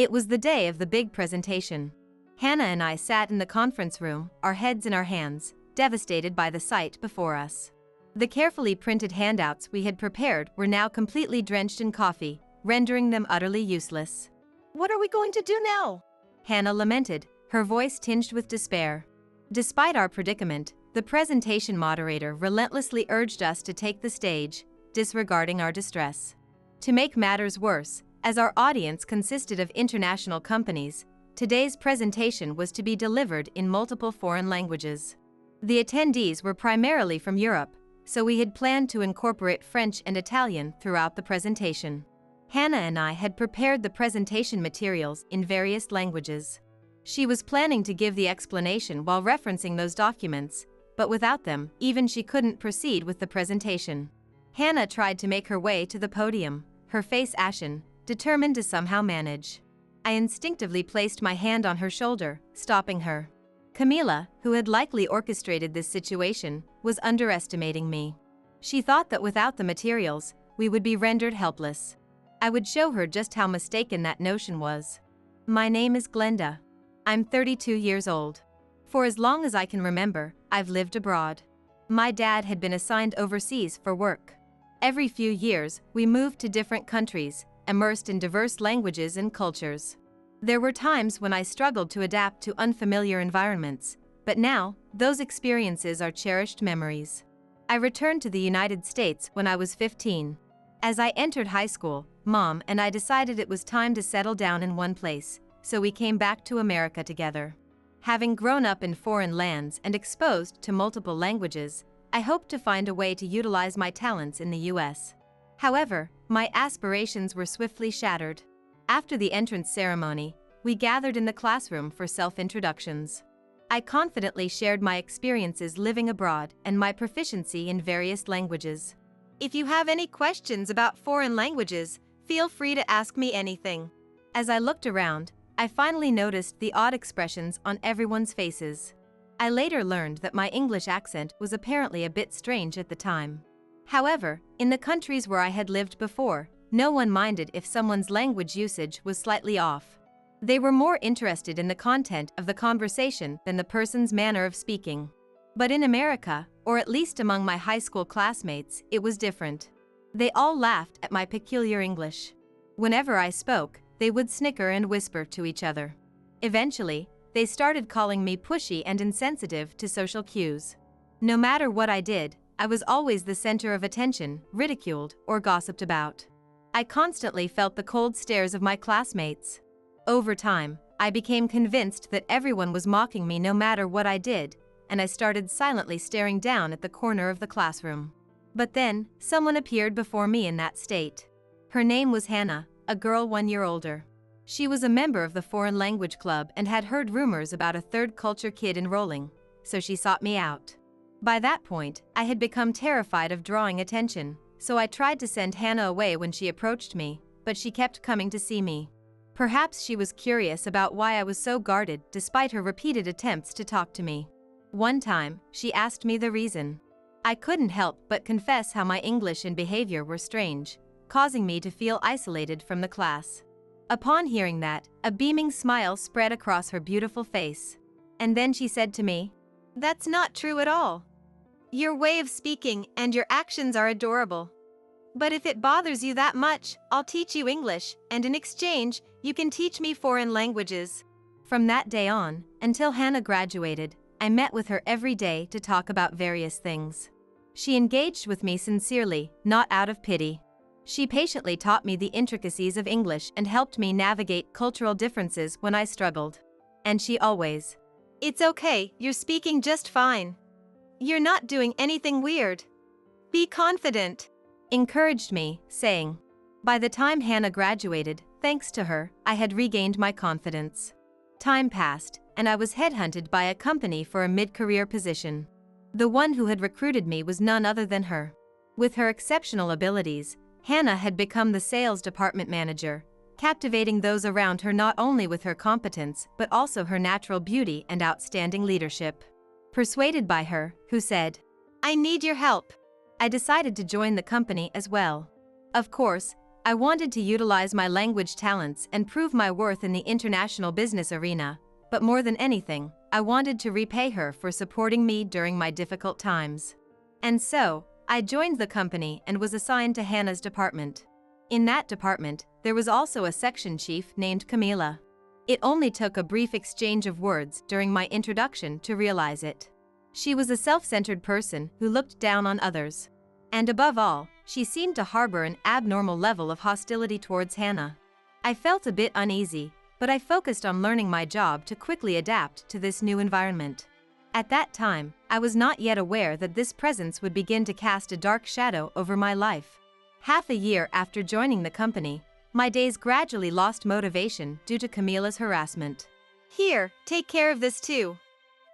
It was the day of the big presentation. Hannah and I sat in the conference room, our heads in our hands, devastated by the sight before us. The carefully printed handouts we had prepared were now completely drenched in coffee, rendering them utterly useless. What are we going to do now? Hannah lamented, her voice tinged with despair. Despite our predicament, the presentation moderator relentlessly urged us to take the stage, disregarding our distress. To make matters worse, as our audience consisted of international companies, today's presentation was to be delivered in multiple foreign languages. The attendees were primarily from Europe, so we had planned to incorporate French and Italian throughout the presentation. Hannah and I had prepared the presentation materials in various languages. She was planning to give the explanation while referencing those documents, but without them, even she couldn't proceed with the presentation. Hannah tried to make her way to the podium, her face ashen, determined to somehow manage. I instinctively placed my hand on her shoulder, stopping her. Camila, who had likely orchestrated this situation, was underestimating me. She thought that without the materials, we would be rendered helpless. I would show her just how mistaken that notion was. My name is Glenda. I'm 32 years old. For as long as I can remember, I've lived abroad. My dad had been assigned overseas for work. Every few years, we moved to different countries, immersed in diverse languages and cultures. There were times when I struggled to adapt to unfamiliar environments, but now, those experiences are cherished memories. I returned to the United States when I was 15. As I entered high school, Mom and I decided it was time to settle down in one place, so we came back to America together. Having grown up in foreign lands and exposed to multiple languages, I hoped to find a way to utilize my talents in the US. However, my aspirations were swiftly shattered. After the entrance ceremony, we gathered in the classroom for self-introductions. I confidently shared my experiences living abroad and my proficiency in various languages. If you have any questions about foreign languages, feel free to ask me anything. As I looked around, I finally noticed the odd expressions on everyone's faces. I later learned that my English accent was apparently a bit strange at the time. However, in the countries where I had lived before, no one minded if someone's language usage was slightly off. They were more interested in the content of the conversation than the person's manner of speaking. But in America, or at least among my high school classmates, it was different. They all laughed at my peculiar English. Whenever I spoke, they would snicker and whisper to each other. Eventually, they started calling me pushy and insensitive to social cues. No matter what I did, I was always the center of attention, ridiculed, or gossiped about. I constantly felt the cold stares of my classmates. Over time, I became convinced that everyone was mocking me no matter what I did, and I started silently staring down at the corner of the classroom. But then, someone appeared before me in that state. Her name was Hannah, a girl 1 year older. She was a member of the Foreign Language Club and had heard rumors about a third culture kid enrolling, so she sought me out. By that point, I had become terrified of drawing attention, so I tried to send Hannah away when she approached me, but she kept coming to see me. Perhaps she was curious about why I was so guarded despite her repeated attempts to talk to me. One time, she asked me the reason. I couldn't help but confess how my English and behavior were strange, causing me to feel isolated from the class. Upon hearing that, a beaming smile spread across her beautiful face. And then she said to me, "That's not true at all. Your way of speaking and your actions are adorable. But if it bothers you that much, I'll teach you English, and in exchange, you can teach me foreign languages." From that day on, until Hannah graduated, I met with her every day to talk about various things. She engaged with me sincerely, not out of pity. She patiently taught me the intricacies of English and helped me navigate cultural differences when I struggled. And she always, "It's okay, you're speaking just fine. You're not doing anything weird. Be confident," encouraged me, saying. By the time Hannah graduated, thanks to her, I had regained my confidence. Time passed, and I was headhunted by a company for a mid-career position. The one who had recruited me was none other than her. With her exceptional abilities, Hannah had become the sales department manager, captivating those around her not only with her competence but also her natural beauty and outstanding leadership. Persuaded by her, who said, "I need your help," I decided to join the company as well. Of course, I wanted to utilize my language talents and prove my worth in the international business arena, but more than anything, I wanted to repay her for supporting me during my difficult times. And so, I joined the company and was assigned to Hannah's department. In that department, there was also a section chief named Camila. It only took a brief exchange of words during my introduction to realize it. She was a self-centered person who looked down on others. And above all, she seemed to harbor an abnormal level of hostility towards Hannah. I felt a bit uneasy, but I focused on learning my job to quickly adapt to this new environment. At that time, I was not yet aware that this presence would begin to cast a dark shadow over my life. Half a year after joining the company, my days gradually lost motivation due to Camila's harassment. Here, take care of this too.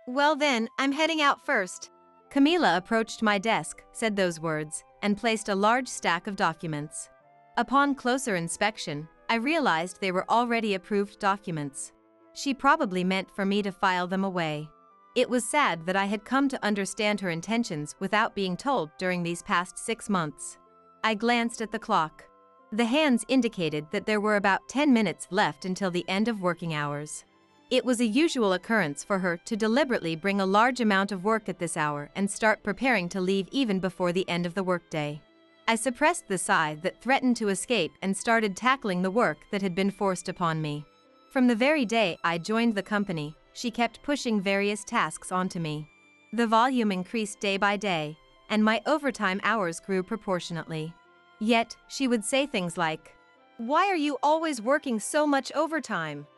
Well then, I'm heading out first. Camila approached my desk, said those words, and placed a large stack of documents. Upon closer inspection, I realized they were already approved documents. She probably meant for me to file them away. It was sad that I had come to understand her intentions without being told during these past 6 months. I glanced at the clock. The hands indicated that there were about 10 minutes left until the end of working hours. It was a usual occurrence for her to deliberately bring a large amount of work at this hour and start preparing to leave even before the end of the workday. I suppressed the sigh that threatened to escape and started tackling the work that had been forced upon me. From the very day I joined the company, she kept pushing various tasks onto me. The volume increased day by day, and my overtime hours grew proportionately. Yet, she would say things like, "Why are you always working so much overtime?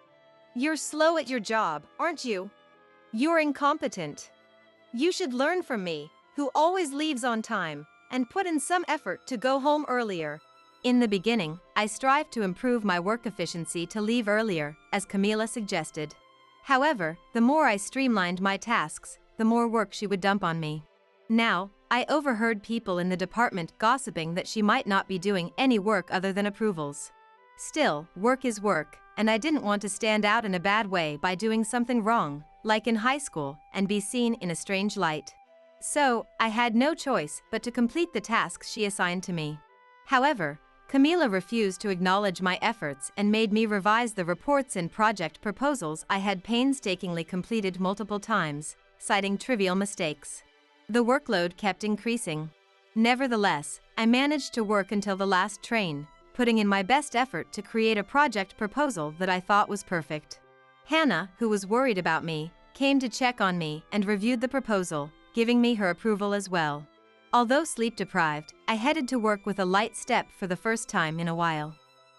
You're slow at your job, aren't you? You're incompetent. You should learn from me, who always leaves on time, and put in some effort to go home earlier." In the beginning, I strived to improve my work efficiency to leave earlier, as Camila suggested. However, the more I streamlined my tasks, the more work she would dump on me. Now, I overheard people in the department gossiping that she might not be doing any work other than approvals. Still, work is work, and I didn't want to stand out in a bad way by doing something wrong, like in high school, and be seen in a strange light. So, I had no choice but to complete the tasks she assigned to me. However, Camila refused to acknowledge my efforts and made me revise the reports and project proposals I had painstakingly completed multiple times, citing trivial mistakes. The workload kept increasing. Nevertheless, I managed to work until the last train, putting in my best effort to create a project proposal that I thought was perfect. Hannah, who was worried about me, came to check on me and reviewed the proposal, giving me her approval as well. Although sleep-deprived, I headed to work with a light step for the first time in a while.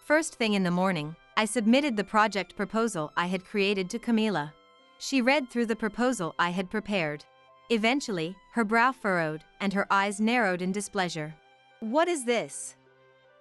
First thing in the morning, I submitted the project proposal I had created to Camila. She read through the proposal I had prepared. Eventually, her brow furrowed and her eyes narrowed in displeasure. "What is this?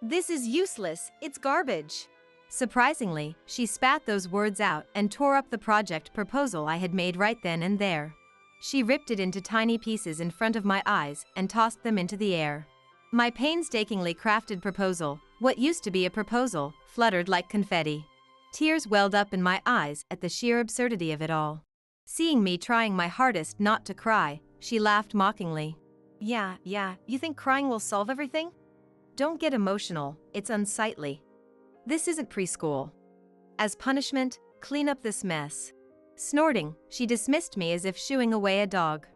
This is useless, it's garbage." Surprisingly, she spat those words out and tore up the project proposal I had made right then and there. She ripped it into tiny pieces in front of my eyes and tossed them into the air. My painstakingly crafted proposal, what used to be a proposal, fluttered like confetti. Tears welled up in my eyes at the sheer absurdity of it all. Seeing me trying my hardest not to cry, she laughed mockingly. Yeah, you think crying will solve everything? Don't get emotional, it's unsightly. This isn't preschool. As punishment, clean up this mess. Snorting, she dismissed me as if shooing away a dog.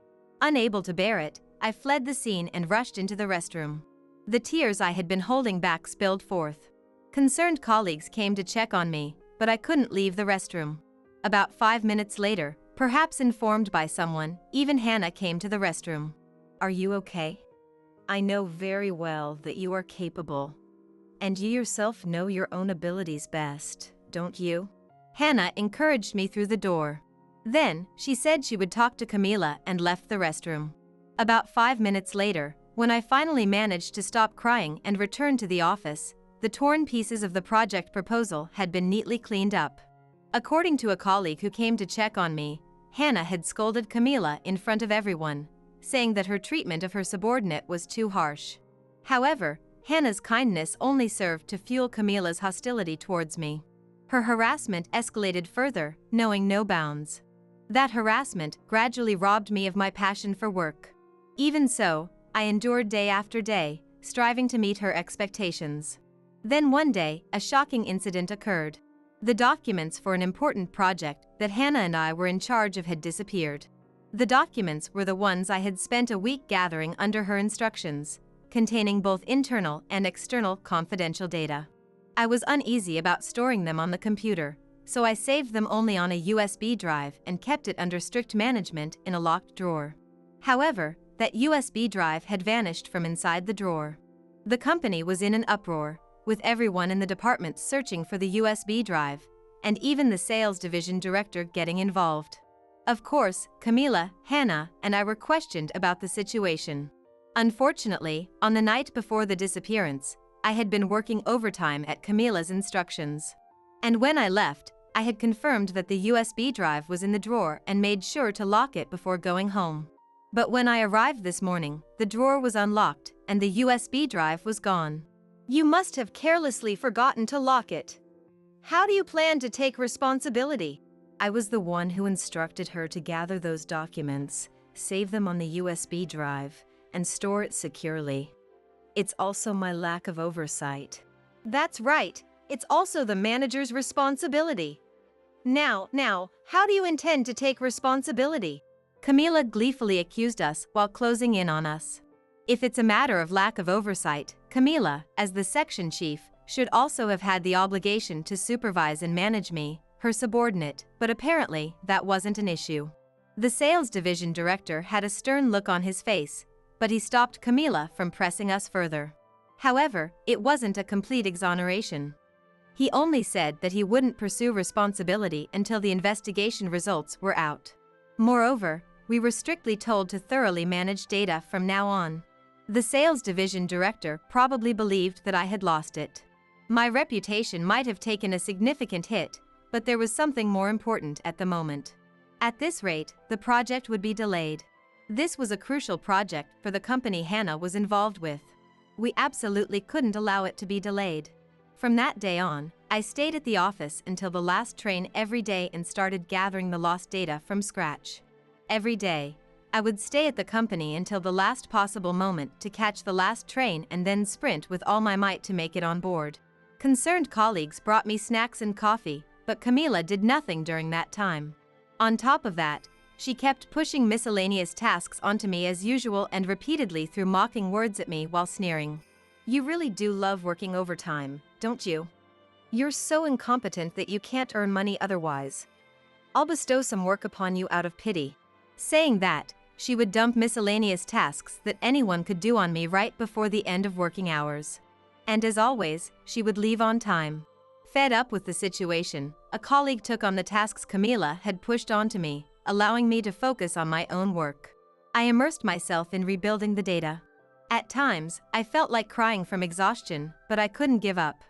Unable to bear it, I fled the scene and rushed into the restroom. The tears I had been holding back spilled forth. Concerned colleagues came to check on me, but I couldn't leave the restroom. About 5 minutes later, perhaps informed by someone, even Hannah came to the restroom. "Are you okay? I know very well that you are capable. And you yourself know your own abilities best, don't you?" Hannah encouraged me through the door. Then, she said she would talk to Camila and left the restroom. About 5 minutes later, when I finally managed to stop crying and return to the office, the torn pieces of the project proposal had been neatly cleaned up. According to a colleague who came to check on me, Hannah had scolded Camila in front of everyone, saying that her treatment of her subordinate was too harsh. However, Hannah's kindness only served to fuel Camila's hostility towards me. Her harassment escalated further, knowing no bounds. That harassment gradually robbed me of my passion for work. Even so, I endured day after day, striving to meet her expectations. Then one day, a shocking incident occurred. The documents for an important project that Hannah and I were in charge of had disappeared. The documents were the ones I had spent a week gathering under her instructions, containing both internal and external confidential data. I was uneasy about storing them on the computer, so I saved them only on a USB drive and kept it under strict management in a locked drawer. However, that USB drive had vanished from inside the drawer. The company was in an uproar, with everyone in the department searching for the USB drive, and even the sales division director getting involved. Of course, Camila, Hannah, and I were questioned about the situation. Unfortunately, on the night before the disappearance, I had been working overtime at Camila's instructions. And when I left, I had confirmed that the USB drive was in the drawer and made sure to lock it before going home. But when I arrived this morning, the drawer was unlocked and the USB drive was gone. You must have carelessly forgotten to lock it. How do you plan to take responsibility? I was the one who instructed her to gather those documents, save them on the USB drive, and store it securely. It's also my lack of oversight. That's right. It's also the manager's responsibility. Now, how do you intend to take responsibility? Camila gleefully accused us while closing in on us. If it's a matter of lack of oversight, Camila, as the section chief, should also have had the obligation to supervise and manage me, her subordinate, but apparently that wasn't an issue. The sales division director had a stern look on his face, but he stopped Camila from pressing us further. However, it wasn't a complete exoneration. He only said that he wouldn't pursue responsibility until the investigation results were out. Moreover, we were strictly told to thoroughly manage data from now on. The sales division director probably believed that I had lost it. My reputation might have taken a significant hit, but there was something more important at the moment. At this rate, the project would be delayed. This was a crucial project for the company Hannah was involved with. We absolutely couldn't allow it to be delayed. From that day on, I stayed at the office until the last train every day and started gathering the lost data from scratch. Every day, I would stay at the company until the last possible moment to catch the last train and then sprint with all my might to make it on board. Concerned colleagues brought me snacks and coffee, but Camila did nothing during that time. On top of that, she kept pushing miscellaneous tasks onto me as usual and repeatedly threw mocking words at me while sneering. You really do love working overtime, don't you? You're so incompetent that you can't earn money otherwise. I'll bestow some work upon you out of pity. Saying that, she would dump miscellaneous tasks that anyone could do on me right before the end of working hours. And as always, she would leave on time. Fed up with the situation, a colleague took on the tasks Camila had pushed onto me, allowing me to focus on my own work. I immersed myself in rebuilding the data. At times, I felt like crying from exhaustion, but I couldn't give up.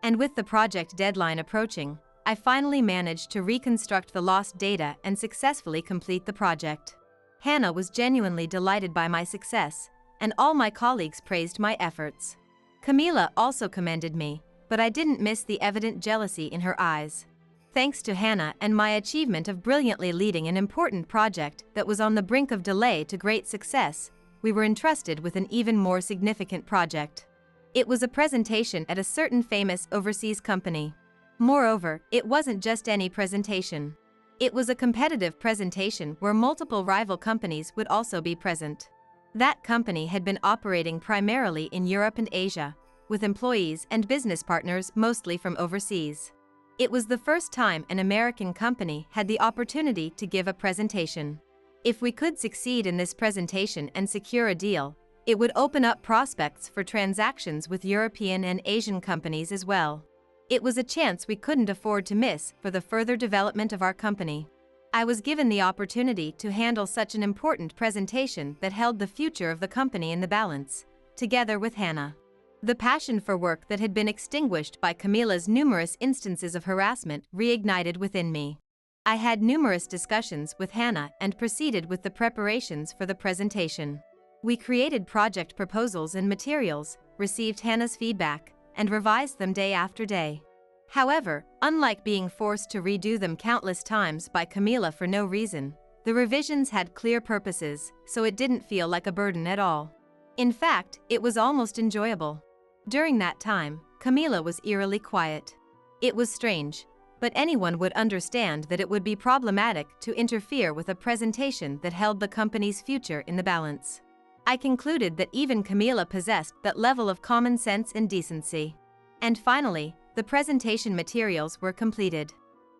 And with the project deadline approaching, I finally managed to reconstruct the lost data and successfully complete the project. Hannah was genuinely delighted by my success, and all my colleagues praised my efforts. Camila also commended me, but I didn't miss the evident jealousy in her eyes. Thanks to Hannah and my achievement of brilliantly leading an important project that was on the brink of delay to great success, we were entrusted with an even more significant project. It was a presentation at a certain famous overseas company. Moreover, it wasn't just any presentation. It was a competitive presentation where multiple rival companies would also be present. That company had been operating primarily in Europe and Asia, with employees and business partners mostly from overseas. It was the first time an American company had the opportunity to give a presentation. If we could succeed in this presentation and secure a deal, it would open up prospects for transactions with European and Asian companies as well. It was a chance we couldn't afford to miss for the further development of our company. I was given the opportunity to handle such an important presentation that held the future of the company in the balance, together with Hannah. The passion for work that had been extinguished by Camila's numerous instances of harassment reignited within me. I had numerous discussions with Hannah and proceeded with the preparations for the presentation. We created project proposals and materials, received Hannah's feedback, and revised them day after day. However, unlike being forced to redo them countless times by Camila for no reason, the revisions had clear purposes, so it didn't feel like a burden at all. In fact, it was almost enjoyable. During that time, Camila was eerily quiet. It was strange, but anyone would understand that it would be problematic to interfere with a presentation that held the company's future in the balance. I concluded that even Camila possessed that level of common sense and decency. And finally, the presentation materials were completed.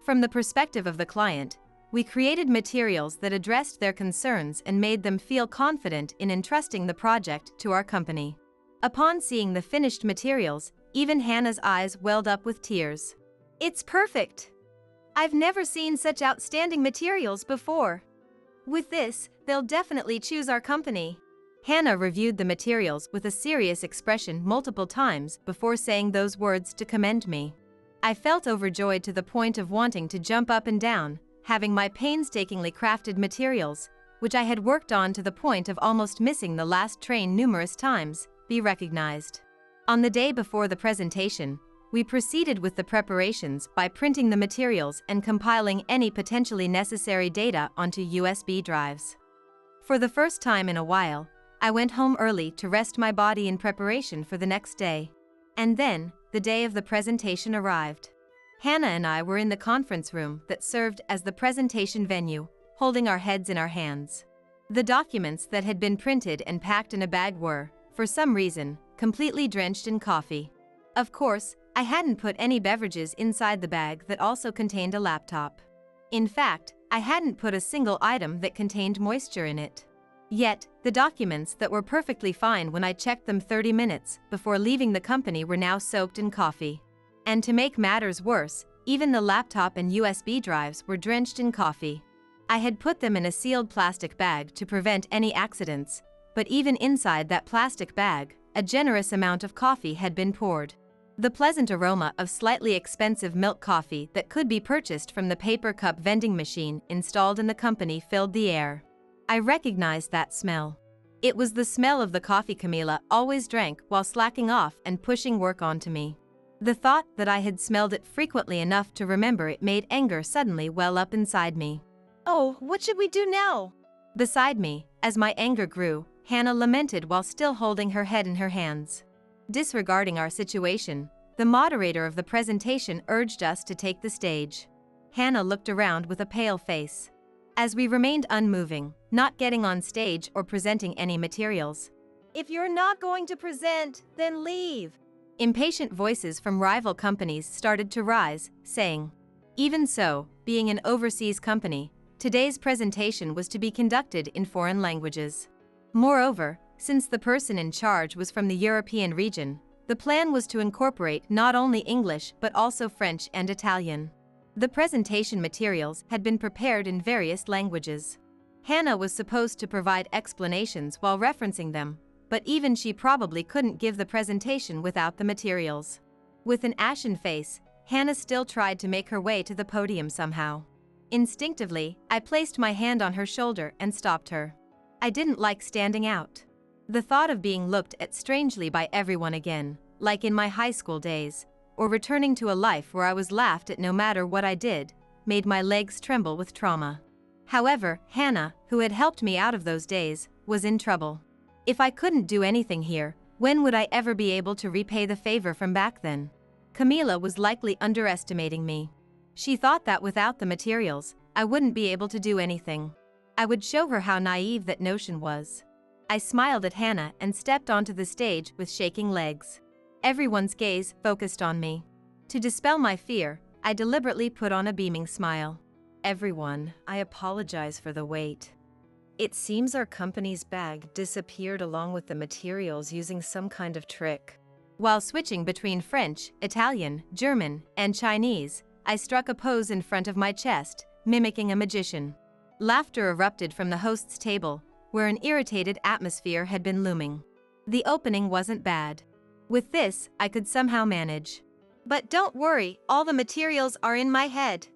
From the perspective of the client, we created materials that addressed their concerns and made them feel confident in entrusting the project to our company. Upon seeing the finished materials, even Hannah's eyes welled up with tears. It's perfect! I've never seen such outstanding materials before. With this, they'll definitely choose our company. Hannah reviewed the materials with a serious expression multiple times before saying those words to commend me. I felt overjoyed to the point of wanting to jump up and down, having my painstakingly crafted materials, which I had worked on to the point of almost missing the last train numerous times, be recognized. On the day before the presentation, we proceeded with the preparations by printing the materials and compiling any potentially necessary data onto USB drives. For the first time in a while, I went home early to rest my body in preparation for the next day. And then, the day of the presentation arrived. Hannah and I were in the conference room that served as the presentation venue, holding our heads in our hands. The documents that had been printed and packed in a bag were, for some reason, completely drenched in coffee. Of course, I hadn't put any beverages inside the bag that also contained a laptop. In fact, I hadn't put a single item that contained moisture in it. Yet, the documents that were perfectly fine when I checked them 30 minutes before leaving the company were now soaked in coffee. And to make matters worse, even the laptop and USB drives were drenched in coffee. I had put them in a sealed plastic bag to prevent any accidents, but even inside that plastic bag, a generous amount of coffee had been poured. The pleasant aroma of slightly expensive milk coffee that could be purchased from the paper cup vending machine installed in the company filled the air. I recognized that smell. It was the smell of the coffee Camila always drank while slacking off and pushing work onto me. The thought that I had smelled it frequently enough to remember it made anger suddenly well up inside me. Oh, what should we do now? Beside me, as my anger grew, Hannah lamented while still holding her head in her hands. Disregarding our situation, the moderator of the presentation urged us to take the stage. Hannah looked around with a pale face. As we remained unmoving, not getting on stage or presenting any materials. If you're not going to present, then leave. Impatient voices from rival companies started to rise, saying, even so, being an overseas company, today's presentation was to be conducted in foreign languages. Moreover, since the person in charge was from the European region, the plan was to incorporate not only English but also French and Italian. The presentation materials had been prepared in various languages. Hannah was supposed to provide explanations while referencing them, but even she probably couldn't give the presentation without the materials. With an ashen face, Hannah still tried to make her way to the podium somehow. Instinctively, I placed my hand on her shoulder and stopped her. I didn't like standing out. The thought of being looked at strangely by everyone again, like in my high school days, or returning to a life where I was laughed at no matter what I did, made my legs tremble with trauma. However, Hannah, who had helped me out of those days, was in trouble. If I couldn't do anything here, when would I ever be able to repay the favor from back then? Camila was likely underestimating me. She thought that without the materials, I wouldn't be able to do anything. I would show her how naive that notion was. I smiled at Hannah and stepped onto the stage with shaking legs. Everyone's gaze focused on me. To dispel my fear, I deliberately put on a beaming smile. Everyone, I apologize for the wait. It seems our company's bag disappeared along with the materials using some kind of trick. While switching between French, Italian, German, and Chinese, I struck a pose in front of my chest, mimicking a magician. Laughter erupted from the host's table, where an irritated atmosphere had been looming. The opening wasn't bad. With this, I could somehow manage. But don't worry, all the materials are in my head.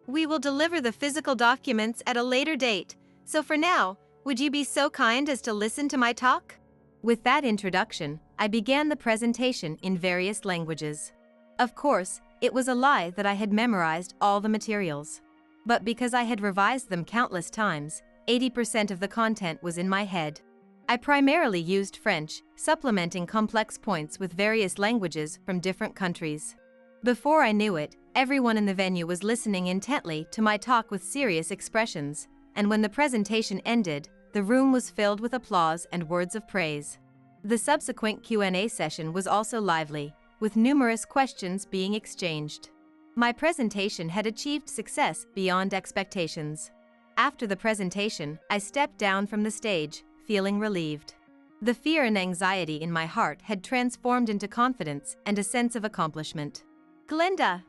We will deliver the physical documents at a later date, so for now, would you be so kind as to listen to my talk? With that introduction, I began the presentation in various languages. Of course, it was a lie that I had memorized all the materials. But because I had revised them countless times, 80% of the content was in my head. I primarily used French, supplementing complex points with various languages from different countries. Before I knew it, everyone in the venue was listening intently to my talk with serious expressions, and when the presentation ended, the room was filled with applause and words of praise. The subsequent Q&A session was also lively, with numerous questions being exchanged. My presentation had achieved success beyond expectations. After the presentation, I stepped down from the stage, feeling relieved. The fear and anxiety in my heart had transformed into confidence and a sense of accomplishment. Glenda,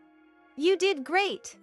you did great!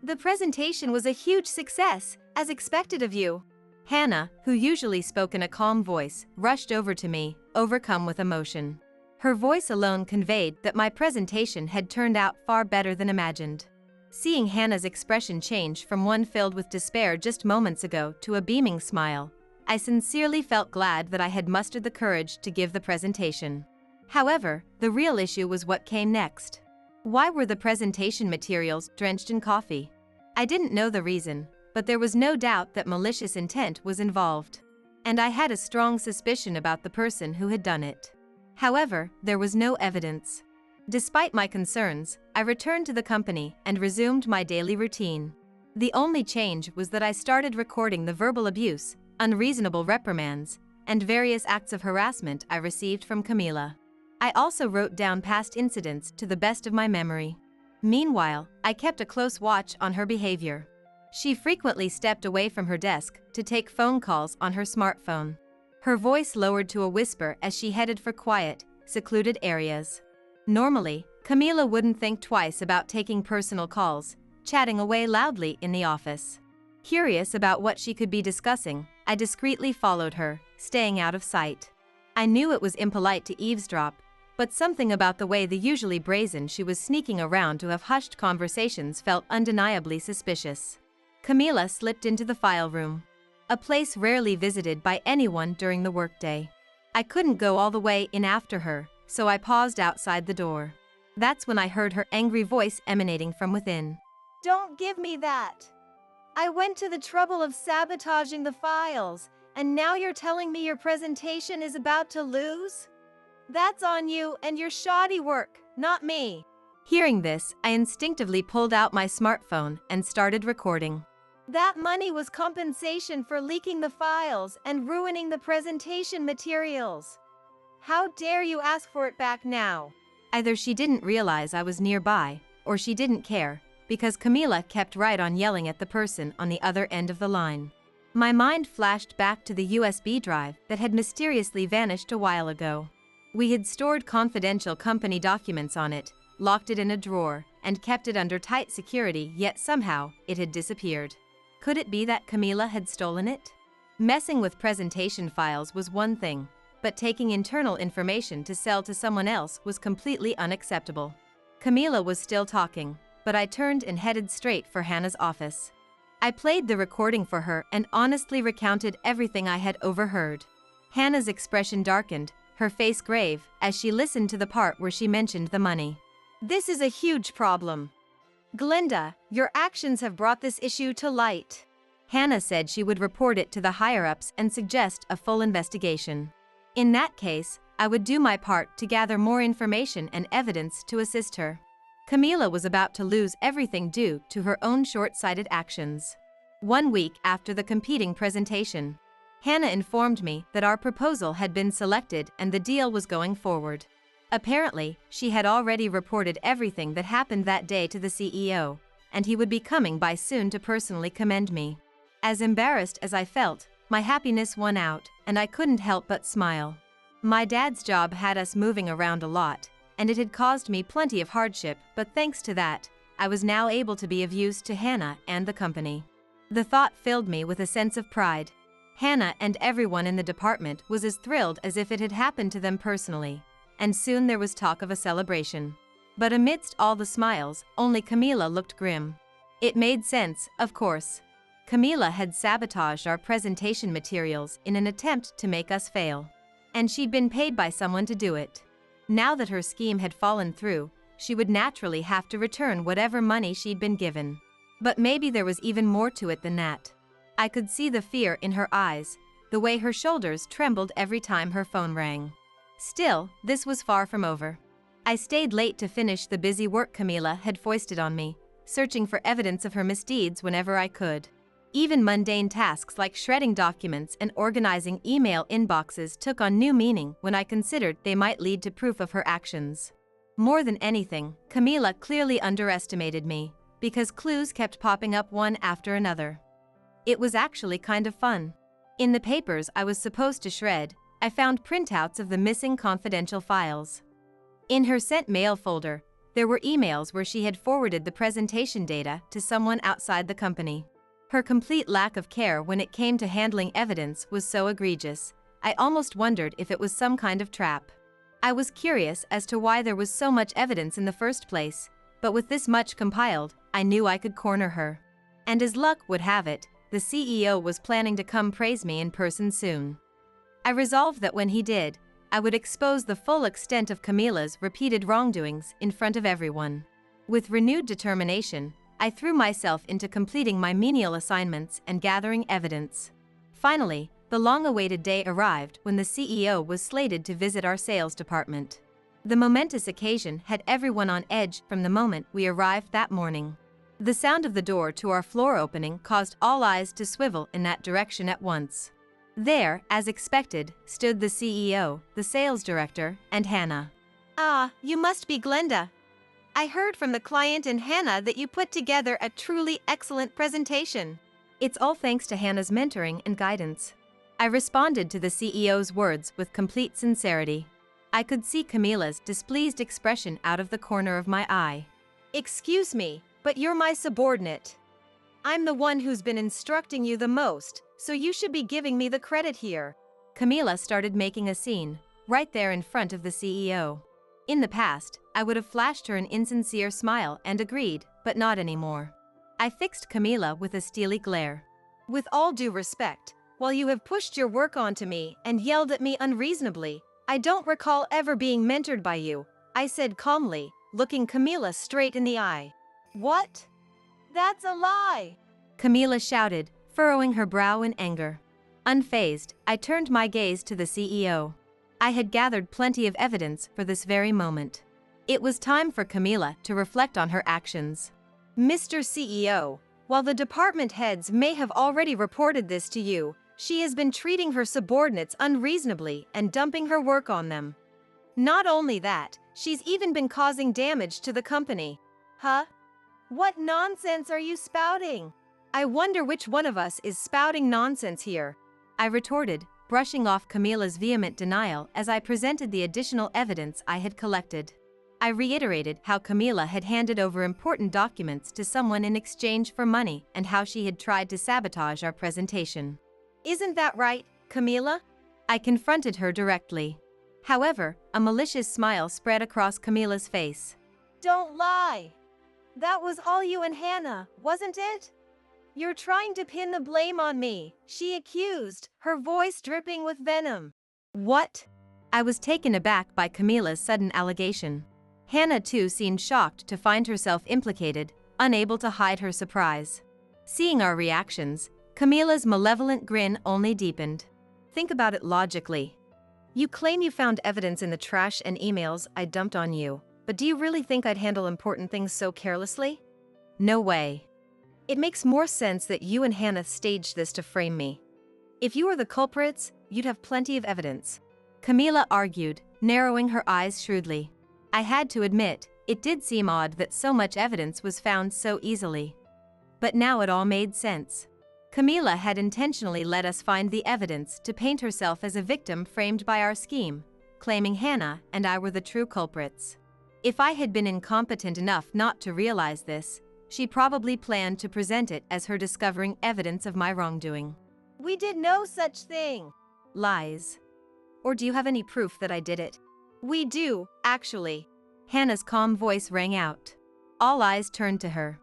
The presentation was a huge success, as expected of you. Hannah, who usually spoke in a calm voice, rushed over to me, overcome with emotion. Her voice alone conveyed that my presentation had turned out far better than imagined. Seeing Hannah's expression change from one filled with despair just moments ago to a beaming smile, I sincerely felt glad that I had mustered the courage to give the presentation. However, the real issue was what came next. Why were the presentation materials drenched in coffee? I didn't know the reason, but there was no doubt that malicious intent was involved. And I had a strong suspicion about the person who had done it. However, there was no evidence. Despite my concerns, I returned to the company and resumed my daily routine. The only change was that I started recording the verbal abuse, unreasonable reprimands, and various acts of harassment I received from Camila. I also wrote down past incidents to the best of my memory. Meanwhile, I kept a close watch on her behavior. She frequently stepped away from her desk to take phone calls on her smartphone. Her voice lowered to a whisper as she headed for quiet, secluded areas. Normally, Camila wouldn't think twice about taking personal calls, chatting away loudly in the office. Curious about what she could be discussing, I discreetly followed her, staying out of sight. I knew it was impolite to eavesdrop, but something about the way the usually brazen she was sneaking around to have hushed conversations felt undeniably suspicious. Camila slipped into the file room, a place rarely visited by anyone during the workday. I couldn't go all the way in after her, so I paused outside the door. That's when I heard her angry voice emanating from within. Don't give me that! I went to the trouble of sabotaging the files, and now you're telling me your presentation is about to lose? That's on you and your shoddy work, not me. Hearing this, I instinctively pulled out my smartphone and started recording. That money was compensation for leaking the files and ruining the presentation materials. How dare you ask for it back now? Either she didn't realize I was nearby, or she didn't care, because Camila kept right on yelling at the person on the other end of the line. My mind flashed back to the USB drive that had mysteriously vanished a while ago. We had stored confidential company documents on it, locked it in a drawer, and kept it under tight security, yet somehow it had disappeared. Could it be that Camila had stolen it? Messing with presentation files was one thing, but taking internal information to sell to someone else was completely unacceptable. Camila was still talking, but I turned and headed straight for Hannah's office. I played the recording for her and honestly recounted everything I had overheard. Hannah's expression darkened, her face grave, as she listened to the part where she mentioned the money. This is a huge problem. Glenda, your actions have brought this issue to light. Hannah said she would report it to the higher-ups and suggest a full investigation. In that case, I would do my part to gather more information and evidence to assist her. Camila was about to lose everything due to her own short-sighted actions. 1 week after the competing presentation, Hannah informed me that our proposal had been selected and the deal was going forward. Apparently, she had already reported everything that happened that day to the CEO, and he would be coming by soon to personally commend me. As embarrassed as I felt, my happiness won out, and I couldn't help but smile. My dad's job had us moving around a lot, and it had caused me plenty of hardship, but thanks to that, I was now able to be of use to Hannah and the company. The thought filled me with a sense of pride. Hannah and everyone in the department was as thrilled as if it had happened to them personally, and soon there was talk of a celebration. But amidst all the smiles, only Camila looked grim. It made sense, of course. Camila had sabotaged our presentation materials in an attempt to make us fail. And she'd been paid by someone to do it. Now that her scheme had fallen through, she would naturally have to return whatever money she'd been given. But maybe there was even more to it than that. I could see the fear in her eyes, the way her shoulders trembled every time her phone rang. Still, this was far from over. I stayed late to finish the busy work Camila had foisted on me, searching for evidence of her misdeeds whenever I could. Even mundane tasks like shredding documents and organizing email inboxes took on new meaning when I considered they might lead to proof of her actions. More than anything, Camila clearly underestimated me, because clues kept popping up one after another. It was actually kind of fun. In the papers I was supposed to shred, I found printouts of the missing confidential files. In her sent mail folder, there were emails where she had forwarded the presentation data to someone outside the company. Her complete lack of care when it came to handling evidence was so egregious, I almost wondered if it was some kind of trap. I was curious as to why there was so much evidence in the first place, but with this much compiled, I knew I could corner her. And as luck would have it, the CEO was planning to come praise me in person soon. I resolved that when he did, I would expose the full extent of Camila's repeated wrongdoings in front of everyone. With renewed determination, I threw myself into completing my menial assignments and gathering evidence. Finally, the long-awaited day arrived when the CEO was slated to visit our sales department. The momentous occasion had everyone on edge from the moment we arrived that morning. The sound of the door to our floor opening caused all eyes to swivel in that direction at once. There, as expected, stood the CEO, the sales director, and Hannah. Ah, you must be Glenda. I heard from the client and Hannah that you put together a truly excellent presentation. It's all thanks to Hannah's mentoring and guidance. I responded to the CEO's words with complete sincerity. I could see Camila's displeased expression out of the corner of my eye. Excuse me, but you're my subordinate. I'm the one who's been instructing you the most, so you should be giving me the credit here. Camila started making a scene, right there in front of the CEO. In the past, I would have flashed her an insincere smile and agreed, but not anymore. I fixed Camila with a steely glare. With all due respect, while you have pushed your work onto me and yelled at me unreasonably, I don't recall ever being mentored by you, I said calmly, looking Camila straight in the eye. What? That's a lie! Camila shouted, furrowing her brow in anger. Unfazed, I turned my gaze to the CEO. I had gathered plenty of evidence for this very moment. It was time for Camila to reflect on her actions. Mr. CEO, while the department heads may have already reported this to you, she has been treating her subordinates unreasonably and dumping her work on them. Not only that, she's even been causing damage to the company. Huh? What nonsense are you spouting? I wonder which one of us is spouting nonsense here, I retorted, brushing off Camila's vehement denial as I presented the additional evidence I had collected. I reiterated how Camila had handed over important documents to someone in exchange for money and how she had tried to sabotage our presentation. Isn't that right, Camila? I confronted her directly. However, a malicious smile spread across Camila's face. Don't lie. That was all you and Hannah, wasn't it? You're trying to pin the blame on me, she accused, her voice dripping with venom. What? I was taken aback by Camila's sudden allegation. Hannah too seemed shocked to find herself implicated, unable to hide her surprise. Seeing our reactions, Camila's malevolent grin only deepened. Think about it logically. You claim you found evidence in the trash and emails I dumped on you, but do you really think I'd handle important things so carelessly? No way. It makes more sense that you and Hannah staged this to frame me. If you were the culprits, you'd have plenty of evidence. Camila argued, narrowing her eyes shrewdly. I had to admit, it did seem odd that so much evidence was found so easily. But now it all made sense. Camila had intentionally let us find the evidence to paint herself as a victim framed by our scheme, claiming Hannah and I were the true culprits. If I had been incompetent enough not to realize this, she probably planned to present it as her discovering evidence of my wrongdoing. We did no such thing. Lies. Or do you have any proof that I did it? We do, actually. Hannah's calm voice rang out. All eyes turned to her.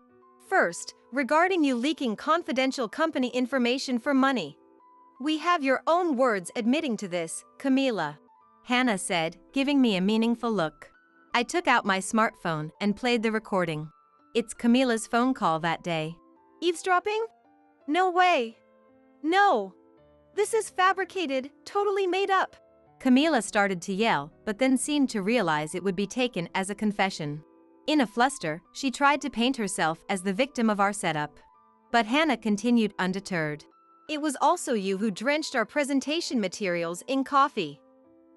First, regarding you leaking confidential company information for money. We have your own words admitting to this, Camila. Hannah said, giving me a meaningful look. I took out my smartphone and played the recording. It's Camila's phone call that day. Eavesdropping? No way. No. This is fabricated, totally made up. Camila started to yell, but then seemed to realize it would be taken as a confession. In a fluster, she tried to paint herself as the victim of our setup. But Hannah continued undeterred. It was also you who drenched our presentation materials in coffee.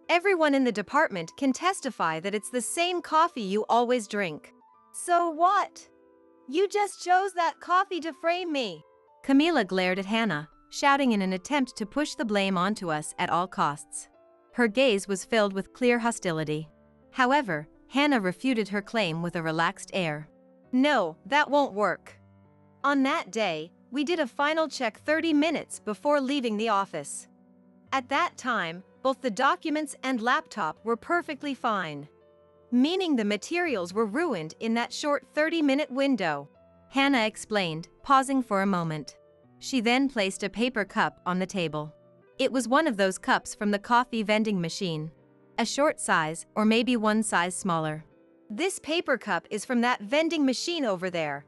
Everyone in the department can testify that it's the same coffee you always drink. So what? You just chose that coffee to frame me. Camila glared at Hannah, shouting in an attempt to push the blame onto us at all costs. Her gaze was filled with clear hostility. However, Hannah refuted her claim with a relaxed air. No, that won't work. On that day, we did a final check 30 minutes before leaving the office. At that time, both the documents and laptop were perfectly fine. Meaning the materials were ruined in that short 30-minute window. Hannah explained, pausing for a moment. She then placed a paper cup on the table. It was one of those cups from the coffee vending machine. A short size, or maybe one size smaller. This paper cup is from that vending machine over there.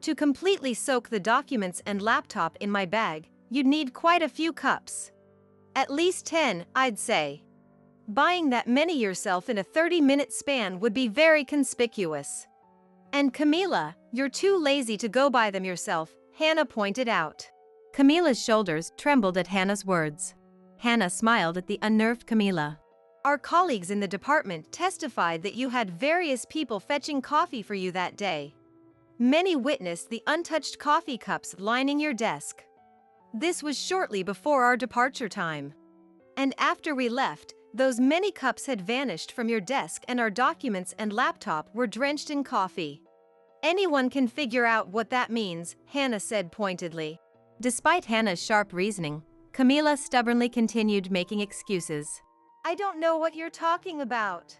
To completely soak the documents and laptop in my bag, you'd need quite a few cups. At least 10, I'd say. Buying that many yourself in a 30-minute span would be very conspicuous. And Camila, you're too lazy to go buy them yourself, Hannah pointed out. Camila's shoulders trembled at Hannah's words. Hannah smiled at the unnerved Camila. Our colleagues in the department testified that you had various people fetching coffee for you that day. Many witnessed the untouched coffee cups lining your desk. This was shortly before our departure time. And after we left, those many cups had vanished from your desk and our documents and laptop were drenched in coffee. Anyone can figure out what that means, Hannah said pointedly. Despite Hannah's sharp reasoning, Camila stubbornly continued making excuses. I don't know what you're talking about.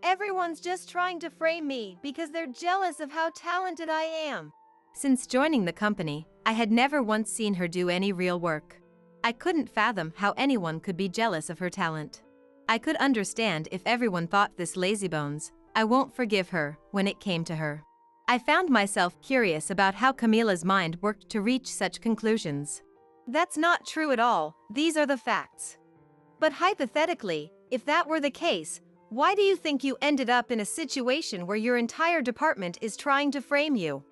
Everyone's just trying to frame me because they're jealous of how talented I am. Since joining the company, I had never once seen her do any real work. I couldn't fathom how anyone could be jealous of her talent. I could understand if everyone thought this lazybones. I won't forgive her when it came to her. I found myself curious about how Camila's mind worked to reach such conclusions. That's not true at all, these are the facts. But hypothetically, if that were the case, why do you think you ended up in a situation where your entire department is trying to frame you?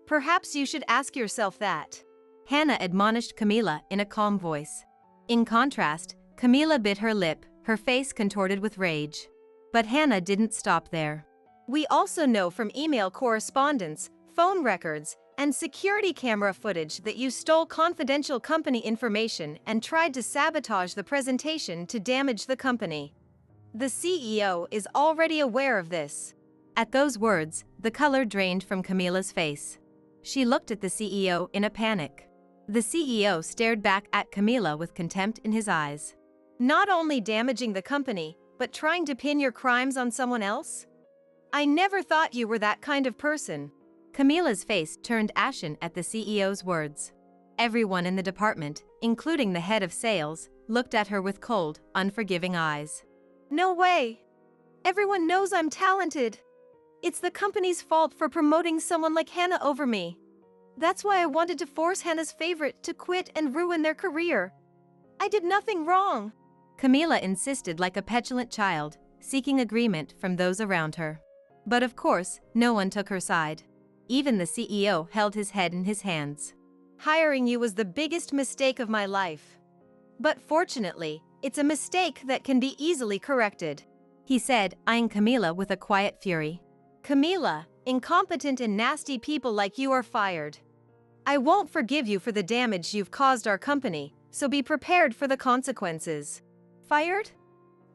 Perhaps you should ask yourself that. Hannah admonished Camila in a calm voice. In contrast, Camila bit her lip, her face contorted with rage. But Hannah didn't stop there. We also know from email correspondence, phone records, and security camera footage that you stole confidential company information and tried to sabotage the presentation to damage the company. The CEO is already aware of this. At those words, the color drained from Camila's face. She looked at the CEO in a panic. The CEO stared back at Camila with contempt in his eyes. Not only damaging the company, but trying to pin your crimes on someone else? I never thought you were that kind of person. Camila's face turned ashen at the CEO's words. Everyone in the department, including the head of sales, looked at her with cold, unforgiving eyes. No way! Everyone knows I'm talented. It's the company's fault for promoting someone like Hannah over me. That's why I wanted to force Hannah's favorite to quit and ruin their career. I did nothing wrong. Camila insisted like a petulant child, seeking agreement from those around her. But of course, no one took her side. Even the CEO held his head in his hands. Hiring you was the biggest mistake of my life. But fortunately, it's a mistake that can be easily corrected, he said, eyeing Camila with a quiet fury. Camila, incompetent and nasty people like you are fired. I won't forgive you for the damage you've caused our company, so be prepared for the consequences. Fired?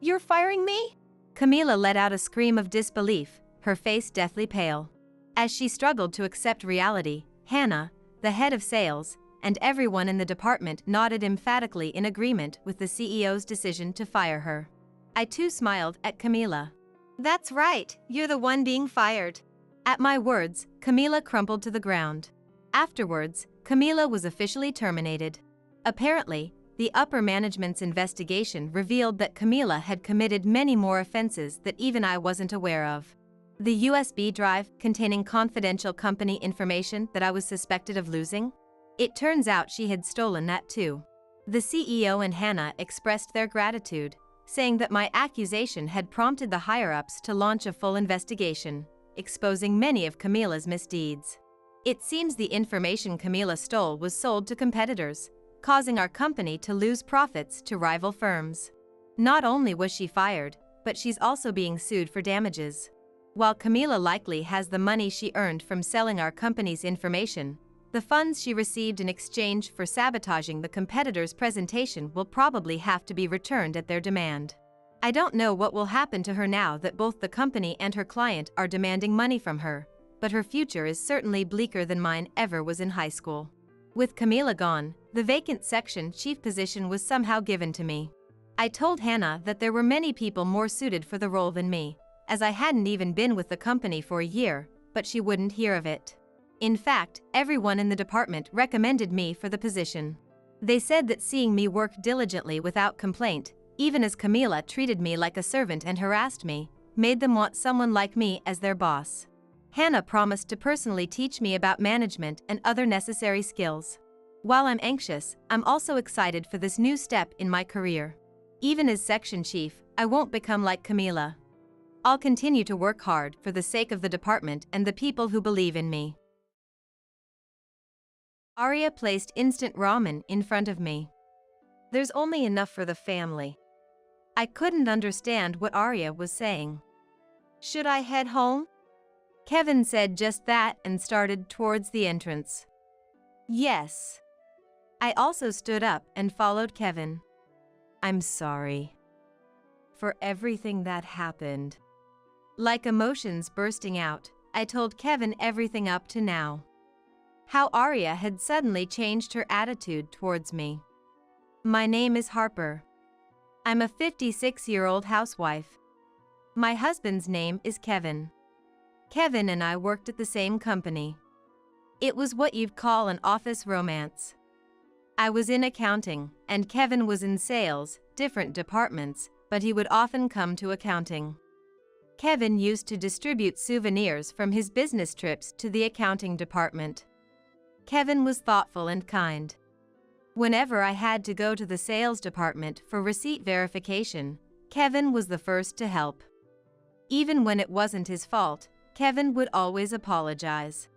You're firing me? Camila let out a scream of disbelief, her face deathly pale. As she struggled to accept reality, Hannah, the head of sales, and everyone in the department nodded emphatically in agreement with the CEO's decision to fire her. I too smiled at Camila. That's right, you're the one being fired. At my words, Camila crumpled to the ground. Afterwards, Camila was officially terminated. Apparently, the upper management's investigation revealed that Camila had committed many more offenses that even I wasn't aware of. The USB drive containing confidential company information that I was suspected of losing? It turns out she had stolen that too. The CEO and Hannah expressed their gratitude, saying that my accusation had prompted the higher-ups to launch a full investigation, exposing many of Camila's misdeeds. It seems the information Camila stole was sold to competitors, causing our company to lose profits to rival firms. Not only was she fired, but she's also being sued for damages. While Camila likely has the money she earned from selling our company's information, the funds she received in exchange for sabotaging the competitor's presentation will probably have to be returned at their demand. I don't know what will happen to her now that both the company and her client are demanding money from her, but her future is certainly bleaker than mine ever was in high school. With Camila gone, the vacant section chief position was somehow given to me. I told Hannah that there were many people more suited for the role than me, as I hadn't even been with the company for a year, but she wouldn't hear of it. In fact, everyone in the department recommended me for the position. They said that seeing me work diligently without complaint, even as Camila treated me like a servant and harassed me, made them want someone like me as their boss. Hannah promised to personally teach me about management and other necessary skills. While I'm anxious, I'm also excited for this new step in my career. Even as section chief, I won't become like Camila. I'll continue to work hard for the sake of the department and the people who believe in me. Arya placed instant ramen in front of me. There's only enough for the family. I couldn't understand what Arya was saying. Should I head home? Kevin said just that and started towards the entrance. Yes. I also stood up and followed Kevin. I'm sorry for everything that happened. Like emotions bursting out, I told Kevin everything up to now. How Arya had suddenly changed her attitude towards me. My name is Harper. I'm a 56-year-old housewife. My husband's name is Kevin. Kevin and I worked at the same company. It was what you'd call an office romance. I was in accounting, and Kevin was in sales, different departments, but he would often come to accounting. Kevin used to distribute souvenirs from his business trips to the accounting department. Kevin was thoughtful and kind. Whenever I had to go to the sales department for receipt verification, Kevin was the first to help. Even when it wasn't his fault, Kevin would always apologize.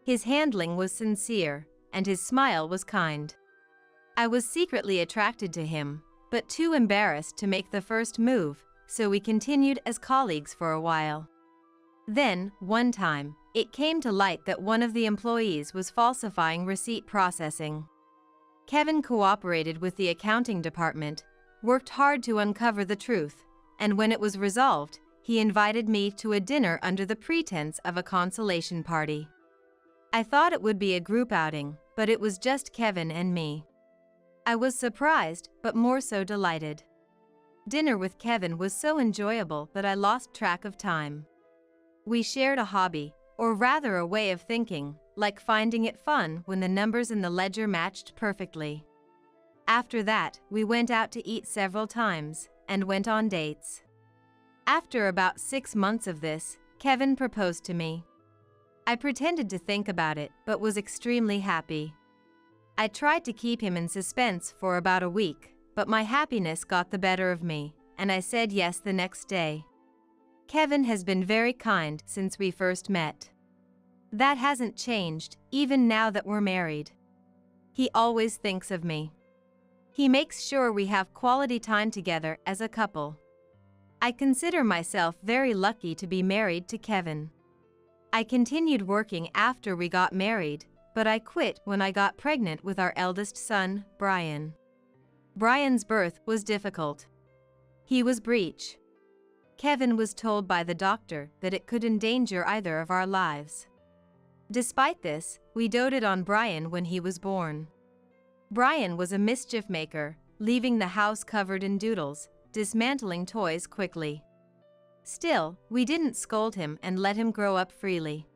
His handling was sincere, and his smile was kind. I was secretly attracted to him, but too embarrassed to make the first move, so we continued as colleagues for a while. Then, one time, it came to light that one of the employees was falsifying receipt processing. Kevin cooperated with the accounting department, worked hard to uncover the truth, and when it was resolved, he invited me to a dinner under the pretense of a consolation party. I thought it would be a group outing, but it was just Kevin and me. I was surprised, but more so delighted. Dinner with Kevin was so enjoyable that I lost track of time. We shared a hobby, or rather a way of thinking, like finding it fun when the numbers in the ledger matched perfectly. After that, we went out to eat several times, and went on dates. After about 6 months of this, Kevin proposed to me. I pretended to think about it, but was extremely happy. I tried to keep him in suspense for about a week, but my happiness got the better of me, and I said yes the next day. Kevin has been very kind since we first met. That hasn't changed, even now that we're married. He always thinks of me. He makes sure we have quality time together as a couple. I consider myself very lucky to be married to Kevin. I continued working after we got married, but I quit when I got pregnant with our eldest son, Brian. Brian's birth was difficult. He was breech. Kevin was told by the doctor that it could endanger either of our lives. Despite this, we doted on Brian when he was born. Brian was a mischief maker, leaving the house covered in doodles, dismantling toys quickly. Still, we didn't scold him and let him grow up freely.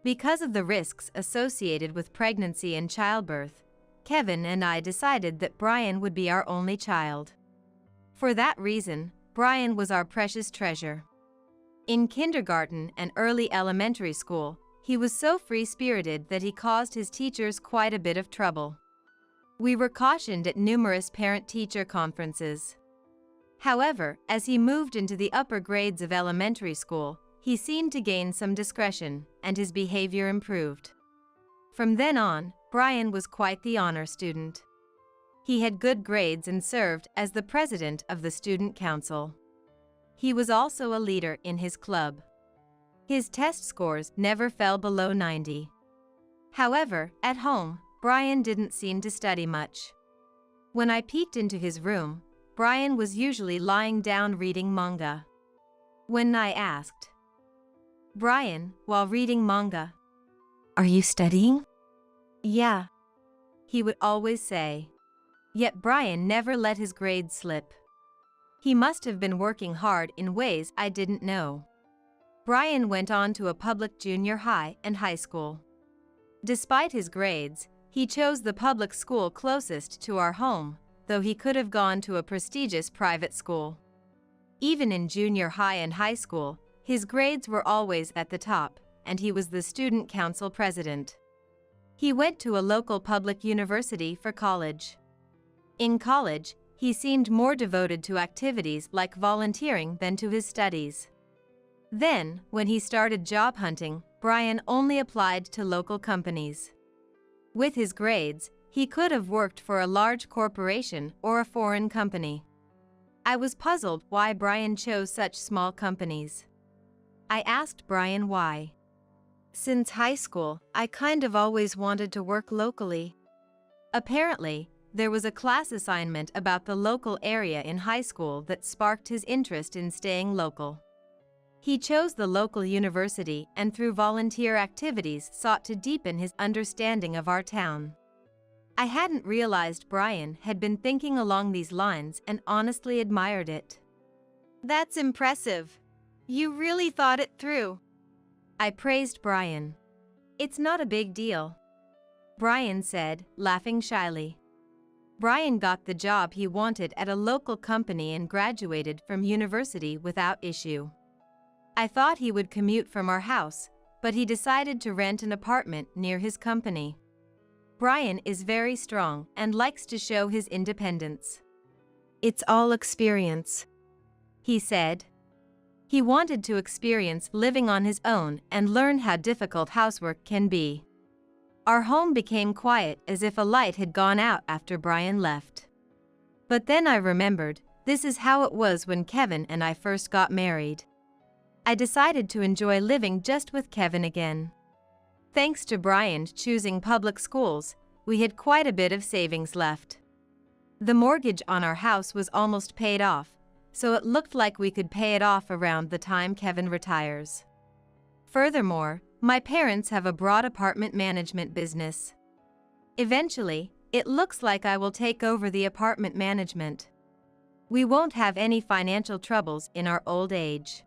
Because of the risks associated with pregnancy and childbirth, Kevin and I decided that Brian would be our only child. For that reason, Brian was our precious treasure. In kindergarten and early elementary school, he was so free-spirited that he caused his teachers quite a bit of trouble. We were cautioned at numerous parent-teacher conferences. However, as he moved into the upper grades of elementary school, he seemed to gain some discretion, and his behavior improved. From then on, Brian was quite the honor student. He had good grades and served as the president of the student council. He was also a leader in his club. His test scores never fell below 90. However, at home, Brian didn't seem to study much. When I peeked into his room, Brian was usually lying down reading manga. When I asked, "Brian, while reading manga, are you studying?" "Yeah," he would always say. Yet Brian never let his grades slip. He must have been working hard in ways I didn't know. Brian went on to a public junior high and high school. Despite his grades, he chose the public school closest to our home, though he could have gone to a prestigious private school. Even in junior high and high school, his grades were always at the top, and he was the student council president. He went to a local public university for college. In college, he seemed more devoted to activities like volunteering than to his studies. Then, when he started job hunting, Brian only applied to local companies. With his grades, he could have worked for a large corporation or a foreign company. I was puzzled why Brian chose such small companies. I asked Brian why. "Since high school, I kind of always wanted to work locally." Apparently, there was a class assignment about the local area in high school that sparked his interest in staying local. He chose the local university and through volunteer activities sought to deepen his understanding of our town. I hadn't realized Brian had been thinking along these lines and honestly admired it. "That's impressive. You really thought it through." I praised Brian. "It's not a big deal," Brian said, laughing shyly. Brian got the job he wanted at a local company and graduated from university without issue. I thought he would commute from our house, but he decided to rent an apartment near his company. Brian is very strong and likes to show his independence. "It's all experience," he said. He wanted to experience living on his own and learn how difficult housework can be. Our home became quiet as if a light had gone out after Brian left. But then I remembered, this is how it was when Kevin and I first got married. I decided to enjoy living just with Kevin again. Thanks to Brian choosing public schools, we had quite a bit of savings left. The mortgage on our house was almost paid off, so it looked like we could pay it off around the time Kevin retires. Furthermore, my parents have a broad apartment management business. Eventually, it looks like I will take over the apartment management. We won't have any financial troubles in our old age.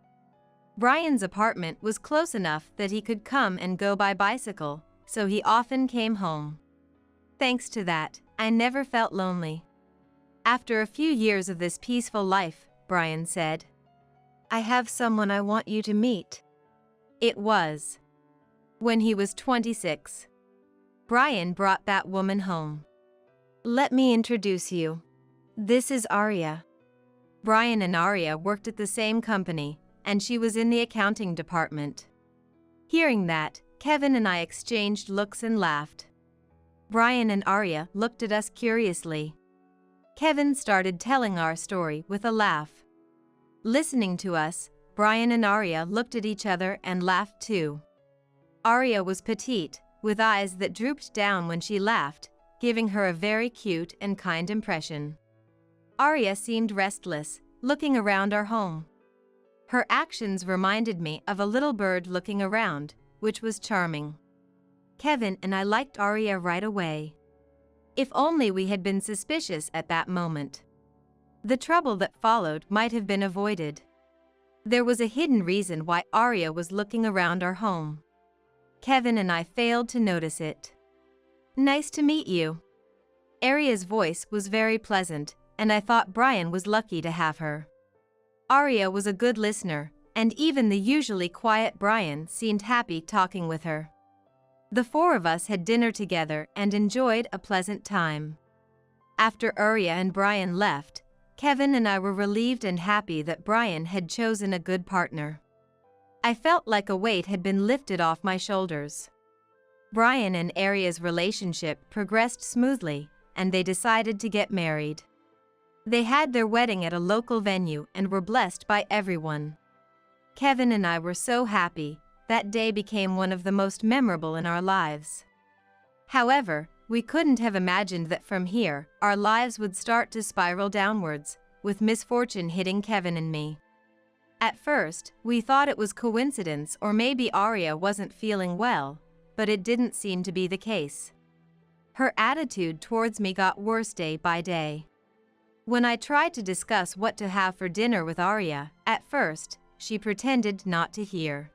Brian's apartment was close enough that he could come and go by bicycle, so he often came home. Thanks to that, I never felt lonely. After a few years of this peaceful life, Brian said, "I have someone I want you to meet." It was when he was 26. Brian brought that woman home. "Let me introduce you. This is Arya." Brian and Arya worked at the same company, and she was in the accounting department. Hearing that, Kevin and I exchanged looks and laughed. Brian and Arya looked at us curiously. Kevin started telling our story with a laugh. Listening to us, Brian and Arya looked at each other and laughed too. Arya was petite, with eyes that drooped down when she laughed, giving her a very cute and kind impression. Arya seemed restless, looking around our home. Her actions reminded me of a little bird looking around, which was charming. Kevin and I liked Arya right away. If only we had been suspicious at that moment. The trouble that followed might have been avoided. There was a hidden reason why Arya was looking around our home. Kevin and I failed to notice it. "Nice to meet you." Arya's voice was very pleasant, and I thought Brian was lucky to have her. Arya was a good listener, and even the usually quiet Brian seemed happy talking with her. The four of us had dinner together and enjoyed a pleasant time. After Arya and Brian left, Kevin and I were relieved and happy that Brian had chosen a good partner. I felt like a weight had been lifted off my shoulders. Brian and Arya's relationship progressed smoothly, and they decided to get married. They had their wedding at a local venue and were blessed by everyone. Kevin and I were so happy. That day became one of the most memorable in our lives. However, we couldn't have imagined that from here, our lives would start to spiral downwards, with misfortune hitting Kevin and me. At first, we thought it was coincidence or maybe Arya wasn't feeling well, but it didn't seem to be the case. Her attitude towards me got worse day by day. When I tried to discuss what to have for dinner with Arya, at first, she pretended not to hear.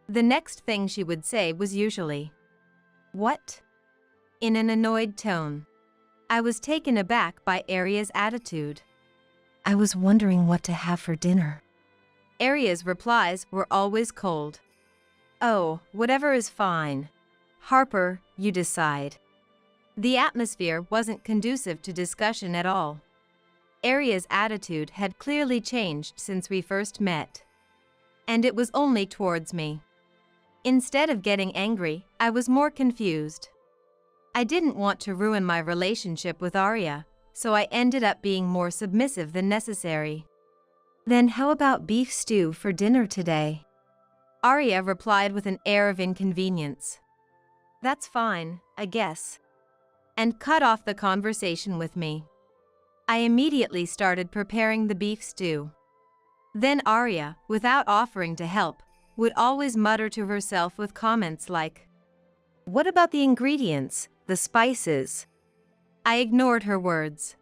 The next thing she would say was usually, "What?" in an annoyed tone. I was taken aback by Arya's attitude. "I was wondering what to have for dinner." Arya's replies were always cold. "Oh, whatever is fine. Harper, you decide." The atmosphere wasn't conducive to discussion at all. Arya's attitude had clearly changed since we first met. And it was only towards me. Instead of getting angry, I was more confused. I didn't want to ruin my relationship with Arya, so I ended up being more submissive than necessary. "Then how about beef stew for dinner today?" Arya replied with an air of inconvenience. "That's fine, I guess," and cut off the conversation with me. I immediately started preparing the beef stew. Then Arya, without offering to help, would always mutter to herself with comments like, "What about the ingredients, the spices?" I ignored her words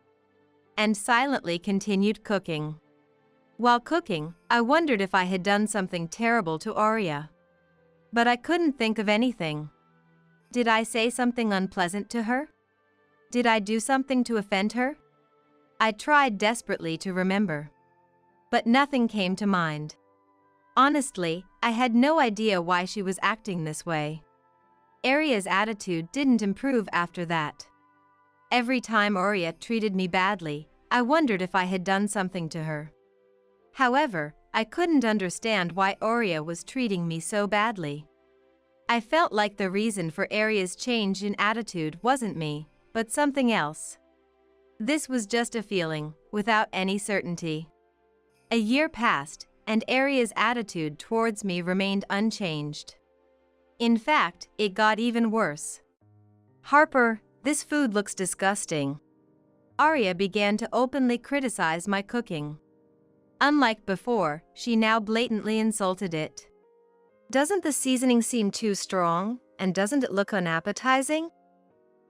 and silently continued cooking. While cooking, I wondered if I had done something terrible to Arya. But I couldn't think of anything. Did I say something unpleasant to her? Did I do something to offend her? I tried desperately to remember. But nothing came to mind. Honestly, I had no idea why she was acting this way. Arya's attitude didn't improve after that. Every time Arya treated me badly, I wondered if I had done something to her. However, I couldn't understand why Arya was treating me so badly. I felt like the reason for Arya's change in attitude wasn't me, but something else. This was just a feeling, without any certainty. A year passed, and Arya's attitude towards me remained unchanged. In fact, it got even worse. "Harper, this food looks disgusting." Arya began to openly criticize my cooking. Unlike before, she now blatantly insulted it. "Doesn't the seasoning seem too strong, and doesn't it look unappetizing?"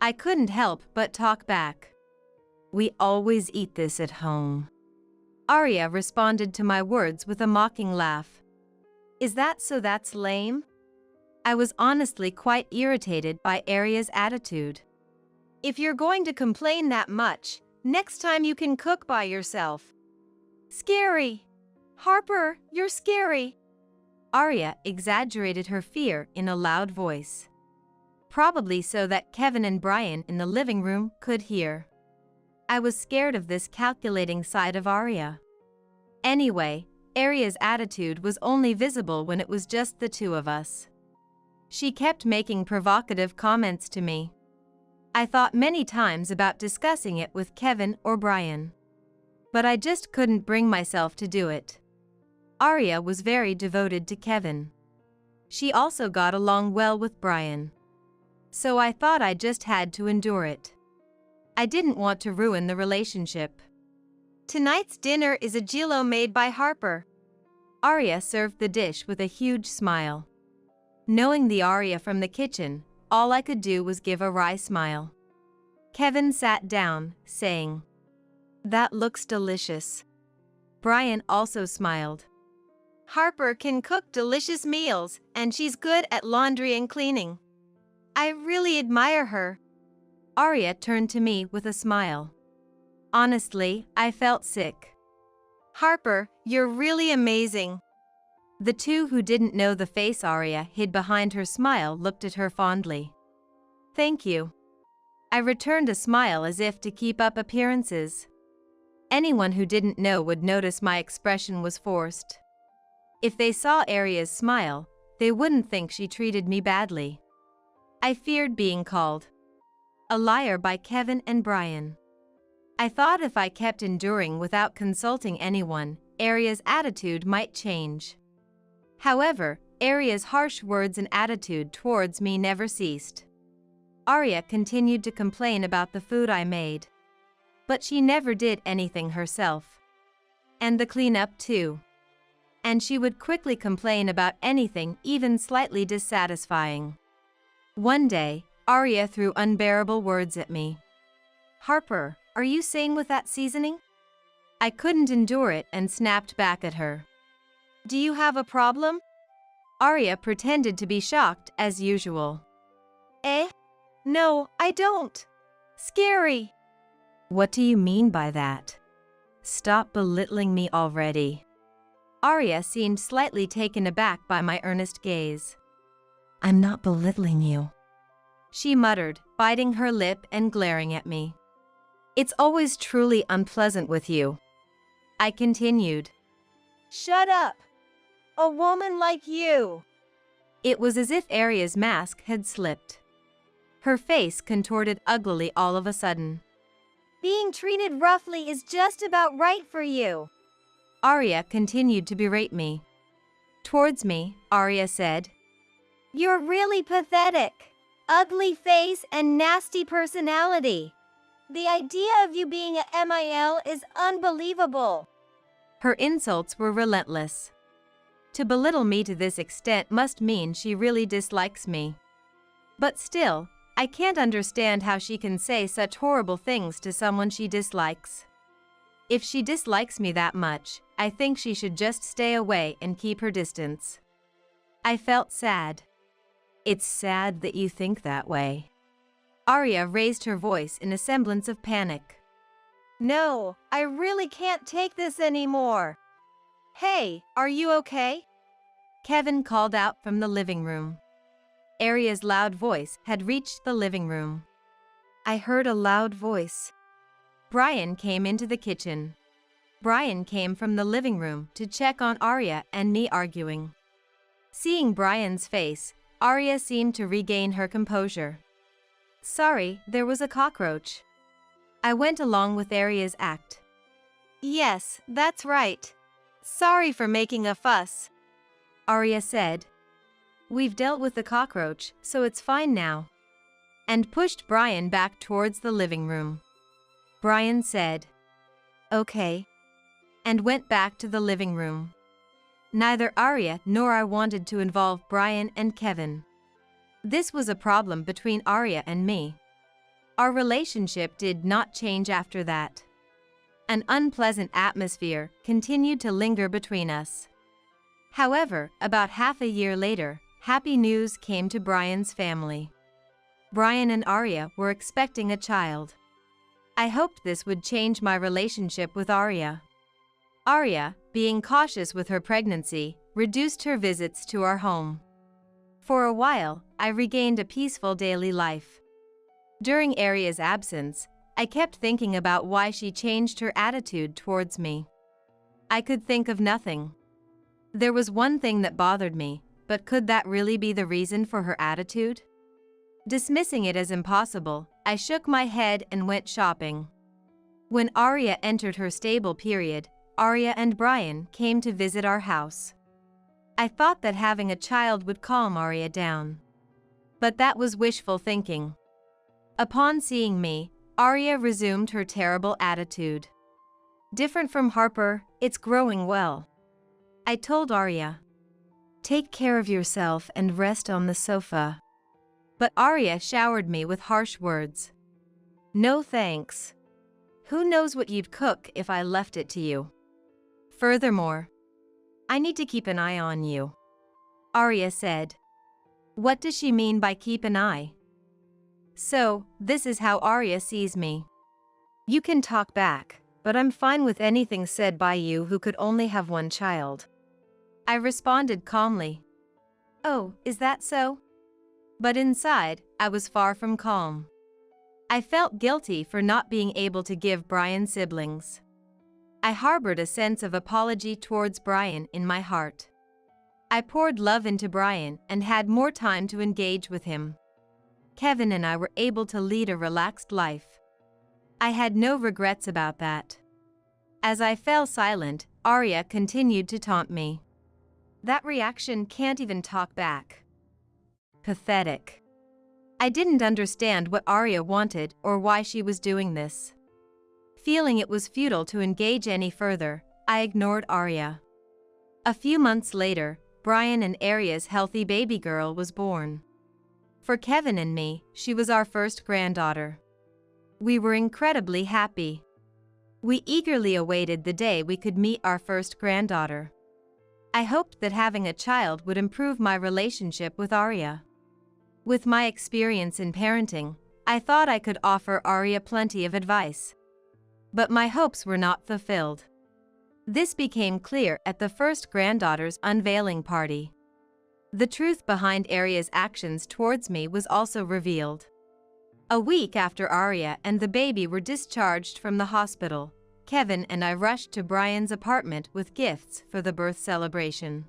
I couldn't help but talk back. "We always eat this at home." Arya responded to my words with a mocking laugh. "Is that so that's lame?" I was honestly quite irritated by Arya's attitude. "If you're going to complain that much, next time you can cook by yourself." "Scary! Harper, you're scary!" Arya exaggerated her fear in a loud voice. Probably so that Kevin and Brian in the living room could hear. I was scared of this calculating side of Arya. Anyway, Arya's attitude was only visible when it was just the two of us. She kept making provocative comments to me. I thought many times about discussing it with Kevin or Brian. But I just couldn't bring myself to do it. Arya was very devoted to Kevin. She also got along well with Brian. So I thought I just had to endure it. I didn't want to ruin the relationship. "Tonight's dinner is a gillo made by Harper." Arya served the dish with a huge smile. Knowing the Arya from the kitchen, all I could do was give a wry smile. Kevin sat down, saying, "That looks delicious." Brian also smiled. "Harper can cook delicious meals, and she's good at laundry and cleaning. I really admire her." Arya turned to me with a smile. Honestly, I felt sick. "Harper, you're really amazing." The two who didn't know the face Arya hid behind her smile looked at her fondly. "Thank you." I returned a smile as if to keep up appearances. Anyone who didn't know would notice my expression was forced. If they saw Arya's smile, they wouldn't think she treated me badly. I feared being called a liar by Kevin and Brian. I thought if I kept enduring without consulting anyone, Arya's attitude might change. However, Arya's harsh words and attitude towards me never ceased. Arya continued to complain about the food I made. But she never did anything herself. And the cleanup too. And she would quickly complain about anything even slightly dissatisfying. One day, Arya threw unbearable words at me. "Harper, are you sane with that seasoning?" I couldn't endure it and snapped back at her. Do you have a problem? Arya pretended to be shocked as usual. No, I don't. Scary. What do you mean by that? Stop belittling me already. Arya seemed slightly taken aback by my earnest gaze. I'm not belittling you, she muttered, biting her lip and glaring at me. It's always truly unpleasant with you, I continued. Shut up. A woman like you. It was as if Arya's mask had slipped. Her face contorted uglily all of a sudden. Being treated roughly is just about right for you. Arya continued to berate me. Towards me, Arya said, You're really pathetic. Ugly face and nasty personality. The idea of you being a MIL is unbelievable. Her insults were relentless. To belittle me to this extent must mean she really dislikes me. But still, I can't understand how she can say such horrible things to someone she dislikes. If she dislikes me that much, I think she should just stay away and keep her distance. I felt sad. It's sad that you think that way. Arya raised her voice in a semblance of panic. No, I really can't take this anymore. Hey, are you okay? Kevin called out from the living room. Arya's loud voice had reached the living room. I heard a loud voice. Brian came into the kitchen. Brian came from the living room to check on Arya and me arguing. Seeing Brian's face, Arya seemed to regain her composure. Sorry, there was a cockroach. I went along with Arya's act. Yes, that's right. Sorry for making a fuss, Arya said. We've dealt with the cockroach, so it's fine now. And pushed Brian back towards the living room. Brian said, Okay, and went back to the living room. Neither Arya nor I wanted to involve Brian and Kevin. This was a problem between Arya and me. Our relationship did not change after that. An unpleasant atmosphere continued to linger between us. However, about half a year later, happy news came to Brian's family. Brian and Arya were expecting a child. I hoped this would change my relationship with Arya. Arya, being cautious with her pregnancy, reduced her visits to our home. For a while, I regained a peaceful daily life. During Arya's absence, I kept thinking about why she changed her attitude towards me. I could think of nothing. There was one thing that bothered me, but could that really be the reason for her attitude? Dismissing it as impossible, I shook my head and went shopping. When Arya entered her stable period, Arya and Brian came to visit our house. I thought that having a child would calm Arya down. But that was wishful thinking. Upon seeing me, Arya resumed her terrible attitude. Different from Harper, it's growing well, I told Arya. Take care of yourself and rest on the sofa. But Arya showered me with harsh words. No thanks. Who knows what you'd cook if I left it to you? Furthermore, I need to keep an eye on you, Arya said. What does she mean by keep an eye? So, this is how Arya sees me. You can talk back, but I'm fine with anything said by you who could only have one child. I responded calmly. Oh, is that so? But inside, I was far from calm. I felt guilty for not being able to give Brian siblings. I harbored a sense of apology towards Brian in my heart. I poured love into Brian and had more time to engage with him. Kevin and I were able to lead a relaxed life. I had no regrets about that. As I fell silent, Arya continued to taunt me. That reaction can't even talk back. Pathetic. I didn't understand what Arya wanted or why she was doing this. Feeling it was futile to engage any further, I ignored Arya. A few months later, Brian and Arya's healthy baby girl was born. For Kevin and me, she was our first granddaughter. We were incredibly happy. We eagerly awaited the day we could meet our first granddaughter. I hoped that having a child would improve my relationship with Arya. With my experience in parenting, I thought I could offer Arya plenty of advice. But my hopes were not fulfilled. This became clear at the first granddaughter's unveiling party. The truth behind Arya's actions towards me was also revealed. A week after Arya and the baby were discharged from the hospital, Kevin and I rushed to Brian's apartment with gifts for the birth celebration.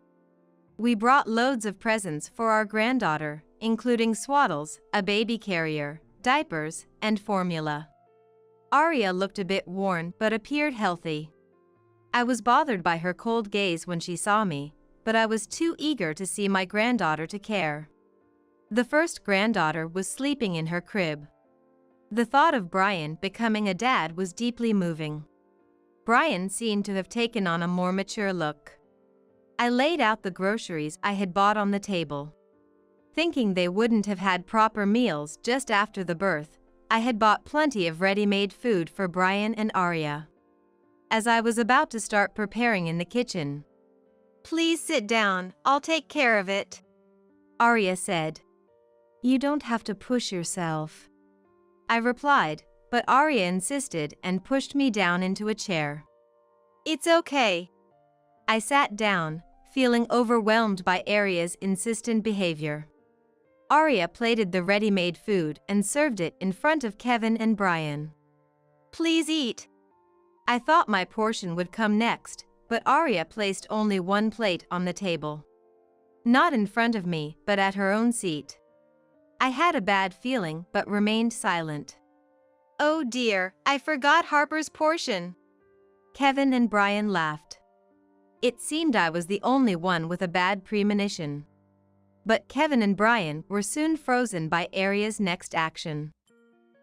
We brought loads of presents for our granddaughter, including swaddles, a baby carrier, diapers, and formula. Arya looked a bit worn but appeared healthy. I was bothered by her cold gaze when she saw me, but I was too eager to see my granddaughter to care. The first granddaughter was sleeping in her crib. The thought of Brian becoming a dad was deeply moving. Brian seemed to have taken on a more mature look. I laid out the groceries I had bought on the table. Thinking they wouldn't have had proper meals just after the birth, I had bought plenty of ready-made food for Brian and Arya. As I was about to start preparing in the kitchen, "Please sit down, I'll take care of it," Arya said. "You don't have to push yourself," I replied, but Arya insisted and pushed me down into a chair. "It's okay." I sat down, feeling overwhelmed by Arya's insistent behavior. Arya plated the ready-made food and served it in front of Kevin and Brian. "Please eat." I thought my portion would come next, but Arya placed only one plate on the table. Not in front of me, but at her own seat. I had a bad feeling but remained silent. "Oh dear, I forgot Harper's portion." Kevin and Brian laughed. It seemed I was the only one with a bad premonition. But Kevin and Brian were soon frozen by Arya's next action.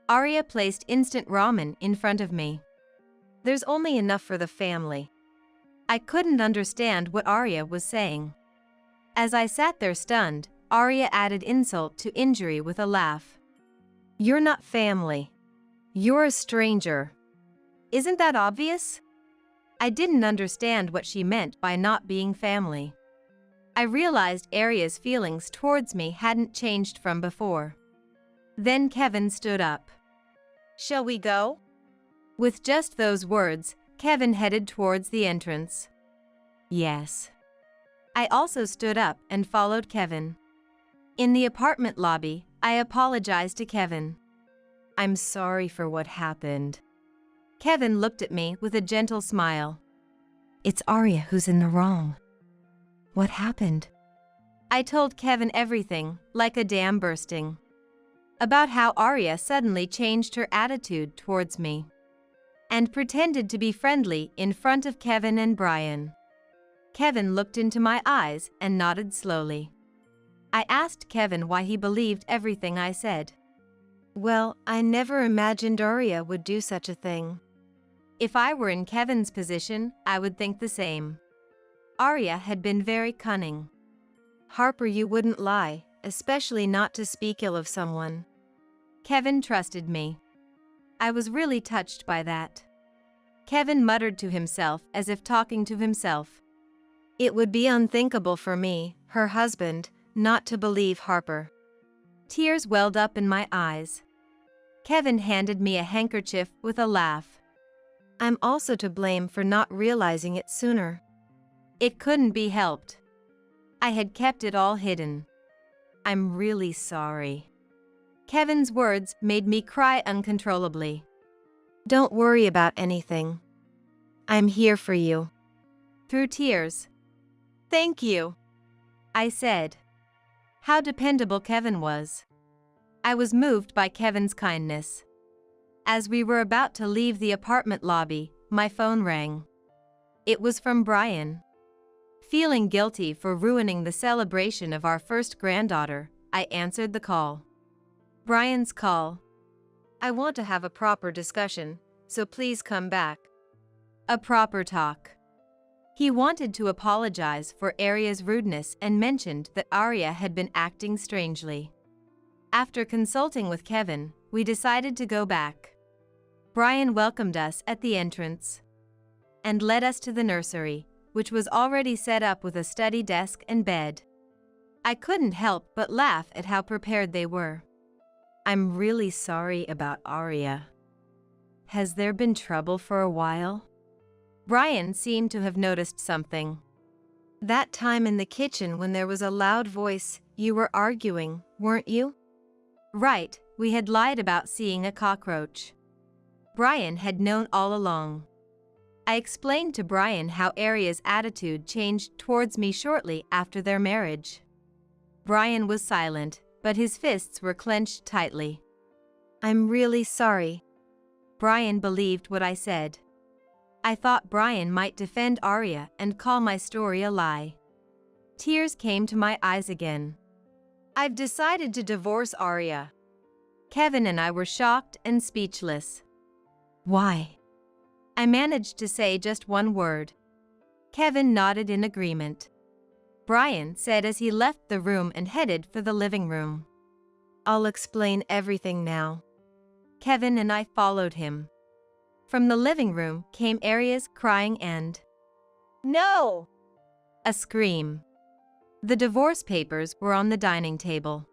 Arya placed instant ramen in front of me. "There's only enough for the family." I couldn't understand what Arya was saying. As I sat there stunned, Arya added insult to injury with a laugh. "You're not family. You're a stranger. Isn't that obvious?" I didn't understand what she meant by not being family. I realized Arya's feelings towards me hadn't changed from before. Then Kevin stood up. "Shall we go?" With just those words, Kevin headed towards the entrance. Yes. I also stood up and followed Kevin. In the apartment lobby, I apologized to Kevin. "I'm sorry for what happened." Kevin looked at me with a gentle smile. "It's Arya who's in the wrong. What happened?" I told Kevin everything, like a dam bursting. About how Arya suddenly changed her attitude towards me. And pretended to be friendly in front of Kevin and Brian. Kevin looked into my eyes and nodded slowly. I asked Kevin why he believed everything I said. "Well, I never imagined Arya would do such a thing." If I were in Kevin's position, I would think the same. Arya had been very cunning. "Harper, you wouldn't lie, especially not to speak ill of someone." Kevin trusted me. I was really touched by that. Kevin muttered to himself as if talking to himself. "It would be unthinkable for me, her husband, not to believe Harper." Tears welled up in my eyes. Kevin handed me a handkerchief with a laugh. "I'm also to blame for not realizing it sooner." It couldn't be helped. I had kept it all hidden. "I'm really sorry." Kevin's words made me cry uncontrollably. Don't worry about anything. I'm here for you. Through tears, Thank you. I said. How dependable Kevin was. I was moved by Kevin's kindness. As we were about to leave the apartment lobby, my phone rang. It was from Brian. Feeling guilty for ruining the celebration of our first granddaughter, I answered the call. Brian's call. I want to have a proper discussion, so please come back. A proper talk. He wanted to apologize for Arya's rudeness and mentioned that Arya had been acting strangely. After consulting with Kevin, we decided to go back. Brian welcomed us at the entrance and led us to the nursery, which was already set up with a study desk and bed. I couldn't help but laugh at how prepared they were. I'm really sorry about Arya. Has there been trouble for a while? Brian seemed to have noticed something. That time in the kitchen when there was a loud voice, you were arguing, weren't you? Right, we had lied about seeing a cockroach. Brian had known all along. I explained to Brian how Arya's attitude changed towards me shortly after their marriage. Brian was silent, but his fists were clenched tightly. I'm really sorry. Brian believed what I said. I thought Brian might defend Arya and call my story a lie. Tears came to my eyes again. I've decided to divorce Arya. Kevin and I were shocked and speechless. Why? I managed to say just one word. Kevin nodded in agreement. Brian said as he left the room and headed for the living room. I'll explain everything now. Kevin and I followed him. From the living room came Arya's crying and No! a scream. The divorce papers were on the dining table.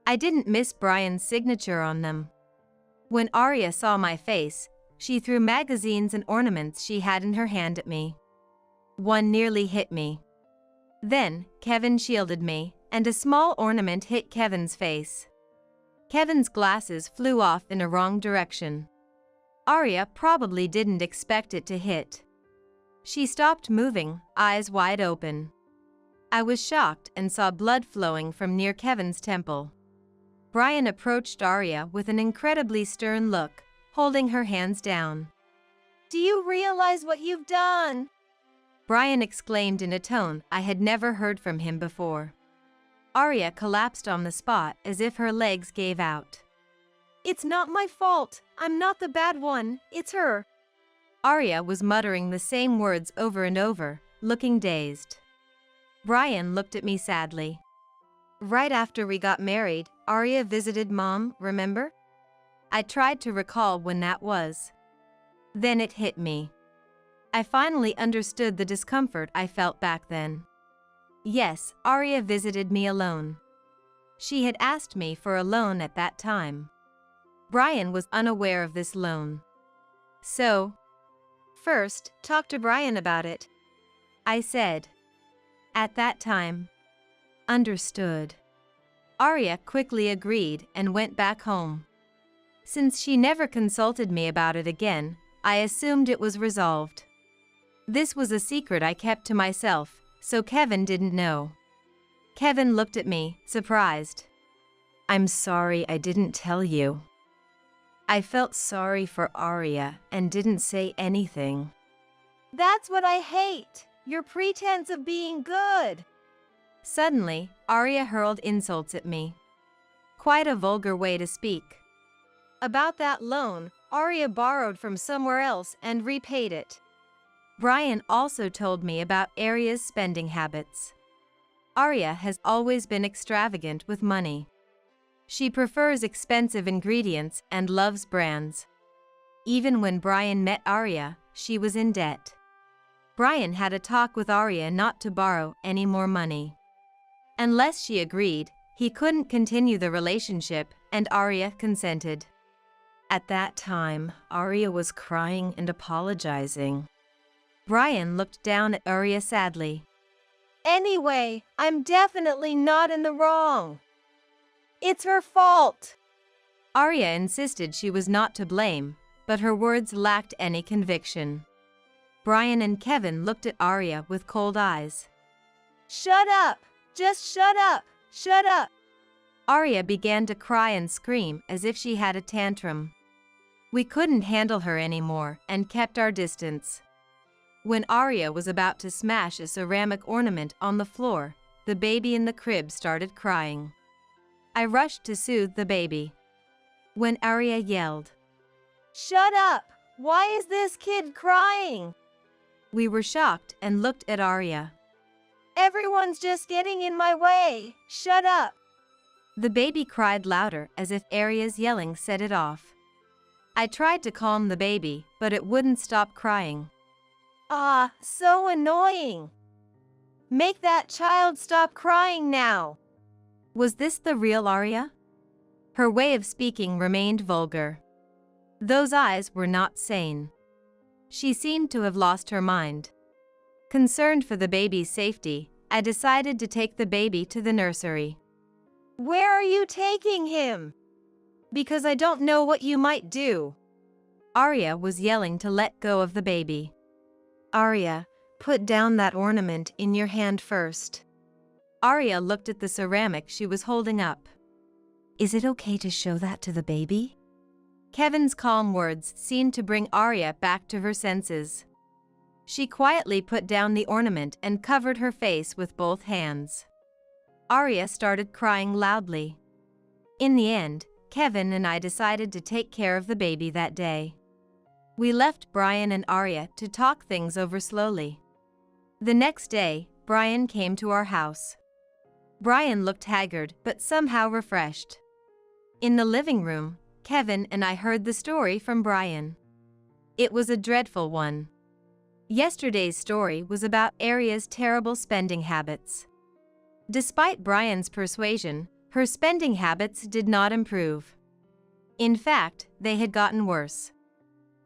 I didn't miss Brian's signature on them. When Arya saw my face, she threw magazines and ornaments she had in her hand at me. One nearly hit me. Then, Kevin shielded me, and a small ornament hit Kevin's face. Kevin's glasses flew off in a wrong direction. Arya probably didn't expect it to hit. She stopped moving, eyes wide open. I was shocked and saw blood flowing from near Kevin's temple. Brian approached Arya with an incredibly stern look, holding her hands down. Do you realize what you've done? Brian exclaimed in a tone I had never heard from him before. Arya collapsed on the spot as if her legs gave out. It's not my fault. I'm not the bad one. It's her. Arya was muttering the same words over and over, looking dazed. Brian looked at me sadly. Right after we got married, Arya visited Mom, remember? I tried to recall when that was. Then it hit me. I finally understood the discomfort I felt back then. Yes, Arya visited me alone. She had asked me for a loan at that time. Brian was unaware of this loan. So, first, talk to Brian about it, I said. At that time. Understood. Arya quickly agreed and went back home. Since she never consulted me about it again, I assumed it was resolved. This was a secret I kept to myself, so Kevin didn't know. Kevin looked at me, surprised. I'm sorry I didn't tell you. I felt sorry for Arya and didn't say anything. That's what I hate, your pretense of being good. Suddenly, Arya hurled insults at me. Quite a vulgar way to speak. About that loan, Arya borrowed from somewhere else and repaid it. Brian also told me about Arya's spending habits. Arya has always been extravagant with money. She prefers expensive ingredients and loves brands. Even when Brian met Arya, she was in debt. Brian had a talk with Arya not to borrow any more money. Unless she agreed, he couldn't continue the relationship, and Arya consented. At that time, Arya was crying and apologizing. Brian looked down at Arya sadly. Anyway, I'm definitely not in the wrong. It's her fault. Arya insisted she was not to blame, but her words lacked any conviction. Brian and Kevin looked at Arya with cold eyes. Shut up! Just shut up! Shut up! Arya began to cry and scream as if she had a tantrum. We couldn't handle her anymore and kept our distance. When Arya was about to smash a ceramic ornament on the floor, the baby in the crib started crying. I rushed to soothe the baby. When Arya yelled, Shut up! Why is this kid crying? We were shocked and looked at Arya. Everyone's just getting in my way. Shut up! The baby cried louder as if Arya's yelling set it off. I tried to calm the baby, but it wouldn't stop crying. Ah, so annoying. Make that child stop crying now. Was this the real Arya? Her way of speaking remained vulgar. Those eyes were not sane. She seemed to have lost her mind. Concerned for the baby's safety, I decided to take the baby to the nursery. Where are you taking him? Because I don't know what you might do. Arya was yelling to let go of the baby. Arya, put down that ornament in your hand first. Arya looked at the ceramic she was holding up. Is it okay to show that to the baby? Kevin's calm words seemed to bring Arya back to her senses. She quietly put down the ornament and covered her face with both hands. Arya started crying loudly. In the end, Kevin and I decided to take care of the baby that day. We left Brian and Arya to talk things over slowly. The next day, Brian came to our house. Brian looked haggard but somehow refreshed. In the living room, Kevin and I heard the story from Brian. It was a dreadful one. Yesterday's story was about Arya's terrible spending habits. Despite Brian's persuasion, her spending habits did not improve. In fact, they had gotten worse.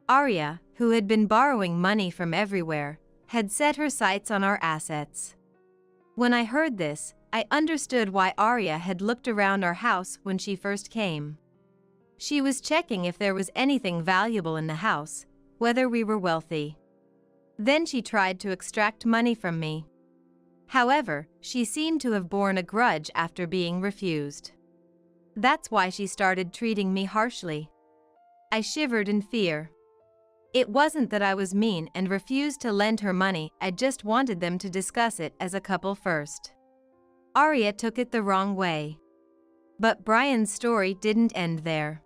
Arya, who had been borrowing money from everywhere, had set her sights on our assets. When I heard this, I understood why Arya had looked around our house when she first came. She was checking if there was anything valuable in the house, whether we were wealthy. Then she tried to extract money from me. However, she seemed to have borne a grudge after being refused. That's why she started treating me harshly. I shivered in fear. It wasn't that I was mean and refused to lend her money, I just wanted them to discuss it as a couple first. Arya took it the wrong way. But Brian's story didn't end there.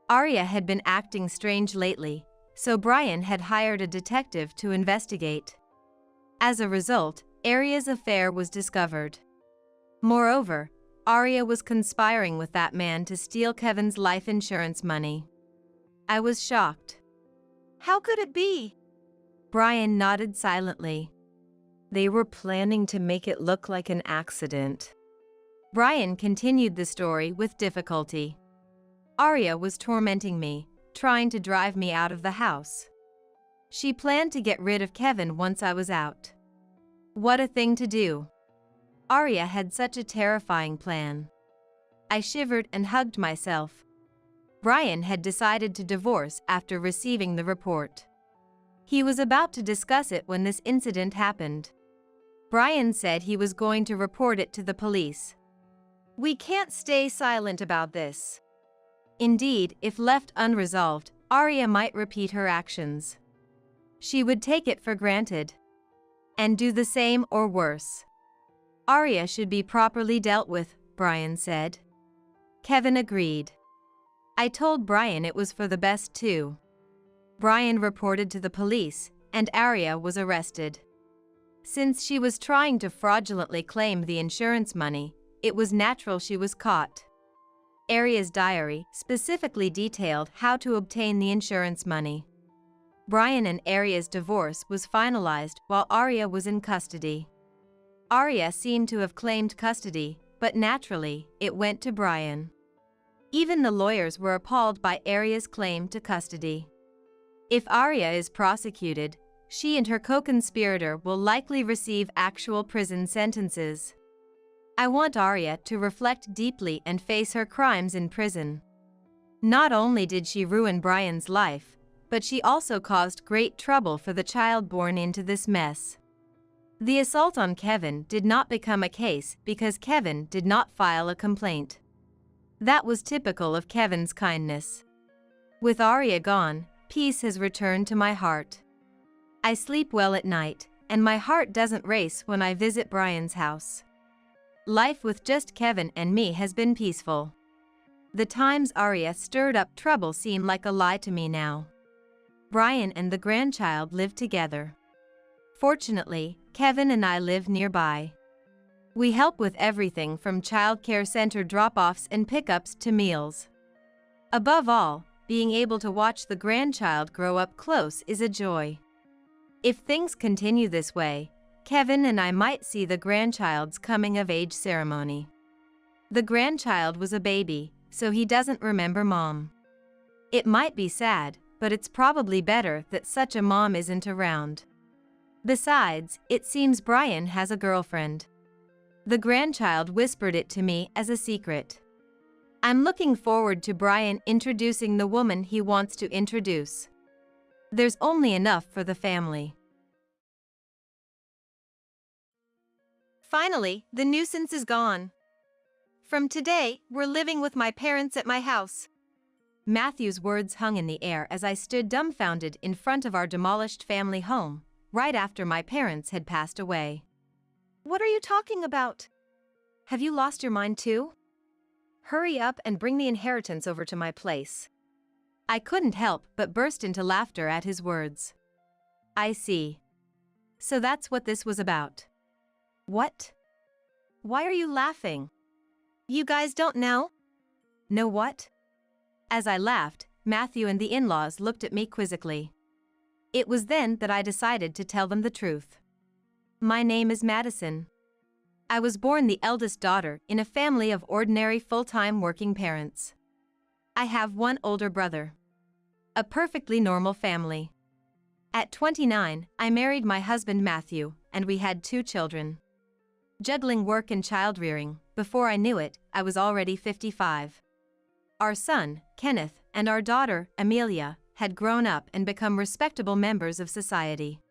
Arya had been acting strange lately, so Brian had hired a detective to investigate. As a result, Arya's affair was discovered. Moreover, Arya was conspiring with that man to steal Kevin's life insurance money. I was shocked. How could it be? Brian nodded silently. They were planning to make it look like an accident. Brian continued the story with difficulty. Arya was tormenting me, trying to drive me out of the house. She planned to get rid of Kevin once I was out. What a thing to do. Arya had such a terrifying plan. I shivered and hugged myself. Brian had decided to divorce after receiving the report. He was about to discuss it when this incident happened. Brian said he was going to report it to the police. We can't stay silent about this. Indeed, if left unresolved, Arya might repeat her actions. She would take it for granted and do the same or worse. Arya should be properly dealt with, Brian said. Kevin agreed. I told Brian it was for the best too. Brian reported to the police, and Arya was arrested. Since she was trying to fraudulently claim the insurance money, it was natural she was caught. Arya's diary specifically detailed how to obtain the insurance money. Brian and Arya's divorce was finalized while Arya was in custody. Arya seemed to have claimed custody, but naturally, it went to Brian. Even the lawyers were appalled by Arya's claim to custody. If Arya is prosecuted, she and her co-conspirator will likely receive actual prison sentences. I want Arya to reflect deeply and face her crimes in prison. Not only did she ruin Brian's life, but she also caused great trouble for the child born into this mess. The assault on Kevin did not become a case because Kevin did not file a complaint. That was typical of Kevin's kindness. With Arya gone, peace has returned to my heart. I sleep well at night, and my heart doesn't race when I visit Brian's house. Life with just Kevin and me has been peaceful. The times Arya stirred up trouble seem like a lie to me now. Brian and the grandchild live together. Fortunately, Kevin and I live nearby. We help with everything from childcare center drop-offs and pickups to meals. Above all, being able to watch the grandchild grow up close is a joy. If things continue this way, Kevin and I might see the grandchild's coming-of-age ceremony. The grandchild was a baby, so he doesn't remember mom. It might be sad, but it's probably better that such a mom isn't around. Besides, it seems Brian has a girlfriend. The grandchild whispered it to me as a secret. I'm looking forward to Brian introducing the woman he wants to introduce. There's only enough for the family. Finally, the nuisance is gone. From today, we're living with my parents at my house. Matthew's words hung in the air as I stood dumbfounded in front of our demolished family home, right after my parents had passed away. What are you talking about? Have you lost your mind too? Hurry up and bring the inheritance over to my place. I couldn't help but burst into laughter at his words. I see. So that's what this was about. What? Why are you laughing? You guys don't know? Know what? As I laughed, Matthew and the in-laws looked at me quizzically. It was then that I decided to tell them the truth. My name is Madison. I was born the eldest daughter in a family of ordinary full-time working parents. I have one older brother. A perfectly normal family. At 29, I married my husband Matthew, and we had 2 children. Juggling work and child-rearing, before I knew it, I was already 55. Our son, Kenneth, and our daughter, Amelia, had grown up and become respectable members of society.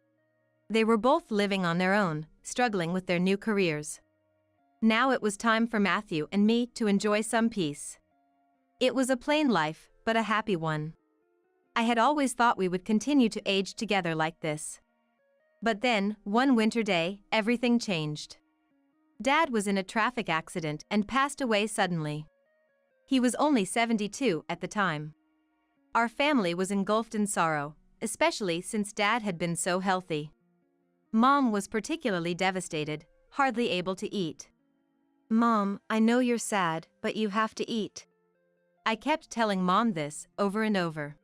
They were both living on their own, struggling with their new careers. Now it was time for Matthew and me to enjoy some peace. It was a plain life, but a happy one. I had always thought we would continue to age together like this. But then, one winter day, everything changed. Dad was in a traffic accident and passed away suddenly. He was only 72 at the time. Our family was engulfed in sorrow, especially since Dad had been so healthy. Mom was particularly devastated, hardly able to eat. Mom, I know you're sad, but you have to eat. I kept telling Mom this over and over.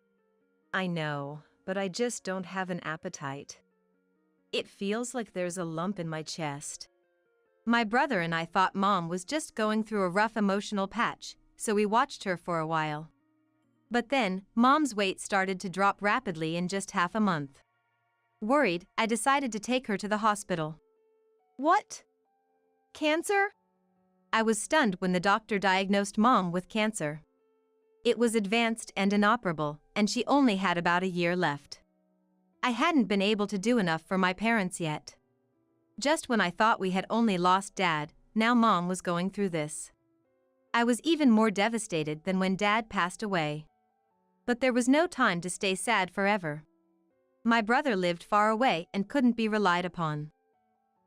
I know, but I just don't have an appetite. It feels like there's a lump in my chest. My brother and I thought Mom was just going through a rough emotional patch, so we watched her for a while. But then, Mom's weight started to drop rapidly in just half a month. Worried, I decided to take her to the hospital. What? Cancer? I was stunned when the doctor diagnosed Mom with cancer. It was advanced and inoperable, and she only had about a year left. I hadn't been able to do enough for my parents yet. Just when I thought we had only lost Dad, now Mom was going through this. I was even more devastated than when Dad passed away. But there was no time to stay sad forever. My brother lived far away and couldn't be relied upon.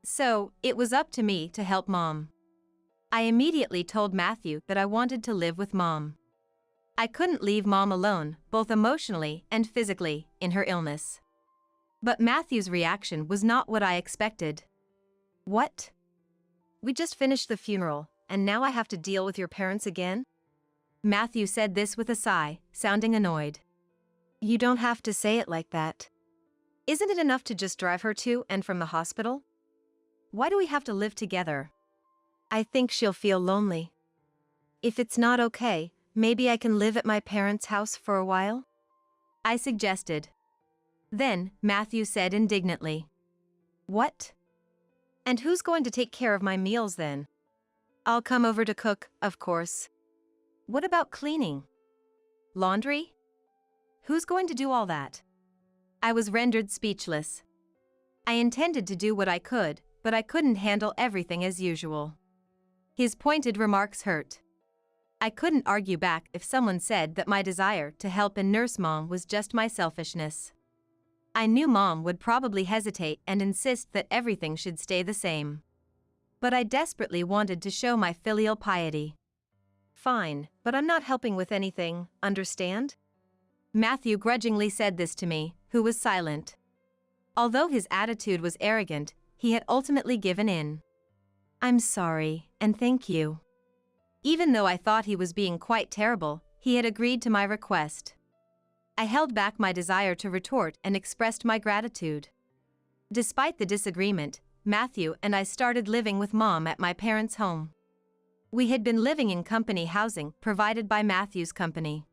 So, it was up to me to help Mom. I immediately told Matthew that I wanted to live with Mom. I couldn't leave Mom alone, both emotionally and physically, in her illness. But Matthew's reaction was not what I expected. What? We just finished the funeral, and now I have to deal with your parents again? Matthew said this with a sigh, sounding annoyed. You don't have to say it like that. Isn't it enough to just drive her to and from the hospital? Why do we have to live together? I think she'll feel lonely. If it's not okay, maybe I can live at my parents' house for a while? I suggested. Then, Matthew said indignantly. What? And who's going to take care of my meals then? I'll come over to cook, of course. What about cleaning? Laundry? Who's going to do all that? I was rendered speechless. I intended to do what I could, but I couldn't handle everything as usual. His pointed remarks hurt. I couldn't argue back if someone said that my desire to help and nurse Mom was just my selfishness. I knew Mom would probably hesitate and insist that everything should stay the same. But I desperately wanted to show my filial piety. Fine, but I'm not helping with anything, understand? Matthew grudgingly said this to me, who was silent. Although his attitude was arrogant, he had ultimately given in. I'm sorry, and thank you. Even though I thought he was being quite terrible, he had agreed to my request. I held back my desire to retort and expressed my gratitude. Despite the disagreement, Matthew and I started living with Mom at my parents' home. We had been living in company housing provided by Matthew's company.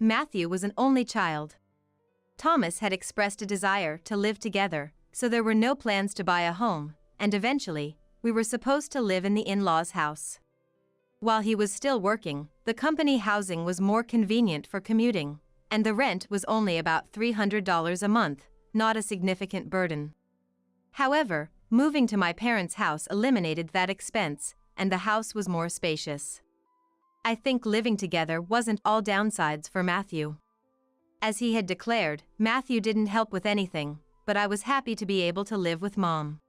Matthew was an only child. Thomas had expressed a desire to live together, so there were no plans to buy a home, and eventually, we were supposed to live in the in-laws' house. While he was still working, the company housing was more convenient for commuting, and the rent was only about $300 a month, not a significant burden. However, moving to my parents' house eliminated that expense, and the house was more spacious. I think living together wasn't all downsides for Matthew. As he had declared, Matthew didn't help with anything, but I was happy to be able to live with Mom.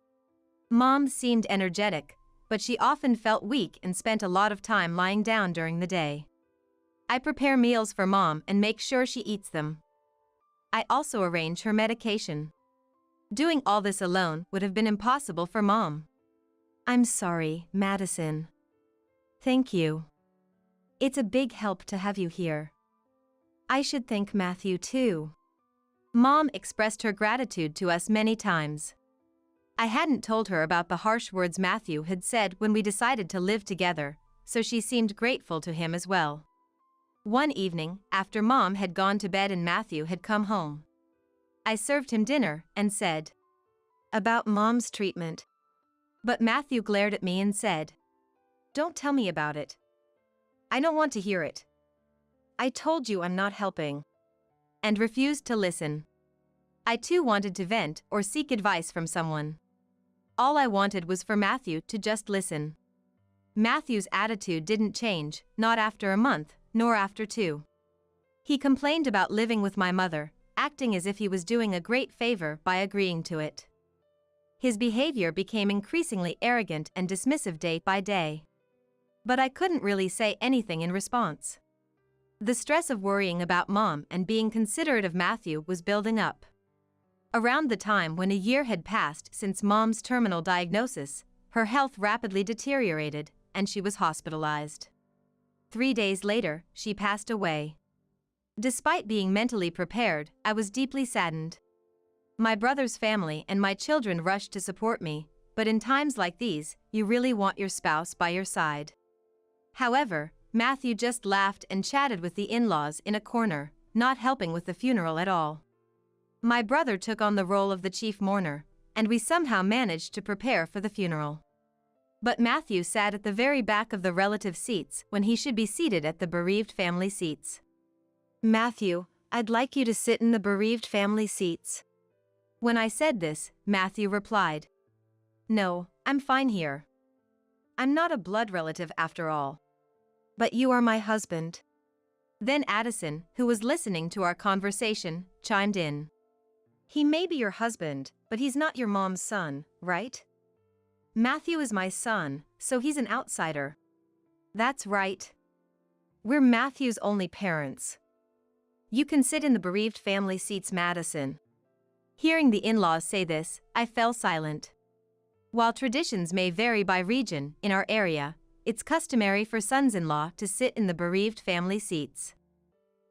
Mom seemed energetic, but she often felt weak and spent a lot of time lying down during the day. I prepare meals for Mom and make sure she eats them. I also arrange her medication. Doing all this alone would have been impossible for Mom. I'm sorry, Madison. Thank you. It's a big help to have you here. I should thank Matthew too. Mom expressed her gratitude to us many times. I hadn't told her about the harsh words Matthew had said when we decided to live together, so she seemed grateful to him as well. One evening, after Mom had gone to bed and Matthew had come home, I served him dinner and said, "About Mom's treatment." But Matthew glared at me and said, "Don't tell me about it. I don't want to hear it. I told you I'm not helping." And refused to listen. I too wanted to vent or seek advice from someone. All I wanted was for Matthew to just listen. Matthew's attitude didn't change, not after a month, nor after 2. He complained about living with my mother, acting as if he was doing a great favor by agreeing to it. His behavior became increasingly arrogant and dismissive day by day. But I couldn't really say anything in response. The stress of worrying about Mom and being considerate of Matthew was building up. Around the time when a year had passed since Mom's terminal diagnosis, her health rapidly deteriorated, and she was hospitalized. 3 days later, she passed away. Despite being mentally prepared, I was deeply saddened. My brother's family and my children rushed to support me, but in times like these, you really want your spouse by your side. However, Matthew just laughed and chatted with the in-laws in a corner, not helping with the funeral at all. My brother took on the role of the chief mourner, and we somehow managed to prepare for the funeral. But Matthew sat at the very back of the relative seats when he should be seated at the bereaved family seats. "Matthew, I'd like you to sit in the bereaved family seats." When I said this, Matthew replied, "No, I'm fine here. I'm not a blood relative after all." "But you are my husband." Then Addison, who was listening to our conversation, chimed in. "He may be your husband, but he's not your mom's son, right?" "Matthew is my son, so he's an outsider." "That's right. We're Matthew's only parents. You can sit in the bereaved family seats, Madison." Hearing the in-laws say this, I fell silent. While traditions may vary by region, in our area, it's customary for sons-in-law to sit in the bereaved family seats.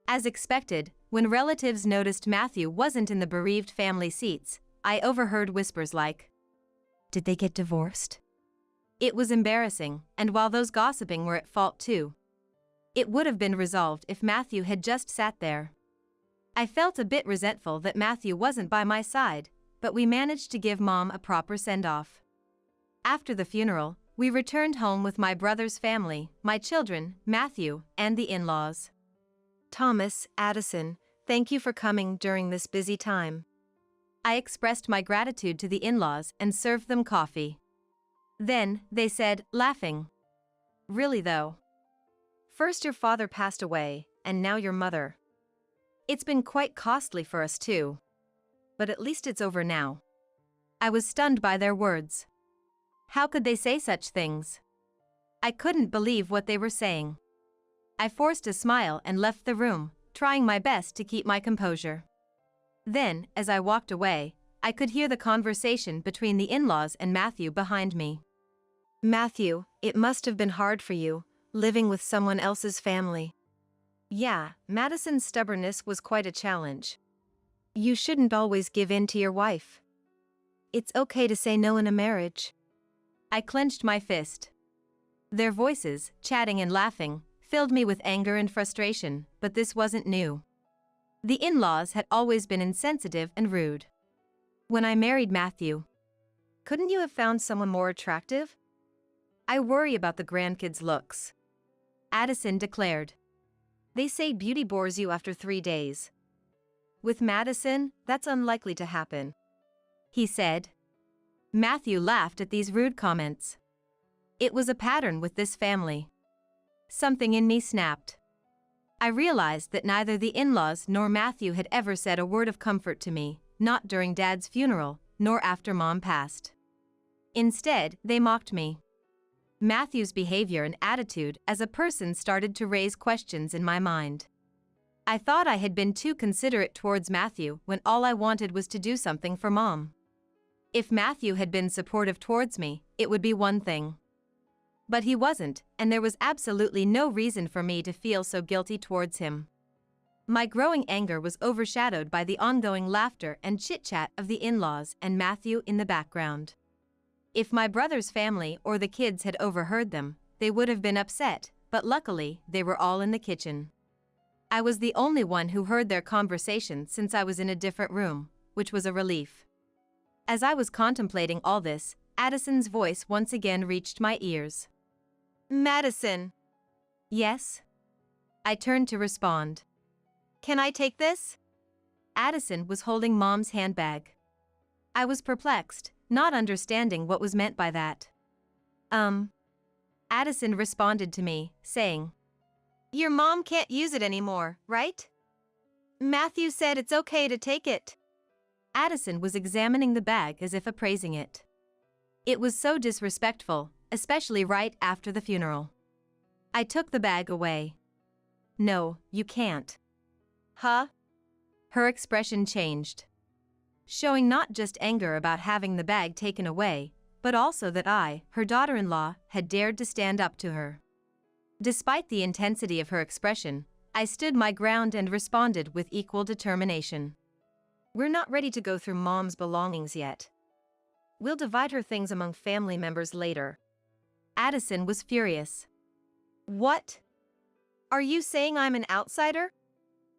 As expected, when relatives noticed Matthew wasn't in the bereaved family seats, I overheard whispers like, "Did they get divorced?" It was embarrassing, and while those gossiping were at fault too, it would have been resolved if Matthew had just sat there. I felt a bit resentful that Matthew wasn't by my side, but we managed to give Mom a proper send-off. After the funeral, we returned home with my brother's family, my children, Matthew, and the in-laws. Thomas, Addison, thank you for coming during this busy time. I expressed my gratitude to the in-laws and served them coffee. Then, they said, laughing, "Really though? First your father passed away, and now your mother. It's been quite costly for us too. But at least it's over now." I was stunned by their words. How could they say such things? I couldn't believe what they were saying. I forced a smile and left the room, trying my best to keep my composure. Then, as I walked away, I could hear the conversation between the in-laws and Matthew behind me. "Matthew, it must have been hard for you, living with someone else's family." "Yeah, Madison's stubbornness was quite a challenge. You shouldn't always give in to your wife. It's okay to say no in a marriage." I clenched my fist. Their voices, chatting and laughing, filled me with anger and frustration, but this wasn't new. The in-laws had always been insensitive and rude. When I married Matthew, "Couldn't you have found someone more attractive?" "I worry about the grandkids' looks," Addison declared. "They say beauty bores you after 3 days. With Madison, that's unlikely to happen," he said. Matthew laughed at these rude comments. It was a pattern with this family. Something in me snapped. I realized that neither the in-laws nor Matthew had ever said a word of comfort to me, not during Dad's funeral, nor after Mom passed. Instead, they mocked me. Matthew's behavior and attitude as a person started to raise questions in my mind. I thought I had been too considerate towards Matthew when all I wanted was to do something for Mom. If Matthew had been supportive towards me, it would be one thing. But he wasn't, and there was absolutely no reason for me to feel so guilty towards him. My growing anger was overshadowed by the ongoing laughter and chit-chat of the in-laws and Matthew in the background. If my brother's family or the kids had overheard them, they would have been upset, but luckily, they were all in the kitchen. I was the only one who heard their conversation since I was in a different room, which was a relief. As I was contemplating all this, Addison's voice once again reached my ears. "Madison." "Yes?" I turned to respond. "Can I take this?" Addison was holding Mom's handbag. I was perplexed, not understanding what was meant by that. Addison responded to me, saying, "Your mom can't use it anymore, right? Matthew said it's okay to take it." Addison was examining the bag as if appraising it. It was so disrespectful, especially right after the funeral. I took the bag away. "No, you can't." "Huh?" Her expression changed, showing not just anger about having the bag taken away, but also that I, her daughter-in-law, had dared to stand up to her. Despite the intensity of her expression, I stood my ground and responded with equal determination. "We're not ready to go through Mom's belongings yet. We'll divide her things among family members later." Addison was furious. "What? Are you saying I'm an outsider?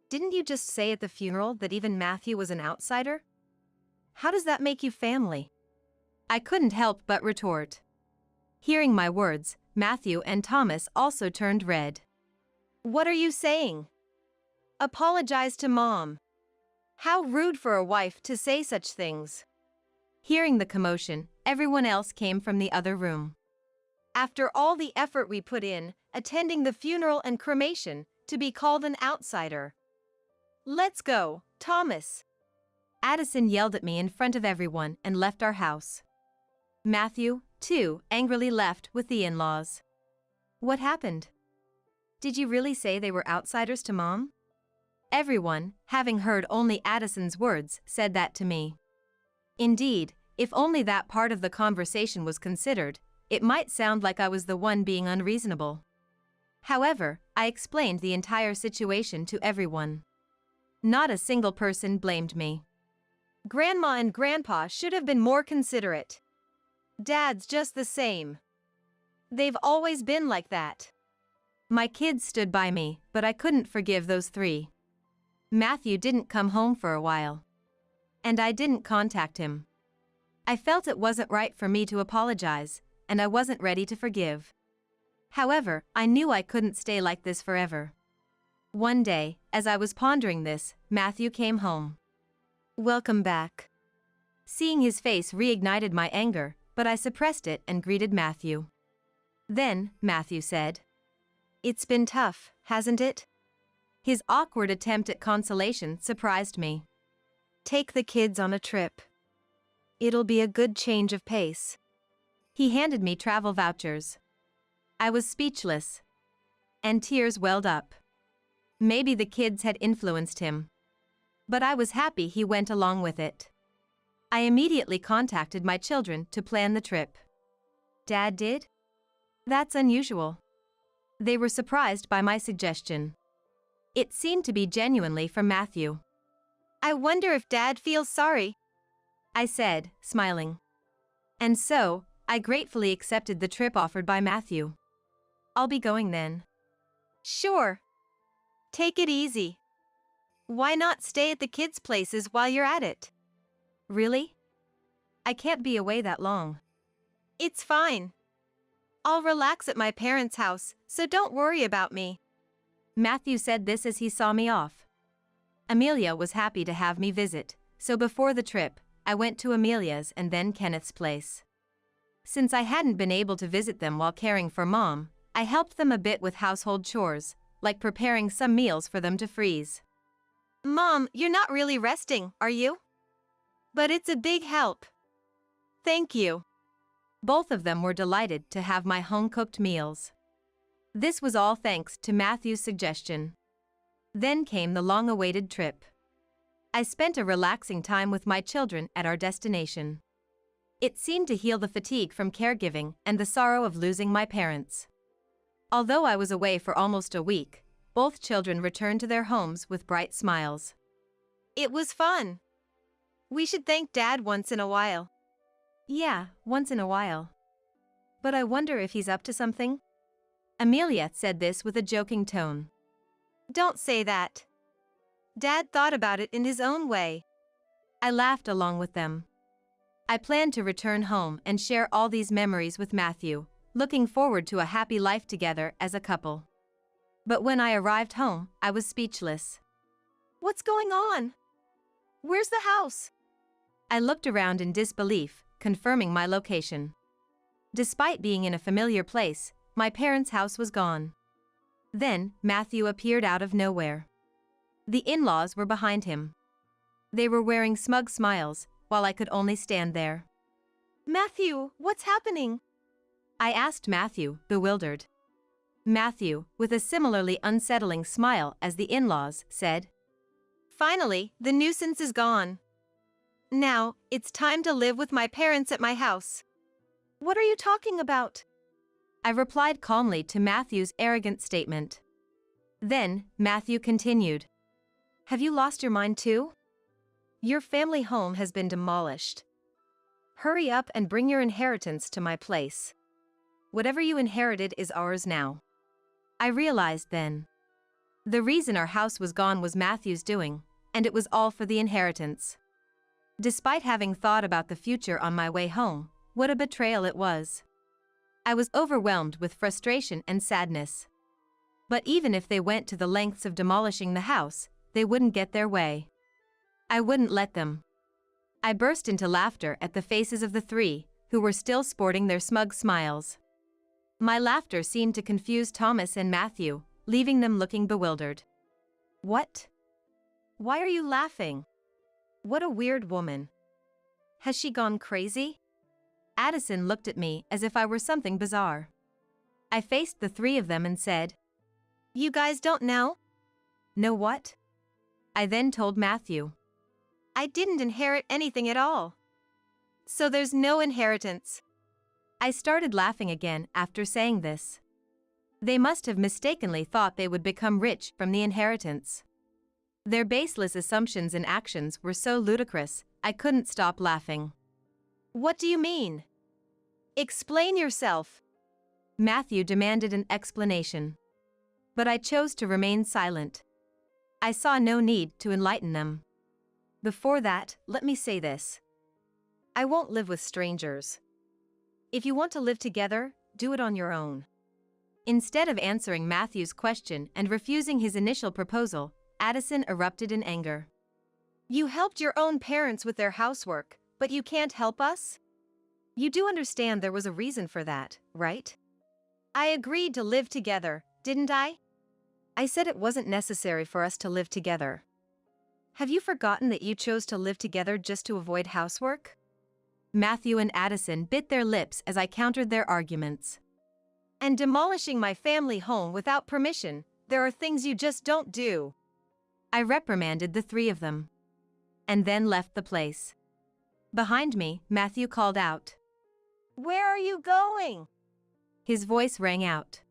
Didn't you just say at the funeral that even Matthew was an outsider? How does that make you family?" I couldn't help but retort. Hearing my words, Matthew and Thomas also turned red. "What are you saying? Apologize to Mom. How rude for a wife to say such things." Hearing the commotion, everyone else came from the other room. "After all the effort we put in, attending the funeral and cremation, to be called an outsider. Let's go, Thomas." Addison yelled at me in front of everyone and left our house. Matthew, too, angrily left with the in-laws. "What happened? Did you really say they were outsiders to Mom?" Everyone, having heard only Addison's words, said that to me. Indeed, if only that part of the conversation was considered, it might sound like I was the one being unreasonable. However, I explained the entire situation to everyone. Not a single person blamed me. "Grandma and Grandpa should have been more considerate. Dad's just the same. They've always been like that." My kids stood by me, but I couldn't forgive those three. Matthew didn't come home for a while. And I didn't contact him. I felt it wasn't right for me to apologize, and I wasn't ready to forgive. However, I knew I couldn't stay like this forever. One day, as I was pondering this, Matthew came home. Welcome back. Seeing his face reignited my anger, but I suppressed it and greeted Matthew. Then, Matthew said, It's been tough, hasn't it? His awkward attempt at consolation surprised me. Take the kids on a trip. It'll be a good change of pace. He handed me travel vouchers. I was speechless. And tears welled up. Maybe the kids had influenced him. But I was happy he went along with it. I immediately contacted my children to plan the trip. Dad did? That's unusual. They were surprised by my suggestion. It seemed to be genuinely from Matthew. I wonder if Dad feels sorry, I said, smiling. And so, I gratefully accepted the trip offered by Matthew. I'll be going then. Sure. Take it easy. Why not stay at the kids' places while you're at it? Really? I can't be away that long. It's fine. I'll relax at my parents' house, so don't worry about me. Matthew said this as he saw me off. Amelia was happy to have me visit, so before the trip, I went to Amelia's and then Kenneth's place. Since I hadn't been able to visit them while caring for Mom, I helped them a bit with household chores, like preparing some meals for them to freeze. Mom, you're not really resting, are you? But it's a big help. Thank you. Both of them were delighted to have my home-cooked meals. This was all thanks to Matthew's suggestion. Then came the long-awaited trip. I spent a relaxing time with my children at our destination. It seemed to heal the fatigue from caregiving and the sorrow of losing my parents. Although I was away for almost a week, both children returned to their homes with bright smiles. It was fun. We should thank Dad once in a while. Yeah, once in a while. But I wonder if he's up to something? Amelia said this with a joking tone. Don't say that. Dad thought about it in his own way. I laughed along with them. I planned to return home and share all these memories with Matthew, looking forward to a happy life together as a couple. But when I arrived home, I was speechless. What's going on? Where's the house? I looked around in disbelief, confirming my location. Despite being in a familiar place, my parents' house was gone. Then, Matthew appeared out of nowhere. The in-laws were behind him. They were wearing smug smiles, while I could only stand there. Matthew, what's happening? I asked Matthew, bewildered. Matthew, with a similarly unsettling smile as the in-laws, said, Finally, the nuisance is gone. Now, it's time to live with my parents at my house. What are you talking about? I replied calmly to Matthew's arrogant statement. Then, Matthew continued. Have you lost your mind too? Your family home has been demolished. Hurry up and bring your inheritance to my place. Whatever you inherited is ours now. I realized then. The reason our house was gone was Matthew's doing, and it was all for the inheritance. Despite having thought about the future on my way home, what a betrayal it was. I was overwhelmed with frustration and sadness. But even if they went to the lengths of demolishing the house, they wouldn't get their way. I wouldn't let them. I burst into laughter at the faces of the three, who were still sporting their smug smiles. My laughter seemed to confuse Thomas and Matthew, leaving them looking bewildered. What? Why are you laughing? What a weird woman. Has she gone crazy? Addison looked at me as if I were something bizarre. I faced the three of them and said, You guys don't know? Know what? I then told Matthew. I didn't inherit anything at all. So there's no inheritance. I started laughing again after saying this. They must have mistakenly thought they would become rich from the inheritance. Their baseless assumptions and actions were so ludicrous, I couldn't stop laughing. What do you mean? Explain yourself. Matthew demanded an explanation. But I chose to remain silent. I saw no need to enlighten them. Before that, let me say this. I won't live with strangers. If you want to live together, do it on your own. Instead of answering Matthew's question and refusing his initial proposal, Addison erupted in anger. You helped your own parents with their housework, but you can't help us? You do understand there was a reason for that, right? I agreed to live together, didn't I? I said it wasn't necessary for us to live together. Have you forgotten that you chose to live together just to avoid housework? Matthew and Addison bit their lips as I countered their arguments. And demolishing my family home without permission, there are things you just don't do. I reprimanded the three of them. And then left the place. Behind me, Matthew called out. Where are you going? His voice rang out.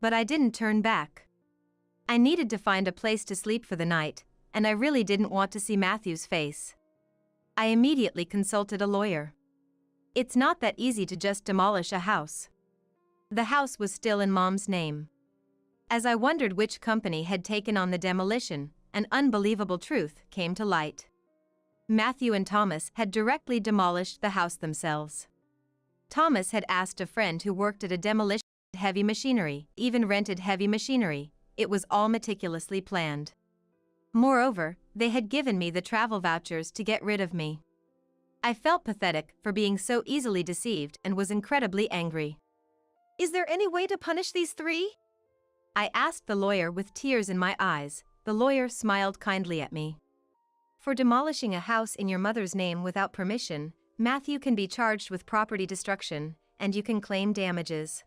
But I didn't turn back. I needed to find a place to sleep for the night, and I really didn't want to see Matthew's face. I immediately consulted a lawyer. It's not that easy to just demolish a house. The house was still in Mom's name. As I wondered which company had taken on the demolition, an unbelievable truth came to light. Matthew and Thomas had directly demolished the house themselves. Thomas had asked a friend who worked at a demolition heavy machinery, even rented heavy machinery. It was all meticulously planned. Moreover, they had given me the travel vouchers to get rid of me. I felt pathetic for being so easily deceived and was incredibly angry. Is there any way to punish these three? I asked the lawyer with tears in my eyes. The lawyer smiled kindly at me. For demolishing a house in your mother's name without permission, Matthew can be charged with property destruction, and you can claim damages.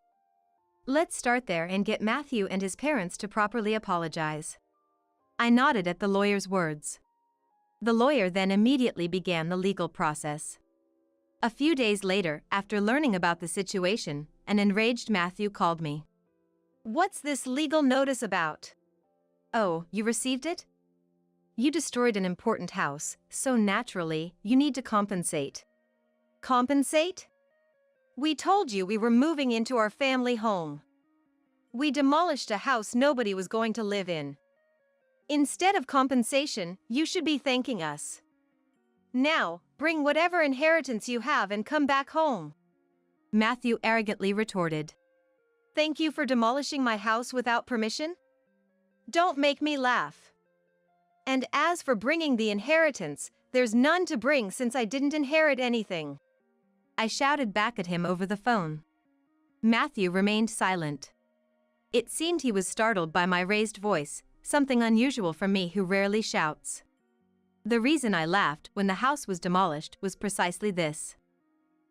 Let's start there and get Matthew and his parents to properly apologize. I nodded at the lawyer's words. The lawyer then immediately began the legal process. A few days later, after learning about the situation, an enraged Matthew called me. What's this legal notice about? Oh, you received it? You destroyed an important house, so naturally, you need to compensate. Compensate? We told you we were moving into our family home. We demolished a house nobody was going to live in. Instead of compensation, you should be thanking us. Now, bring whatever inheritance you have and come back home. Matthew arrogantly retorted. Thank you for demolishing my house without permission? Don't make me laugh. And as for bringing the inheritance, there's none to bring since I didn't inherit anything. I shouted back at him over the phone. Matthew remained silent. It seemed he was startled by my raised voice, something unusual for me who rarely shouts. The reason I laughed when the house was demolished was precisely this.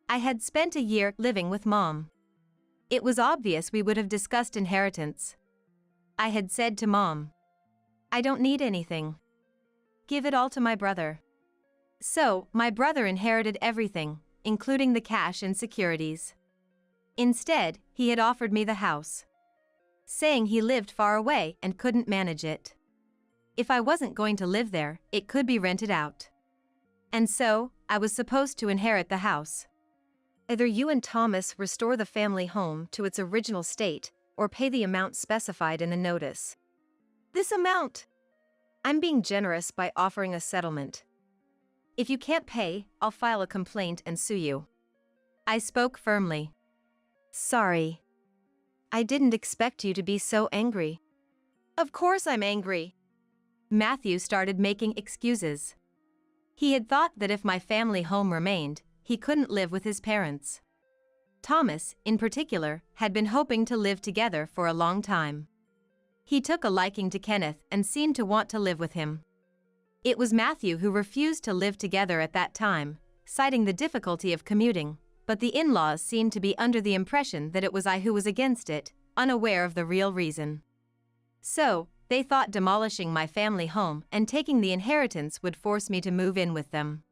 I had spent a year living with Mom. It was obvious we would have discussed inheritance. I had said to Mom, I don't need anything. Give it all to my brother. So, my brother inherited everything, including the cash and securities. Instead, he had offered me the house, saying he lived far away and couldn't manage it. If I wasn't going to live there, it could be rented out. And so, I was supposed to inherit the house. Either you and Thomas restore the family home to its original state, or pay the amount specified in the notice. This amount! I'm being generous by offering a settlement. If you can't pay, I'll file a complaint and sue you. I spoke firmly. Sorry. I didn't expect you to be so angry. Of course I'm angry. Matthew started making excuses. He had thought that if my family home remained, he couldn't live with his parents. Thomas, in particular, had been hoping to live together for a long time. He took a liking to Kenneth and seemed to want to live with him. It was Matthew who refused to live together at that time, citing the difficulty of commuting, but the in-laws seemed to be under the impression that it was I who was against it, unaware of the real reason. So, they thought demolishing my family home and taking the inheritance would force me to move in with them.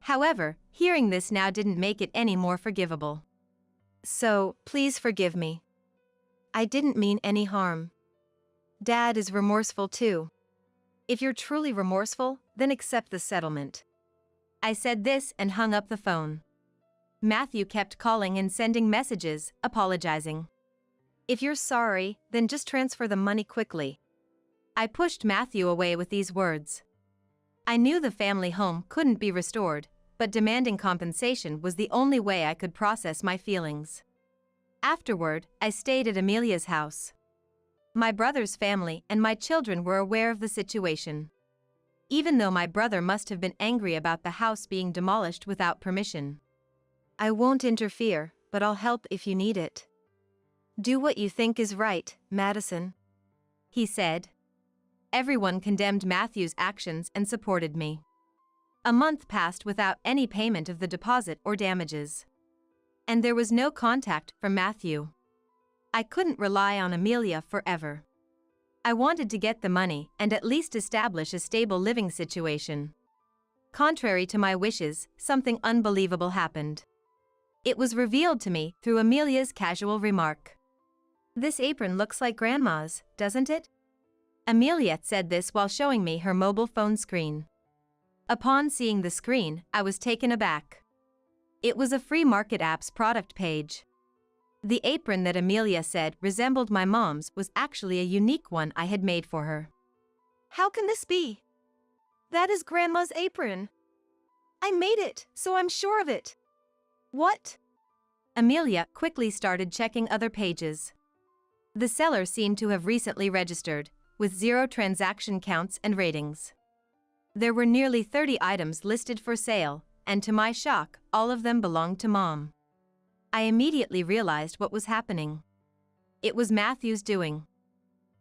However, hearing this now didn't make it any more forgivable. So, please forgive me. I didn't mean any harm. Dad is remorseful too. If you're truly remorseful, then accept the settlement. I said this and hung up the phone. Matthew kept calling and sending messages, apologizing. If you're sorry, then just transfer the money quickly. I pushed Matthew away with these words. I knew the family home couldn't be restored, but demanding compensation was the only way I could process my feelings. Afterward, I stayed at Amelia's house. My brother's family and my children were aware of the situation. Even though my brother must have been angry about the house being demolished without permission. I won't interfere, but I'll help if you need it. Do what you think is right, Madison, he said. Everyone condemned Matthew's actions and supported me. A month passed without any payment of the deposit or damages. And there was no contact from Matthew. I couldn't rely on Amelia forever. I wanted to get the money and at least establish a stable living situation. Contrary to my wishes, something unbelievable happened. It was revealed to me through Amelia's casual remark. This apron looks like Grandma's, doesn't it? Amelia said this while showing me her mobile phone screen. Upon seeing the screen, I was taken aback. It was a free market app's product page. The apron that Amelia said resembled my mom's was actually a unique one I had made for her. How can this be? That is Grandma's apron. I made it, so I'm sure of it. What? Amelia quickly started checking other pages. The seller seemed to have recently registered, with 0 transaction counts and ratings. There were nearly 30 items listed for sale, and to my shock, all of them belonged to Mom. I immediately realized what was happening. It was Matthew's doing.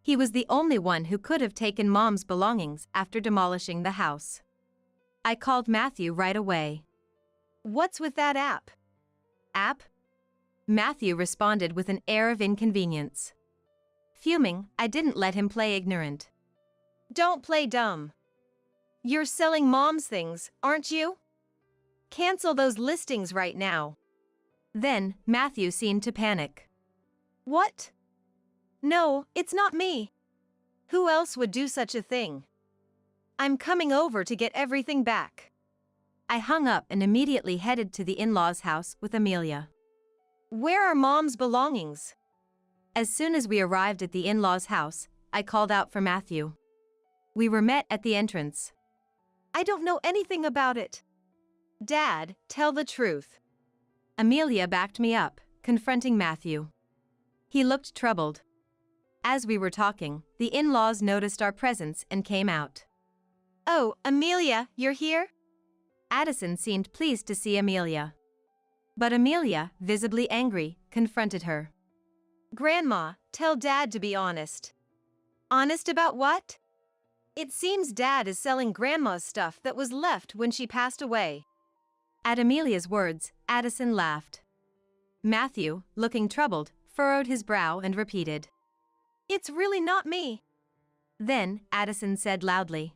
He was the only one who could have taken Mom's belongings after demolishing the house. I called Matthew right away. What's with that app? App? Matthew responded with an air of inconvenience. Fuming, I didn't let him play ignorant. Don't play dumb. You're selling Mom's things, aren't you? Cancel those listings right now. Then, Matthew seemed to panic. What? No, it's not me. Who else would do such a thing? I'm coming over to get everything back. I hung up and immediately headed to the in-laws' house with Amelia. Where are Mom's belongings? As soon as we arrived at the in-laws' house, I called out for Matthew. We were met at the entrance. I don't know anything about it. Dad, tell the truth. Amelia backed me up, confronting Matthew. He looked troubled. As we were talking, the in-laws noticed our presence and came out. Oh, Amelia, you're here? Addison seemed pleased to see Amelia. But Amelia, visibly angry, confronted her. Grandma, tell Dad to be honest. Honest about what? It seems Dad is selling Grandma's stuff that was left when she passed away. At Amelia's words, Addison laughed. Matthew, looking troubled, furrowed his brow and repeated. It's really not me. Then, Addison said loudly.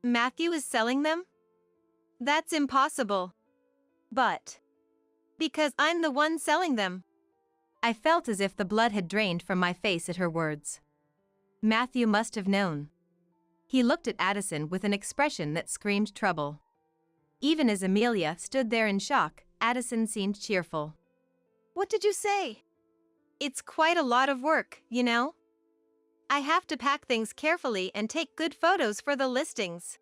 Matthew is selling them? That's impossible. But. Because I'm the one selling them. I felt as if the blood had drained from my face at her words. Matthew must have known. He looked at Addison with an expression that screamed trouble. Even as Amelia stood there in shock, Addison seemed cheerful. What did you say? It's quite a lot of work, you know? I have to pack things carefully and take good photos for the listings.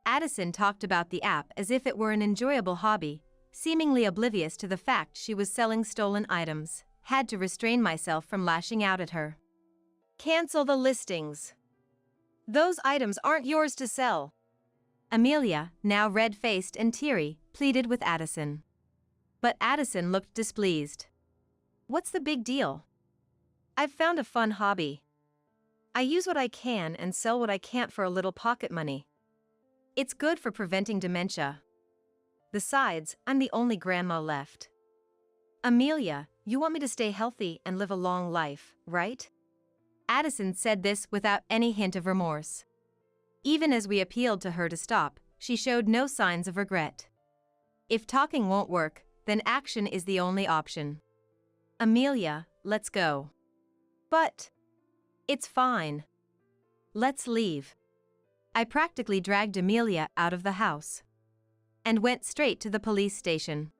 Addison talked about the app as if it were an enjoyable hobby, seemingly oblivious to the fact she was selling stolen items. Had to restrain myself from lashing out at her. Cancel the listings. Those items aren't yours to sell. Amelia, now red-faced and teary, pleaded with Addison. But Addison looked displeased. What's the big deal? I've found a fun hobby. I use what I can and sell what I can't for a little pocket money. It's good for preventing dementia. Besides, I'm the only grandma left. Amelia, you want me to stay healthy and live a long life, right? Addison said this without any hint of remorse. Even as we appealed to her to stop, she showed no signs of regret. If talking won't work, then action is the only option. Amelia, let's go. But. It's fine. Let's leave. I practically dragged Amelia out of the house. And went straight to the police station.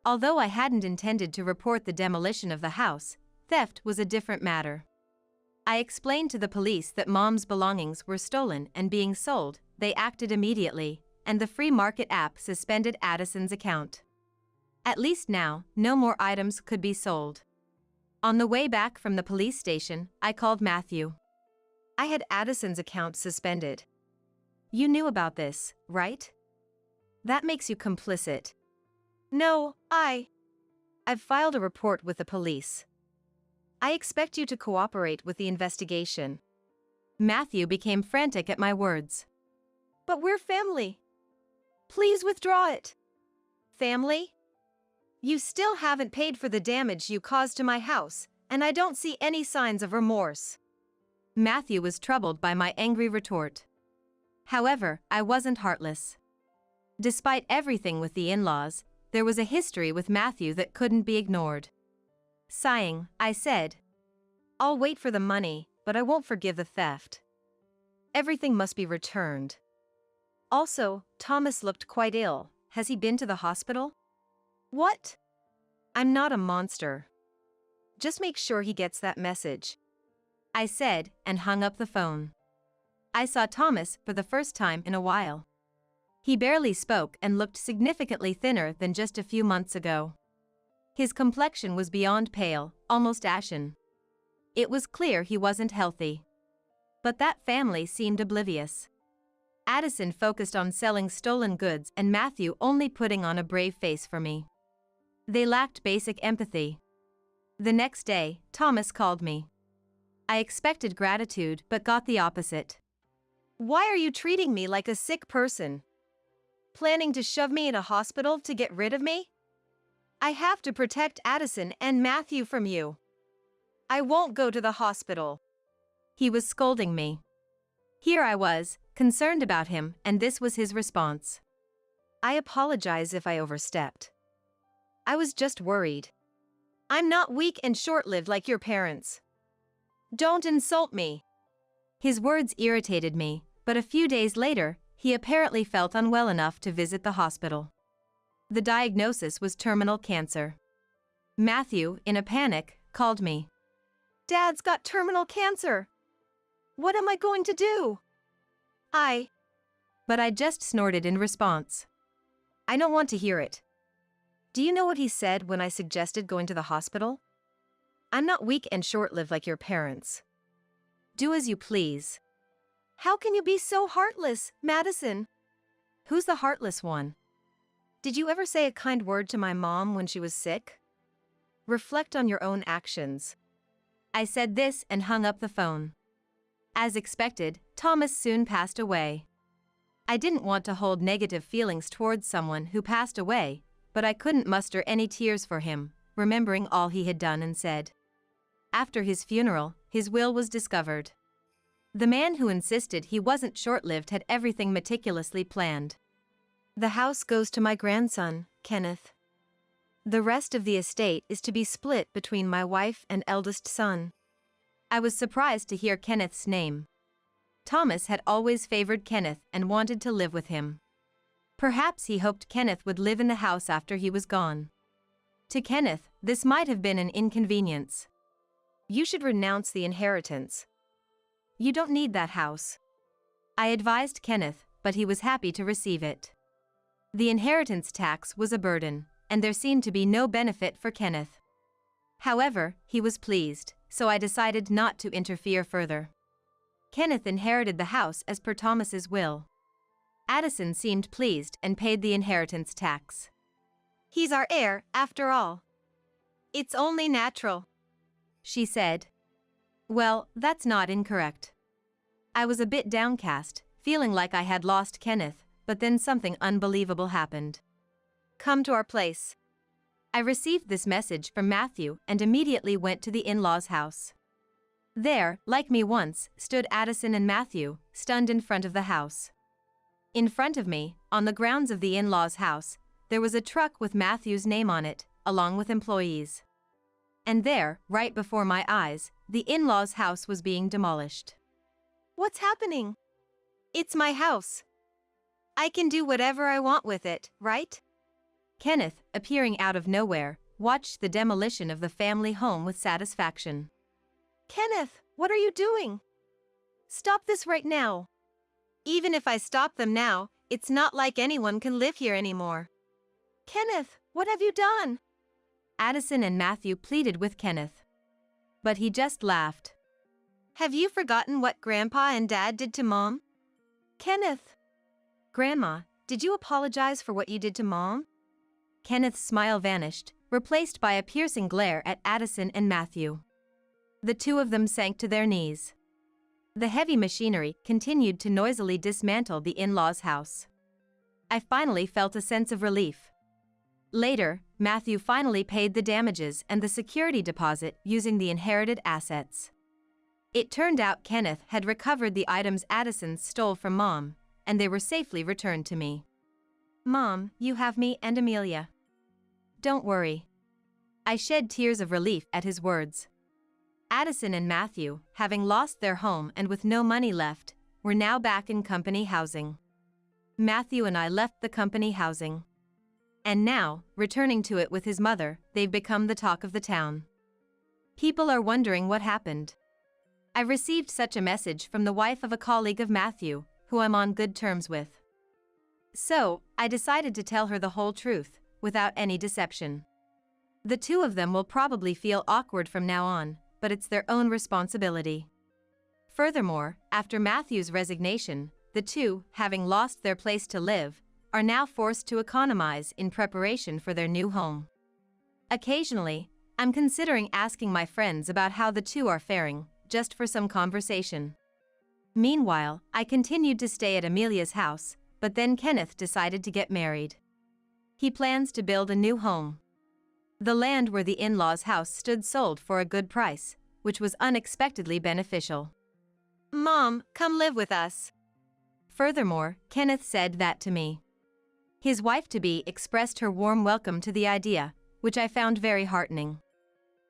Although I hadn't intended to report the demolition of the house, theft was a different matter. I explained to the police that Mom's belongings were stolen and being sold. They acted immediately, and the free market app suspended Addison's account. At least now, no more items could be sold. On the way back from the police station, I called Matthew. I had Addison's account suspended. You knew about this, right? That makes you complicit. No, I've filed a report with the police. I expect you to cooperate with the investigation. Matthew became frantic at my words. But we're family. Please withdraw it. Family? You still haven't paid for the damage you caused to my house, and I don't see any signs of remorse. Matthew was troubled by my angry retort. However, I wasn't heartless. Despite everything with the in-laws, there was a history with Matthew that couldn't be ignored. Sighing, I said, I'll wait for the money, but I won't forgive the theft. Everything must be returned. Also, Thomas looked quite ill. Has he been to the hospital? What? I'm not a monster. Just make sure he gets that message, I said, and hung up the phone. I saw Thomas for the first time in a while. He barely spoke and looked significantly thinner than just a few months ago. His complexion was beyond pale, almost ashen. It was clear he wasn't healthy. But that family seemed oblivious. Addison focused on selling stolen goods and Matthew only putting on a brave face for me. They lacked basic empathy. The next day, Thomas called me. I expected gratitude but got the opposite. Why are you treating me like a sick person? Planning to shove me in a hospital to get rid of me? I have to protect Addison and Matthew from you. I won't go to the hospital. He was scolding me. Here I was, concerned about him, and this was his response. I apologize if I overstepped. I was just worried. I'm not weak and short-lived like your parents. Don't insult me. His words irritated me, but a few days later, he apparently felt unwell enough to visit the hospital. The diagnosis was terminal cancer. Matthew, in a panic, called me. Dad's got terminal cancer. What am I going to do? But I just snorted in response. I don't want to hear it. Do you know what he said when I suggested going to the hospital? I'm not weak and short-lived like your parents. Do as you please. How can you be so heartless, Madison? Who's the heartless one? Did you ever say a kind word to my mom when she was sick? Reflect on your own actions. I said this and hung up the phone. As expected, Thomas soon passed away. I didn't want to hold negative feelings towards someone who passed away, but I couldn't muster any tears for him, remembering all he had done and said. After his funeral, his will was discovered. The man who insisted he wasn't short-lived had everything meticulously planned. The house goes to my grandson, Kenneth. The rest of the estate is to be split between my wife and eldest son. I was surprised to hear Kenneth's name. Thomas had always favored Kenneth and wanted to live with him. Perhaps he hoped Kenneth would live in the house after he was gone. To Kenneth, this might have been an inconvenience. You should renounce the inheritance. You don't need that house. I advised Kenneth, but he was happy to receive it. The inheritance tax was a burden, and there seemed to be no benefit for Kenneth. However, he was pleased, so I decided not to interfere further. Kenneth inherited the house as per Thomas's will. Addison seemed pleased and paid the inheritance tax. He's our heir, after all. It's only natural, she said. Well, that's not incorrect. I was a bit downcast, feeling like I had lost Kenneth, but then something unbelievable happened. Come to our place. I received this message from Matthew and immediately went to the in-laws' house. There, like me once, stood Addison and Matthew, stunned in front of the house. In front of me, on the grounds of the in-laws' house, there was a truck with Matthew's name on it, along with employees. And there, right before my eyes, the in-laws' house was being demolished. What's happening? It's my house. I can do whatever I want with it, right? Kenneth, appearing out of nowhere, watched the demolition of the family home with satisfaction. Kenneth, what are you doing? Stop this right now. Even if I stop them now, it's not like anyone can live here anymore. Kenneth, what have you done? Addison and Matthew pleaded with Kenneth. but he just laughed. Have you forgotten what Grandpa and Dad did to Mom? Kenneth. Grandma, did you apologize for what you did to Mom? Kenneth's smile vanished, replaced by a piercing glare at Addison and Matthew. The two of them sank to their knees. The heavy machinery continued to noisily dismantle the in-laws' house. I finally felt a sense of relief. Later, Matthew finally paid the damages and the security deposit using the inherited assets. It turned out Kenneth had recovered the items Addison stole from Mom, and they were safely returned to me. Mom, you have me and Amelia. Don't worry. I shed tears of relief at his words. Addison and Matthew, having lost their home and with no money left, were now back in company housing. Matthew and I left the company housing. And now, returning to it with his mother, they've become the talk of the town. People are wondering what happened. I received such a message from the wife of a colleague of Matthew, who I'm on good terms with. So, I decided to tell her the whole truth, without any deception. The two of them will probably feel awkward from now on, but it's their own responsibility. Furthermore, after Matthew's resignation, the two, having lost their place to live, are now forced to economize in preparation for their new home. Occasionally, I'm considering asking my friends about how the two are faring, just for some conversation. Meanwhile, I continued to stay at Amelia's house, but then Kenneth decided to get married. He plans to build a new home. The land where the in-laws' house stood sold for a good price, which was unexpectedly beneficial. Mom, come live with us. Furthermore, Kenneth said that to me. His wife-to-be expressed her warm welcome to the idea, which I found very heartening.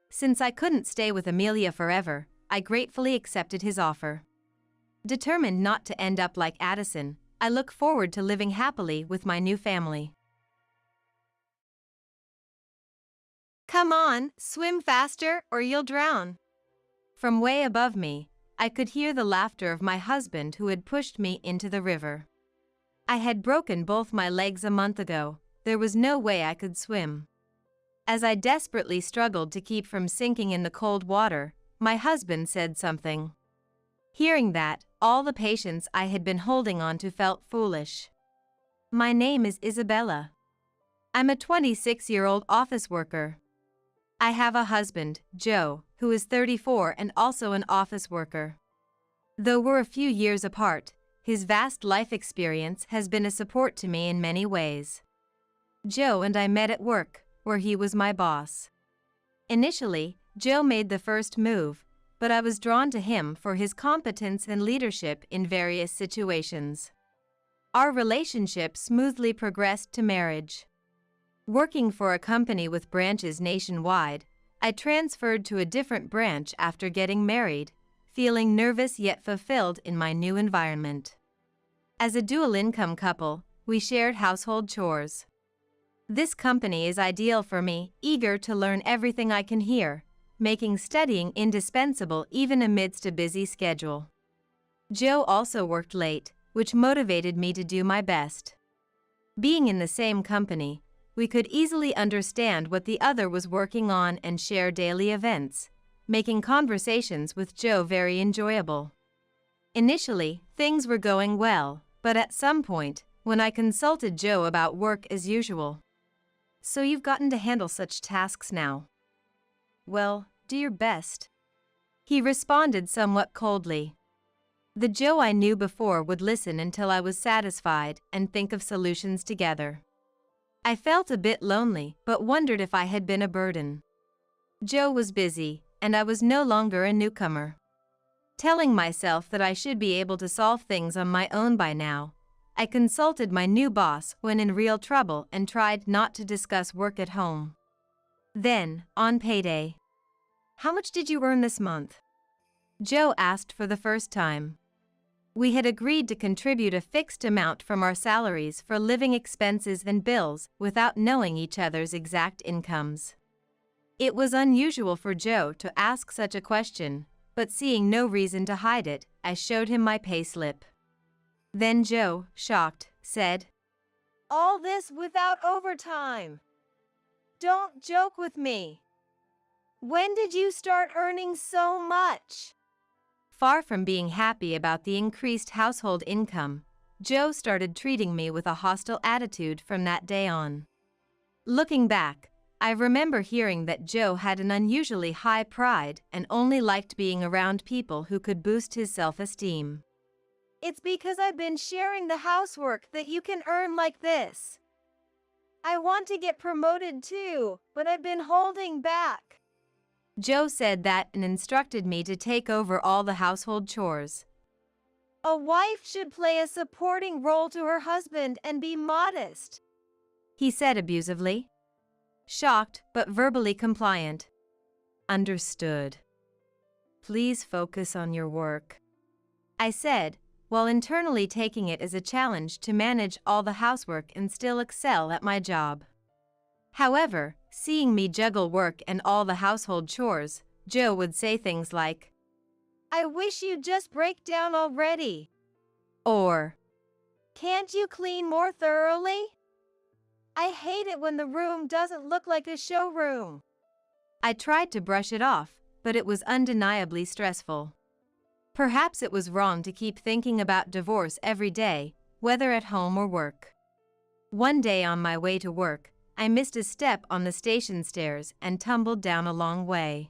Since I couldn't stay with Amelia forever, I gratefully accepted his offer. Determined not to end up like Addison, I look forward to living happily with my new family. Come on, swim faster or you'll drown. From way above me, I could hear the laughter of my husband who had pushed me into the river. I had broken both my legs a month ago. There was no way I could swim. As I desperately struggled to keep from sinking in the cold water, my husband said something. Hearing that, all the patience I had been holding on to felt foolish. My name is Isabella. I'm a 26-year-old office worker. I have a husband, Joe, who is 34 and also an office worker. Though we're a few years apart, his vast life experience has been a support to me in many ways. Joe and I met at work, where he was my boss. Initially, Joe made the first move, but I was drawn to him for his competence and leadership in various situations. Our relationship smoothly progressed to marriage. Working for a company with branches nationwide, I transferred to a different branch after getting married, feeling nervous yet fulfilled in my new environment. As a dual-income couple, we shared household chores. This company is ideal for me, eager to learn everything I can here, making studying indispensable even amidst a busy schedule. Joe also worked late, which motivated me to do my best. Being in the same company, we could easily understand what the other was working on and share daily events, making conversations with Joe very enjoyable. Initially, things were going well, but at some point, when I consulted Joe about work as usual. So you've gotten to handle such tasks now. Well, do your best. He responded somewhat coldly. The Joe I knew before would listen until I was satisfied and think of solutions together. I felt a bit lonely, but wondered if I had been a burden. Joe was busy, and I was no longer a newcomer. Telling myself that I should be able to solve things on my own by now, I consulted my new boss when in real trouble and tried not to discuss work at home. Then, on payday. How much did you earn this month? Joe asked for the first time. We had agreed to contribute a fixed amount from our salaries for living expenses and bills without knowing each other's exact incomes. It was unusual for Joe to ask such a question, but seeing no reason to hide it, I showed him my payslip. Then Joe, shocked, said, All this without overtime. Don't joke with me. When did you start earning so much? Far from being happy about the increased household income, Joe started treating me with a hostile attitude from that day on. Looking back, I remember hearing that Joe had an unusually high pride and only liked being around people who could boost his self-esteem. It's because I've been sharing the housework that you can earn like this. I want to get promoted too, but I've been holding back. Joe said that and instructed me to take over all the household chores. A wife should play a supporting role to her husband and be modest, he said abusively. Shocked, but verbally compliant. Understood. Please focus on your work, I said, while internally taking it as a challenge to manage all the housework and still excel at my job. However, seeing me juggle work and all the household chores, Joe would say things like, I wish you'd just break down already. Or, can't you clean more thoroughly? I hate it when the room doesn't look like a showroom. I tried to brush it off, but it was undeniably stressful. Perhaps it was wrong to keep thinking about divorce every day, whether at home or work. One day on my way to work, I missed a step on the station stairs and tumbled down a long way.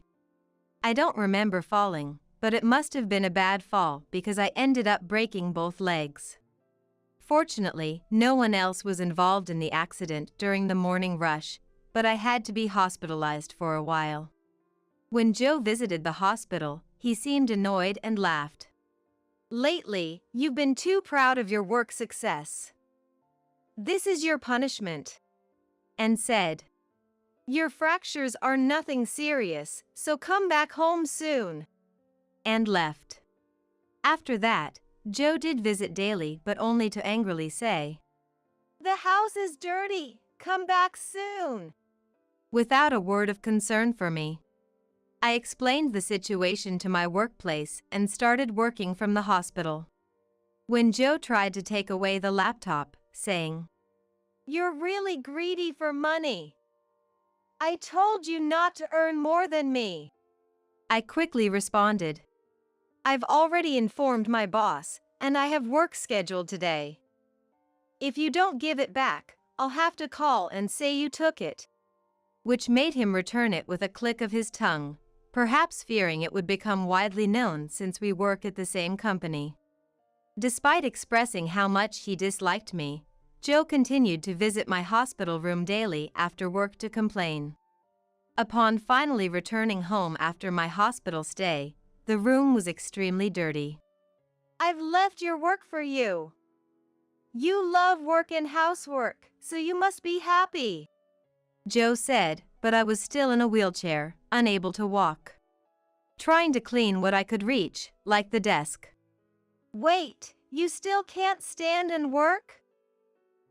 I don't remember falling, but it must have been a bad fall because I ended up breaking both legs. Fortunately, no one else was involved in the accident during the morning rush, but I had to be hospitalized for a while. When Joe visited the hospital, he seemed annoyed and laughed. Lately, you've been too proud of your work success. This is your punishment. And said, your fractures are nothing serious, so come back home soon. And left. After that, Joe did visit daily but only to angrily say, the house is dirty, come back soon. Without a word of concern for me. I explained the situation to my workplace and started working from the hospital. When Joe tried to take away the laptop, saying, you're really greedy for money. I told you not to earn more than me. I quickly responded, I've already informed my boss, and I have work scheduled today. If you don't give it back, I'll have to call and say you took it. Which made him return it with a click of his tongue, perhaps fearing it would become widely known since we work at the same company. Despite expressing how much he disliked me, Joe continued to visit my hospital room daily after work to complain. Upon finally returning home after my hospital stay, the room was extremely dirty. I've left your work for you. You love work and housework, so you must be happy, Joe said, but I was still in a wheelchair, unable to walk. Trying to clean what I could reach, like the desk. Wait, you still can't stand and work?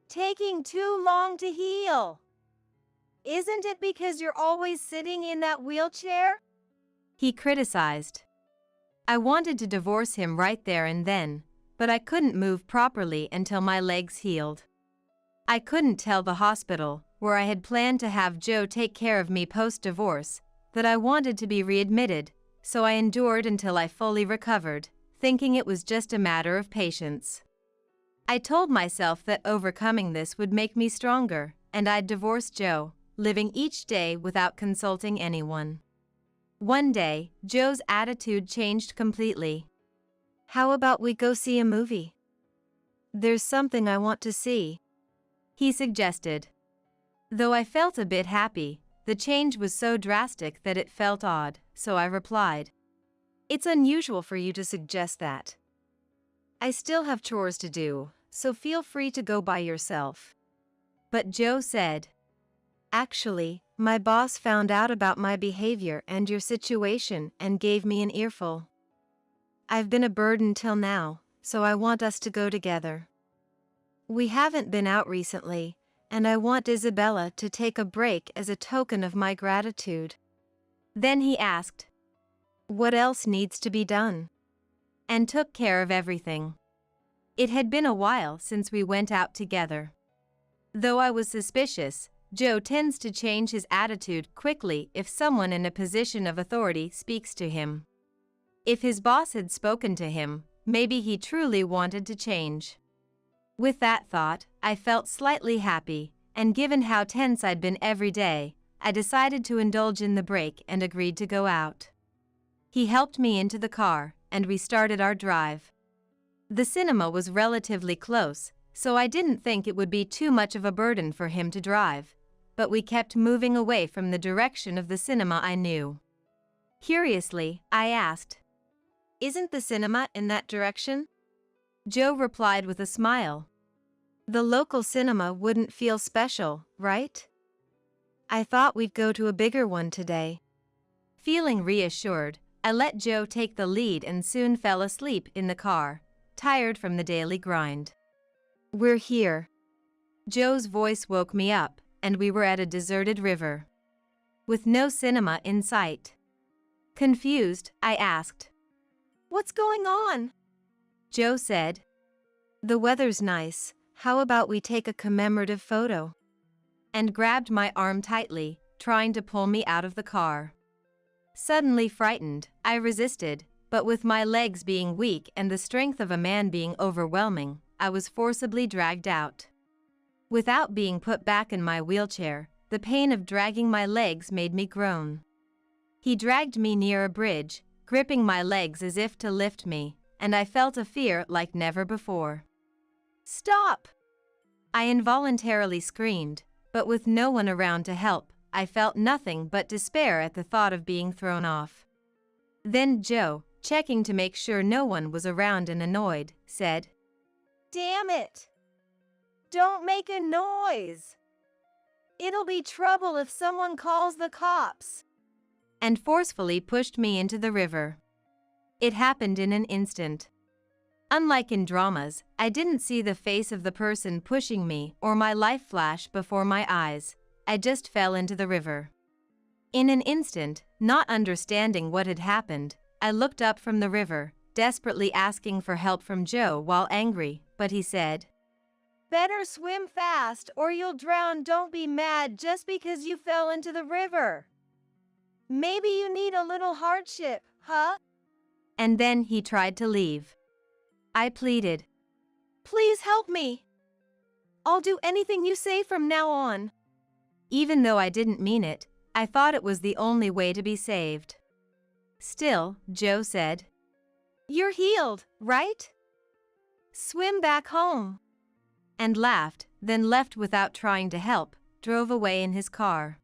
Taking too long to heal. Isn't it because you're always sitting in that wheelchair? He criticized. I wanted to divorce him right there and then, but I couldn't move properly until my legs healed. I couldn't tell the hospital, where I had planned to have Joe take care of me post-divorce, that I wanted to be readmitted, so I endured until I fully recovered, thinking it was just a matter of patience. I told myself that overcoming this would make me stronger, and I'd divorce Joe, living each day without consulting anyone. One day, Joe's attitude changed completely. How about we go see a movie? There's something I want to see, he suggested. Though I felt a bit happy, the change was so drastic that it felt odd, so I replied, it's unusual for you to suggest that. I still have chores to do, so feel free to go by yourself. But Joe said, actually, my boss found out about my behavior and your situation and gave me an earful. I've been a burden till now, so I want us to go together. We haven't been out recently, and I want Isabella to take a break as a token of my gratitude. Then he asked, what else needs to be done? And took care of everything. It had been a while since we went out together. Though I was suspicious, Joe tends to change his attitude quickly if someone in a position of authority speaks to him. If his boss had spoken to him, maybe he truly wanted to change. With that thought, I felt slightly happy, and given how tense I'd been every day, I decided to indulge in the break and agreed to go out. He helped me into the car, and we started our drive. The cinema was relatively close, so I didn't think it would be too much of a burden for him to drive, but we kept moving away from the direction of the cinema I knew. Curiously, I asked, "Isn't the cinema in that direction?" Joe replied with a smile. "The local cinema wouldn't feel special, right? I thought we'd go to a bigger one today." Feeling reassured, I let Joe take the lead and soon fell asleep in the car, tired from the daily grind. "We're here." Joe's voice woke me up, and we were at a deserted river, with no cinema in sight. Confused, I asked, "What's going on?" Joe said, "The weather's nice. How about we take a commemorative photo?" and grabbed my arm tightly, trying to pull me out of the car. Suddenly frightened, I resisted, but with my legs being weak and the strength of a man being overwhelming, I was forcibly dragged out. Without being put back in my wheelchair, the pain of dragging my legs made me groan. He dragged me near a bridge, gripping my legs as if to lift me, and I felt a fear like never before. "Stop!" I involuntarily screamed, but with no one around to help, I felt nothing but despair at the thought of being thrown off. Then Joe, checking to make sure no one was around and annoyed, said, "Damn it! Don't make a noise! It'll be trouble if someone calls the cops," and forcefully pushed me into the river. It happened in an instant. Unlike in dramas, I didn't see the face of the person pushing me or my life flash before my eyes. I just fell into the river. In an instant, not understanding what had happened, I looked up from the river, desperately asking for help from Joe while angry, but he said, "Better swim fast or you'll drown. Don't be mad just because you fell into the river. Maybe you need a little hardship, huh?" And then he tried to leave. I pleaded, "Please help me. I'll do anything you say from now on." Even though I didn't mean it, I thought it was the only way to be saved. Still, Joe said, "You're healed, right? Swim back home," and laughed, then left without trying to help, drove away in his car.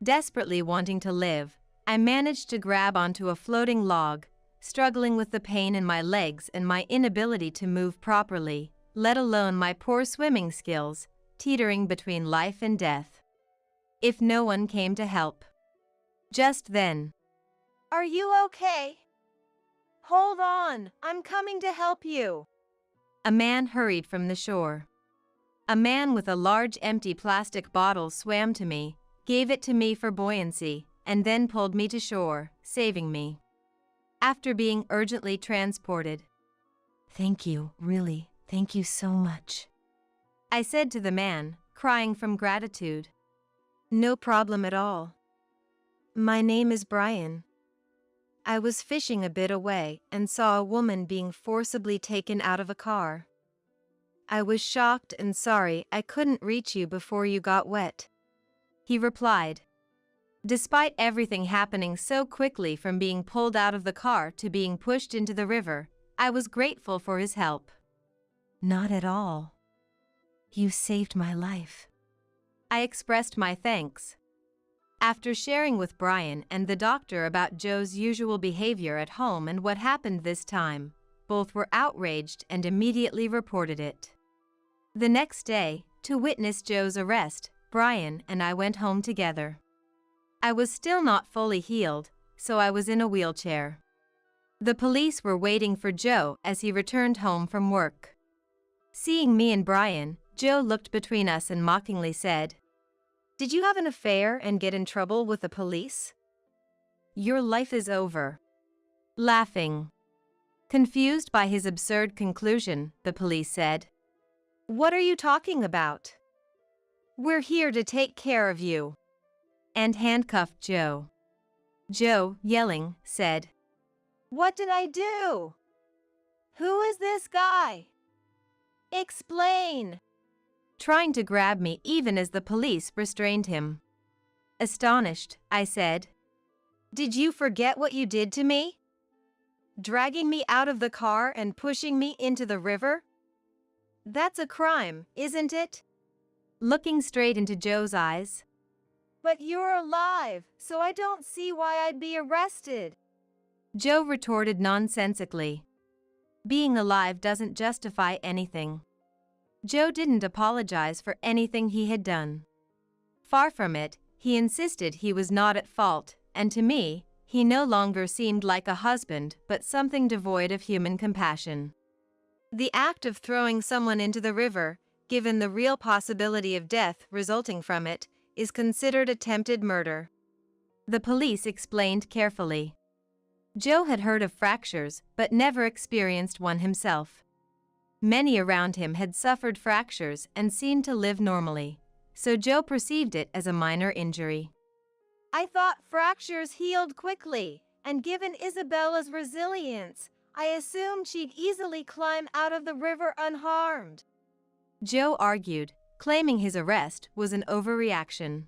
Desperately wanting to live, I managed to grab onto a floating log, struggling with the pain in my legs and my inability to move properly, let alone my poor swimming skills, teetering between life and death. If no one came to help. Just then, "Are you okay? Hold on, I'm coming to help you." a man hurried from the shore. A man with a large empty plastic bottle swam to me, gave it to me for buoyancy, and then pulled me to shore, saving me. After being urgently transported. "Thank you, really, thank you so much," I said to the man, crying from gratitude. "No problem at all. My name is Brian. I was fishing a bit away and saw a woman being forcibly taken out of a car. I was shocked and sorry I couldn't reach you before you got wet," he replied. Despite everything happening so quickly, from being pulled out of the car to being pushed into the river, I was grateful for his help. "Not at all. You saved my life." I expressed my thanks. After sharing with Brian and the doctor about Joe's usual behavior at home and what happened this time, both were outraged and immediately reported it. The next day, to witness Joe's arrest, Brian and I went home together. I was still not fully healed, so I was in a wheelchair. The police were waiting for Joe as he returned home from work. Seeing me and Brian, Joe looked between us and mockingly said, "Did you have an affair and get in trouble with the police?" "Your life is over." Laughing. Confused by his absurd conclusion, the police said, "What are you talking about?" We're here to take care of you. And handcuffed Joe. Joe, yelling, said, What did I do? Who is this guy? Explain. trying to grab me even as the police restrained him. Astonished, I said, Did you forget what you did to me? Dragging me out of the car and pushing me into the river? That's a crime, isn't it? looking straight into Joe's eyes. But you're alive, so I don't see why I'd be arrested. Joe retorted nonsensically. Being alive doesn't justify anything. Joe didn't apologize for anything he had done. Far from it, he insisted he was not at fault, and to me, he no longer seemed like a husband but something devoid of human compassion. The act of throwing someone into the river, given the real possibility of death resulting from it, is considered attempted murder. The police explained carefully. Joe had heard of fractures but never experienced one himself. Many around him had suffered fractures and seemed to live normally, so Joe perceived it as a minor injury. I thought fractures healed quickly, and given Isabella's resilience, I assumed she'd easily climb out of the river unharmed. Joe argued, claiming his arrest was an overreaction.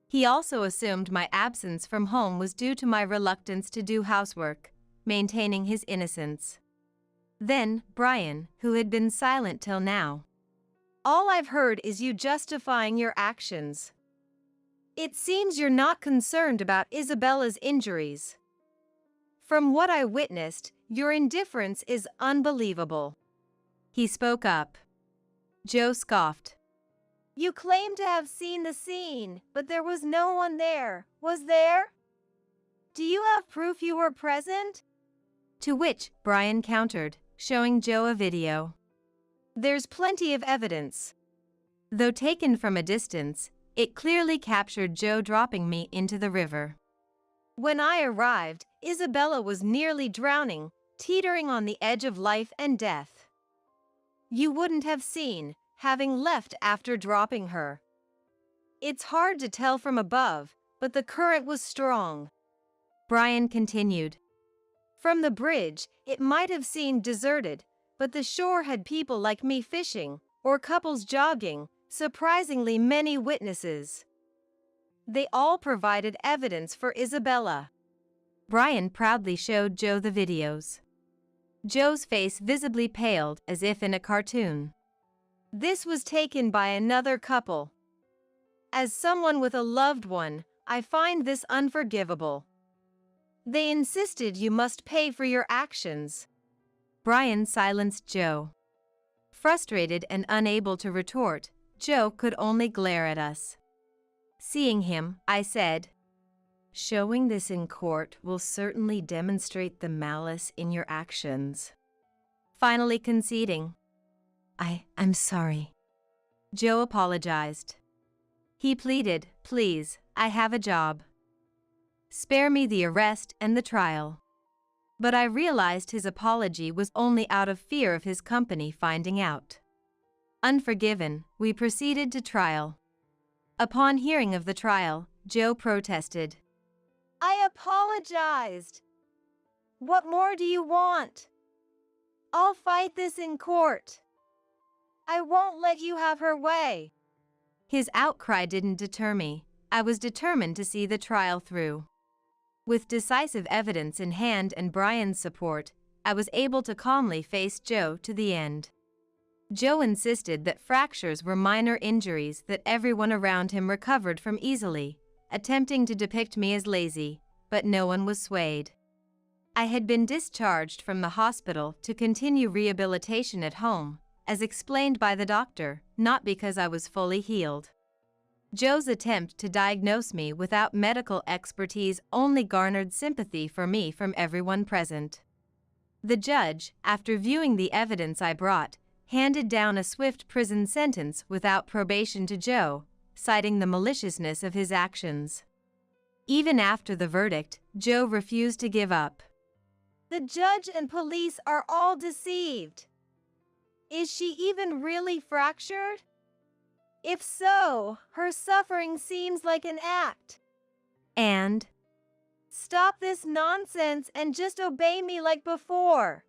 He also assumed my absence from home was due to my reluctance to do housework, maintaining his innocence. Then, Brian, who had been silent till now. All I've heard is you justifying your actions. It seems you're not concerned about Isabella's injuries. From what I witnessed, your indifference is unbelievable. He spoke up. Joe scoffed. You claim to have seen the scene, but there was no one there, was there? Do you have proof you were present? To which Brian countered, showing Joe a video. There's plenty of evidence. Though taken from a distance, it clearly captured Joe dropping me into the river. When I arrived, Isabella was nearly drowning, teetering on the edge of life and death. You wouldn't have seen, having left after dropping her. It's hard to tell from above, but the current was strong. Brian continued. From the bridge, it might have seemed deserted, but the shore had people like me fishing, or couples jogging, surprisingly many witnesses. They all provided evidence for Isabella. Brian proudly showed Joe the videos. Joe's face visibly paled as if in a cartoon. This was taken by another couple. As someone with a loved one, I find this unforgivable. They insisted you must pay for your actions. Brian silenced Joe. Frustrated and unable to retort, Joe could only glare at us. Seeing him, I said, "Showing this in court will certainly demonstrate the malice in your actions." Finally conceding. I'm sorry. Joe apologized. He pleaded, "Please, I have a job. Spare me the arrest and the trial." But I realized his apology was only out of fear of his company finding out. Unforgiven, we proceeded to trial. Upon hearing of the trial, Joe protested. I apologized. What more do you want? I'll fight this in court. I won't let you have her way. His outcry didn't deter me. I was determined to see the trial through. With decisive evidence in hand and Brian's support, I was able to calmly face Joe to the end. Joe insisted that fractures were minor injuries that everyone around him recovered from easily, attempting to depict me as lazy, but no one was swayed. I had been discharged from the hospital to continue rehabilitation at home, as explained by the doctor, not because I was fully healed. Joe's attempt to diagnose me without medical expertise only garnered sympathy for me from everyone present. The judge, after viewing the evidence I brought, handed down a swift prison sentence without probation to Joe, citing the maliciousness of his actions. Even after the verdict, Joe refused to give up. The judge and police are all deceived. Is she even really fractured? If so, her suffering seems like an act. And Stop this nonsense and just obey me like before.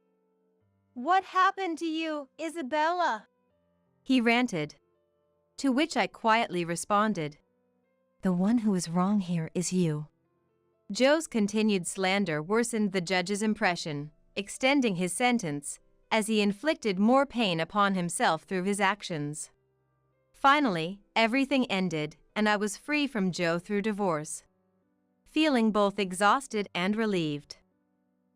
What happened to you, Isabella? he ranted. To which I quietly responded, the one who is wrong here is you. Joe's continued slander worsened the judge's impression, extending his sentence, as he inflicted more pain upon himself through his actions. Finally, everything ended, and I was free from Joe through divorce, feeling both exhausted and relieved.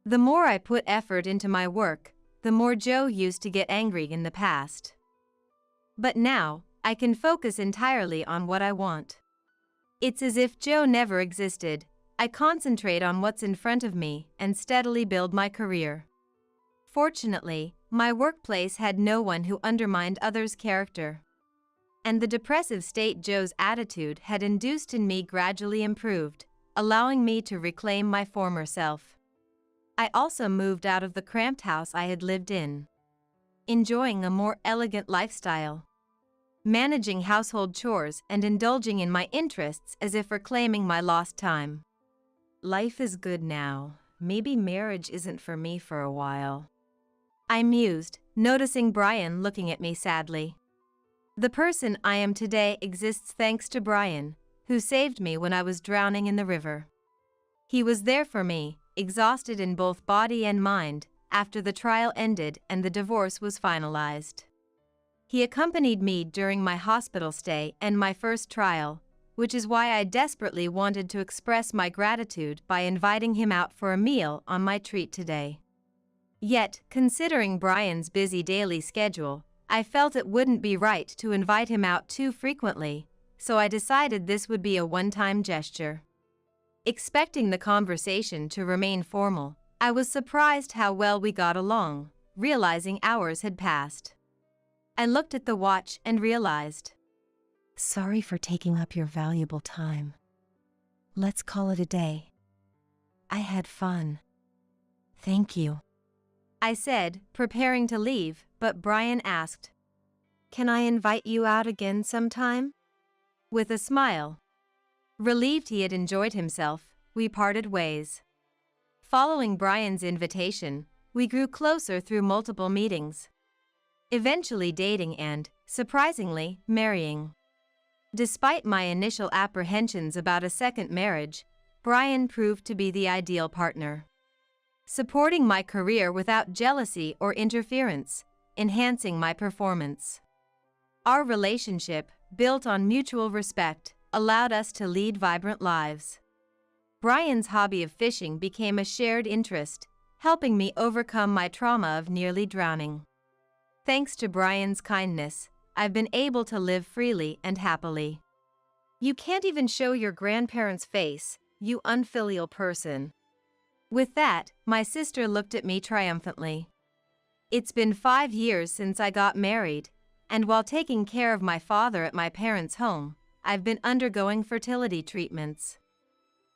The more I put effort into my work, the more Joe used to get angry in the past. But now, I can focus entirely on what I want. It's as if Joe never existed. I concentrate on what's in front of me and steadily build my career. Fortunately, my workplace had no one who undermined others' character. And the depressive state Joe's attitude had induced in me gradually improved, allowing me to reclaim my former self. I also moved out of the cramped house I had lived in, enjoying a more elegant lifestyle, managing household chores and indulging in my interests as if reclaiming my lost time. Life is good now. Maybe marriage isn't for me for a while, I mused, noticing Brian looking at me sadly. The person I am today exists thanks to Brian, who saved me when I was drowning in the river. He was there for me, exhausted in both body and mind, after the trial ended and the divorce was finalized. He accompanied me during my hospital stay and my first trial, which is why I desperately wanted to express my gratitude by inviting him out for a meal on my treat today. Yet, considering Brian's busy daily schedule, I felt it wouldn't be right to invite him out too frequently, so I decided this would be a one-time gesture. Expecting the conversation to remain formal, I was surprised how well we got along, realizing hours had passed. I looked at the watch and realized, sorry for taking up your valuable time. Let's call it a day. I had fun. Thank you, I said, preparing to leave, but Brian asked, can I invite you out again sometime? With a smile. Relieved he had enjoyed himself, we parted ways. Following Brian's invitation, we grew closer through multiple meetings, eventually dating and, surprisingly, marrying. Despite my initial apprehensions about a second marriage, Brian proved to be the ideal partner, supporting my career without jealousy or interference, enhancing my performance. Our relationship, built on mutual respect, allowed us to lead vibrant lives. Brian's hobby of fishing became a shared interest, helping me overcome my trauma of nearly drowning. Thanks to Brian's kindness, I've been able to live freely and happily. You can't even show your grandparents' face, you unfilial person. With that, my sister looked at me triumphantly. It's been 5 years since I got married, and while taking care of my father at my parents' home, I've been undergoing fertility treatments.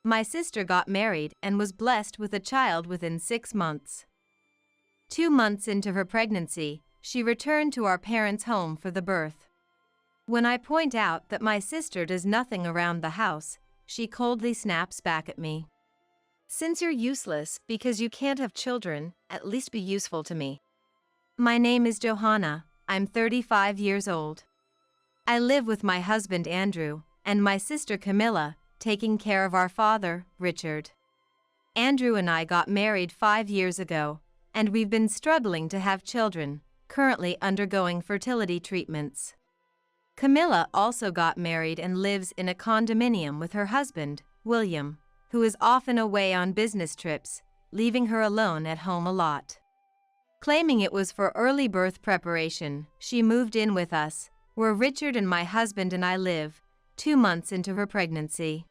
My sister got married and was blessed with a child within 6 months. 2 months into her pregnancy, she returned to our parents' home for the birth. When I point out that my sister does nothing around the house, she coldly snaps back at me. Since you're useless because you can't have children, at least be useful to me. My name is Johanna. I'm 35 years old. I live with my husband Andrew and my sister Camilla, taking care of our father, Richard. Andrew and I got married 5 years ago, and we've been struggling to have children, currently undergoing fertility treatments. Camilla also got married and lives in a condominium with her husband, William, who is often away on business trips, leaving her alone at home a lot. Claiming it was for early birth preparation, she moved in with us, where Richard and my husband and I live, 2 months into her pregnancy.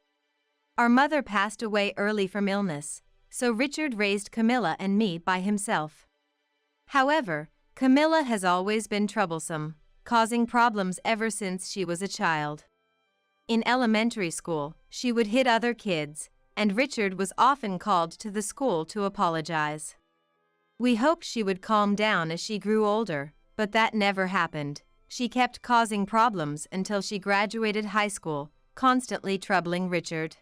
Our mother passed away early from illness, so Richard raised Camilla and me by himself. However, Camilla has always been troublesome, causing problems ever since she was a child. In elementary school, she would hit other kids, and Richard was often called to the school to apologize. We hoped she would calm down as she grew older, but that never happened, she kept causing problems until she graduated high school, constantly troubling Richard.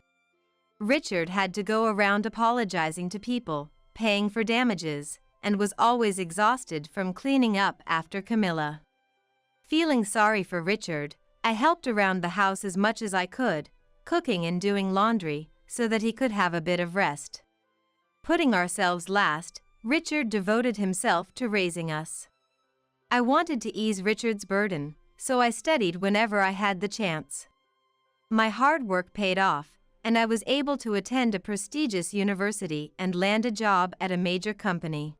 Richard had to go around apologizing to people, paying for damages, and was always exhausted from cleaning up after Camilla. Feeling sorry for Richard, I helped around the house as much as I could, cooking and doing laundry, so that he could have a bit of rest. Putting ourselves last, Richard devoted himself to raising us. I wanted to ease Richard's burden, so I studied whenever I had the chance. My hard work paid off, and I was able to attend a prestigious university and land a job at a major company.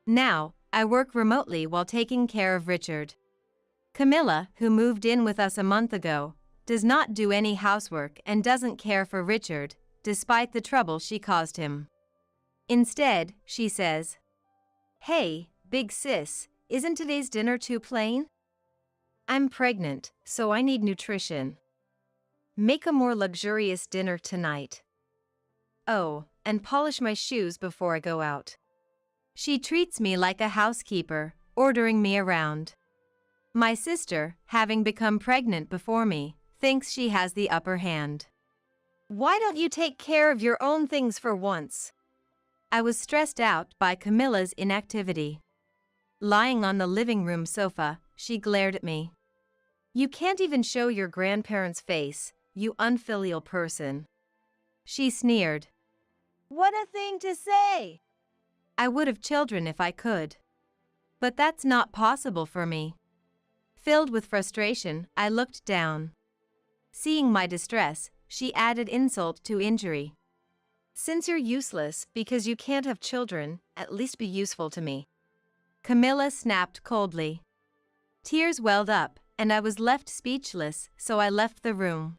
Now, I work remotely while taking care of Richard. Camilla, who moved in with us a month ago, does not do any housework and doesn't care for Richard, despite the trouble she caused him. Instead, she says, "Hey, big sis, isn't today's dinner too plain? I'm pregnant, so I need nutrition. Make a more luxurious dinner tonight. Oh, and polish my shoes before I go out." She treats me like a housekeeper, ordering me around. My sister, having become pregnant before me, thinks she has the upper hand. Why don't you take care of your own things for once? I was stressed out by Camilla's inactivity. Lying on the living room sofa, she glared at me. You can't even show your grandparents' face, you unfilial person. She sneered. What a thing to say! I would have children if I could. But that's not possible for me. Filled with frustration, I looked down. Seeing my distress, she added insult to injury. Since you're useless because you can't have children, at least be useful to me. Camilla snapped coldly. Tears welled up, and I was left speechless, so I left the room.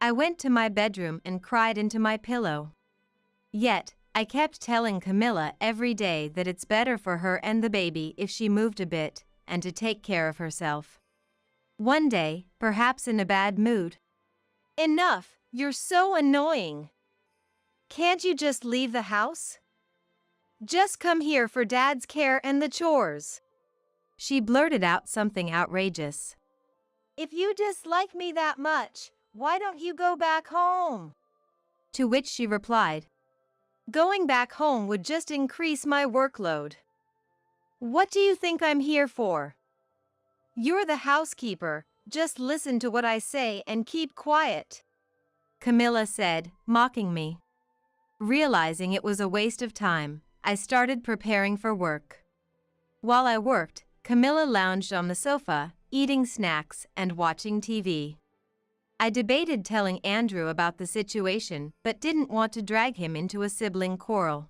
I went to my bedroom and cried into my pillow. Yet, I kept telling Camilla every day that it's better for her and the baby if she moved a bit, and to take care of herself. One day, perhaps in a bad mood. Enough, you're so annoying. Can't you just leave the house? Just come here for Dad's care and the chores. She blurted out something outrageous. If you dislike me that much, why don't you go back home? To which she replied, Going back home would just increase my workload. What do you think I'm here for? You're the housekeeper, just listen to what I say and keep quiet. Camilla said, mocking me. Realizing it was a waste of time, I started preparing for work. While I worked, Camilla lounged on the sofa, eating snacks and watching TV. I debated telling Andrew about the situation but didn't want to drag him into a sibling quarrel.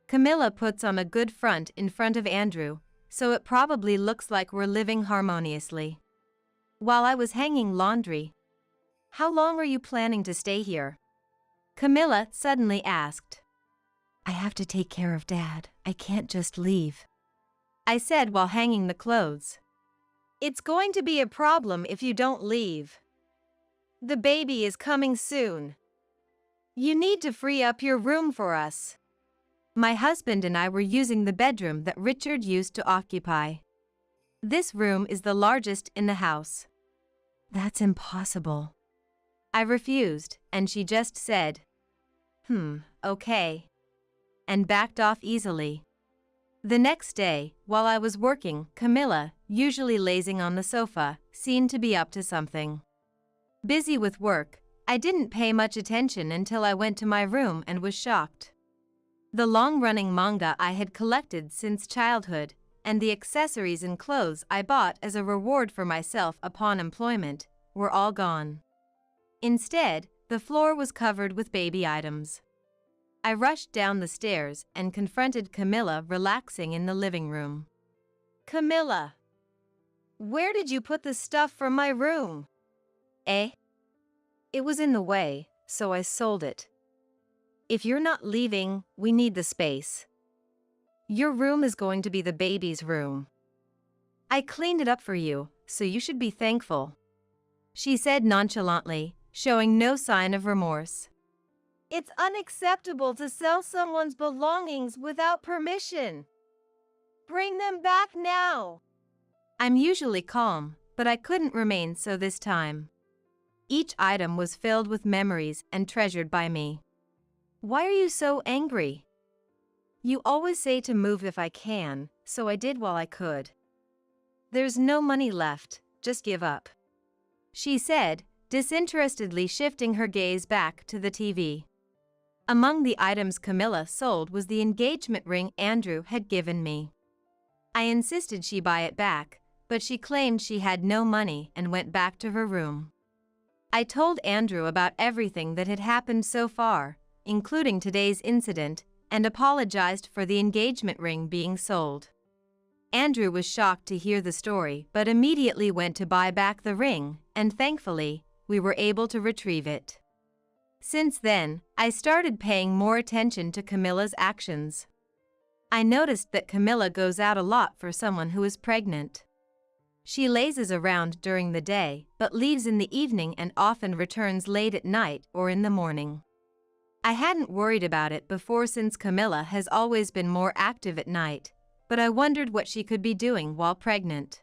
Camilla puts on a good front in front of Andrew, so it probably looks like we're living harmoniously. While I was hanging laundry, "How long are you planning to stay here?" Camilla suddenly asked. "I have to take care of Dad. I can't just leave," I said while hanging the clothes. It's going to be a problem if you don't leave. The baby is coming soon. You need to free up your room for us. My husband and I were using the bedroom that Richard used to occupy. This room is the largest in the house. That's impossible. I refused, and she just said, okay, and backed off easily. The next day, while I was working, Camilla, usually lazing on the sofa, seemed to be up to something. Busy with work, I didn't pay much attention until I went to my room and was shocked. The long-running manga I had collected since childhood, and the accessories and clothes I bought as a reward for myself upon employment, were all gone. Instead, the floor was covered with baby items. I rushed down the stairs and confronted Camilla relaxing in the living room. Camilla, where did you put the stuff from my room? It was in the way, so I sold it. If you're not leaving, we need the space. Your room is going to be the baby's room. I cleaned it up for you, so you should be thankful, she said nonchalantly, showing no sign of remorse. It's unacceptable to sell someone's belongings without permission. Bring them back now. I'm usually calm, but I couldn't remain so this time. Each item was filled with memories and treasured by me. Why are you so angry? You always say to move if I can, so I did while I could. There's no money left, just give up, she said, disinterestedly shifting her gaze back to the TV. Among the items Camilla sold was the engagement ring Andrew had given me. I insisted she buy it back, but she claimed she had no money and went back to her room. I told Andrew about everything that had happened so far, including today's incident, and apologized for the engagement ring being sold. Andrew was shocked to hear the story but immediately went to buy back the ring, and thankfully, we were able to retrieve it. Since then, I started paying more attention to Camilla's actions. I noticed that Camilla goes out a lot for someone who is pregnant. She lazes around during the day, but leaves in the evening and often returns late at night or in the morning. I hadn't worried about it before since Camilla has always been more active at night, but I wondered what she could be doing while pregnant.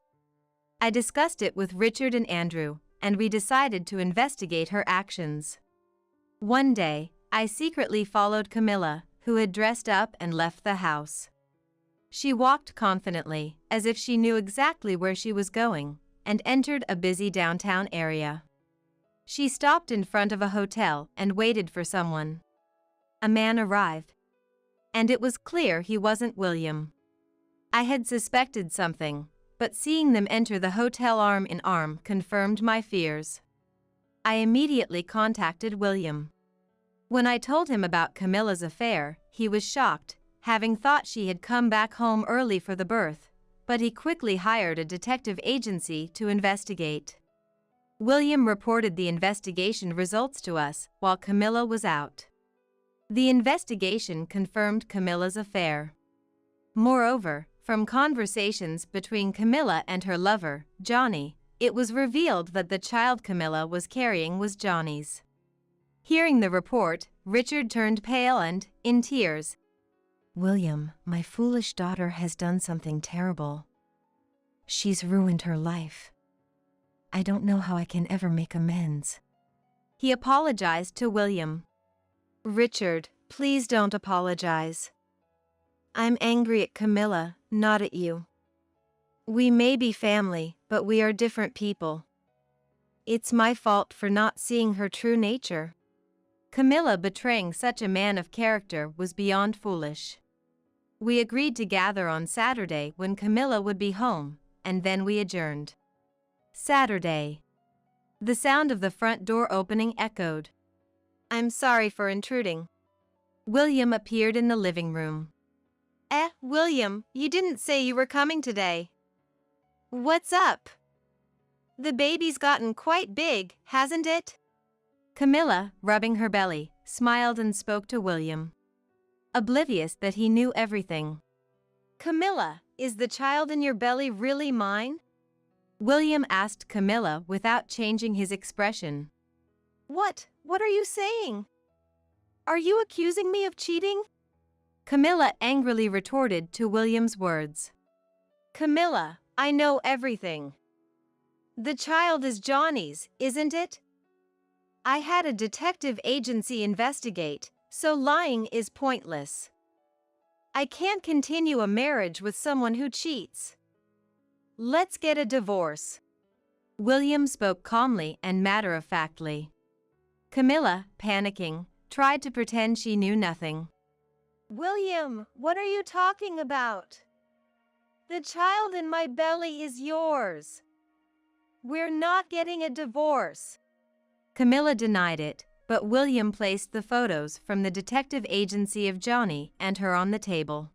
I discussed it with Richard and Andrew, and we decided to investigate her actions. One day, I secretly followed Camilla, who had dressed up and left the house. She walked confidently, as if she knew exactly where she was going, and entered a busy downtown area. She stopped in front of a hotel and waited for someone. A man arrived, and it was clear he wasn't William. I had suspected something, but seeing them enter the hotel arm in arm confirmed my fears. I immediately contacted William. When I told him about Camilla's affair, he was shocked, having thought she had come back home early for the birth, but he quickly hired a detective agency to investigate. William reported the investigation results to us while Camilla was out. The investigation confirmed Camilla's affair. Moreover, from conversations between Camilla and her lover, Johnny, it was revealed that the child Camilla was carrying was Johnny's. Hearing the report, Richard turned pale and, in tears, William, my foolish daughter has done something terrible. She's ruined her life. I don't know how I can ever make amends. He apologized to William. Richard, please don't apologize. I'm angry at Camilla, not at you. We may be family, but we are different people. It's my fault for not seeing her true nature. Camilla betraying such a man of character was beyond foolish. We agreed to gather on Saturday when Camilla would be home, and then we adjourned. Saturday. The sound of the front door opening echoed. I'm sorry for intruding. William appeared in the living room. William, you didn't say you were coming today. What's up? The baby's gotten quite big, hasn't it? Camilla, rubbing her belly, smiled and spoke to William, oblivious that he knew everything. Camilla, is the child in your belly really mine? William asked Camilla without changing his expression. What are you saying? Are you accusing me of cheating? Camilla angrily retorted to William's words. Camilla, I know everything. The child is Johnny's, isn't it? I had a detective agency investigate, so lying is pointless. I can't continue a marriage with someone who cheats. Let's get a divorce. William spoke calmly and matter-of-factly. Camilla, panicking, tried to pretend she knew nothing. William, what are you talking about? The child in my belly is yours. We're not getting a divorce. Camilla denied it, but William placed the photos from the detective agency of Johnny and her on the table.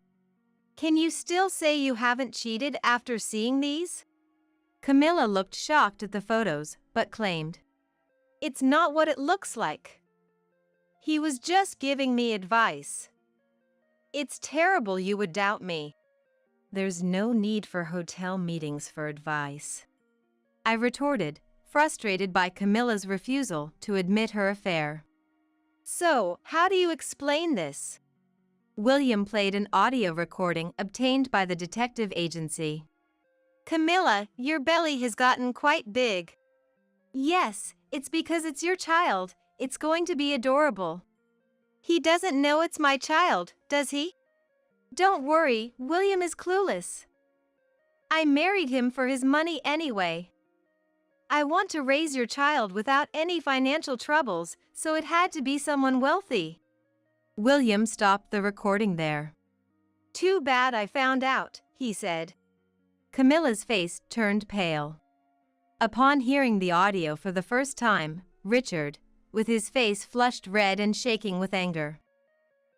Can you still say you haven't cheated after seeing these? Camilla looked shocked at the photos, but claimed, It's not what it looks like. He was just giving me advice. It's terrible you would doubt me. There's no need for hotel meetings for advice, I retorted, frustrated by Camilla's refusal to admit her affair. So, how do you explain this? William played an audio recording obtained by the detective agency. Camilla, your belly has gotten quite big. Yes, it's because it's your child. It's going to be adorable. He doesn't know it's my child, does he? Don't worry, William is clueless. I married him for his money anyway. I want to raise your child without any financial troubles, so it had to be someone wealthy. William stopped the recording there. Too bad I found out, he said. Camilla's face turned pale. Upon hearing the audio for the first time, Richard, with his face flushed red and shaking with anger.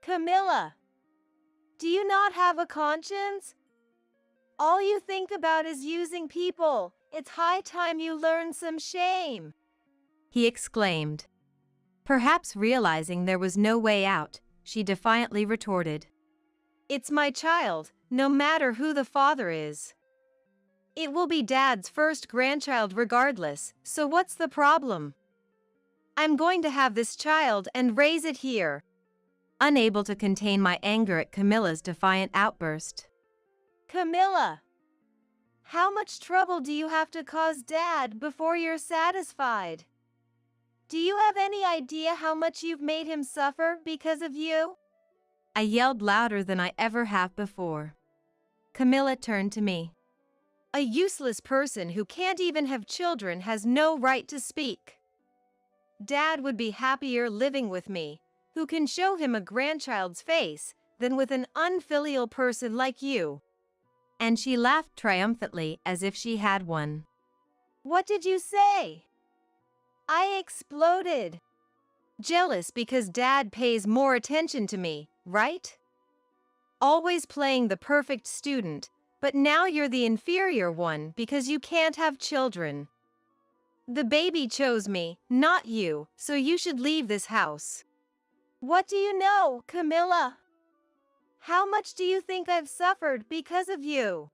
Camilla, do you not have a conscience? All you think about is using people. It's high time you learn some shame, he exclaimed. Perhaps realizing there was no way out, she defiantly retorted. It's my child, no matter who the father is. It will be Dad's first grandchild regardless, so what's the problem? I'm going to have this child and raise it here. Unable to contain my anger at Camilla's defiant outburst. Camilla, how much trouble do you have to cause Dad before you're satisfied? Do you have any idea how much you've made him suffer because of you? I yelled louder than I ever have before. Camilla turned to me. A useless person who can't even have children has no right to speak. Dad would be happier living with me, who can show him a grandchild's face, than with an unfilial person like you. And she laughed triumphantly as if she had one. What did you say? I exploded. Jealous because Dad pays more attention to me, right? Always playing the perfect student, but now you're the inferior one because you can't have children. The baby chose me, not you, so you should leave this house. What do you know, Camilla? How much do you think I've suffered because of you?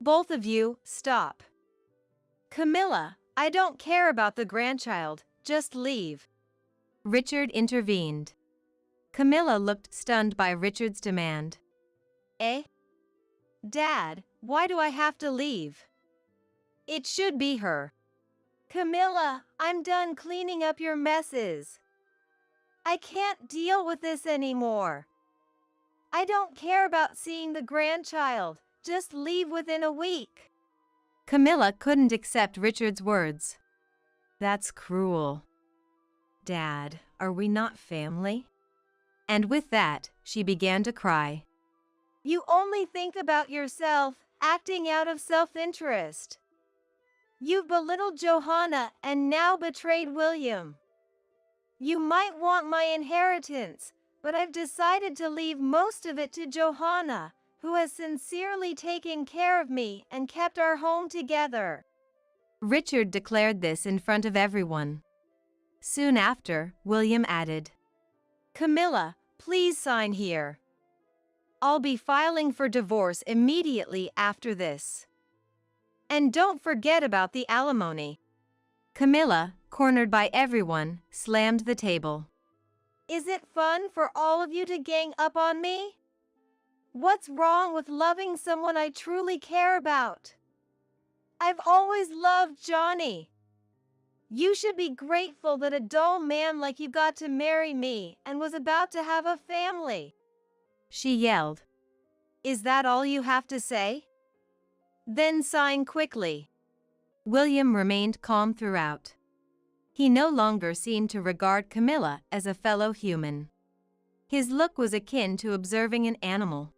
Both of you, stop. Camilla, I don't care about the grandchild, just leave. Richard intervened. Camilla looked stunned by Richard's demand. Eh? Dad, why do I have to leave? It should be her. Camilla, I'm done cleaning up your messes. I can't deal with this anymore. I don't care about seeing the grandchild. Just leave within a week. Camilla couldn't accept Richard's words. That's cruel. Dad, are we not family? And with that, she began to cry. You only think about yourself, acting out of self-interest. You've belittled Johanna and now betrayed William. You might want my inheritance, but I've decided to leave most of it to Johanna, who has sincerely taken care of me and kept our home together. Richard declared this in front of everyone. Soon after, William added, Camilla, please sign here. I'll be filing for divorce immediately after this. And don't forget about the alimony. Camilla, cornered by everyone, slammed the table. Is it fun for all of you to gang up on me? What's wrong with loving someone I truly care about? I've always loved Johnny. You should be grateful that a dull man like you got to marry me and was about to have a family. She yelled. Is that all you have to say? Then sign quickly. William remained calm throughout. He no longer seemed to regard Camilla as a fellow human. His look was akin to observing an animal.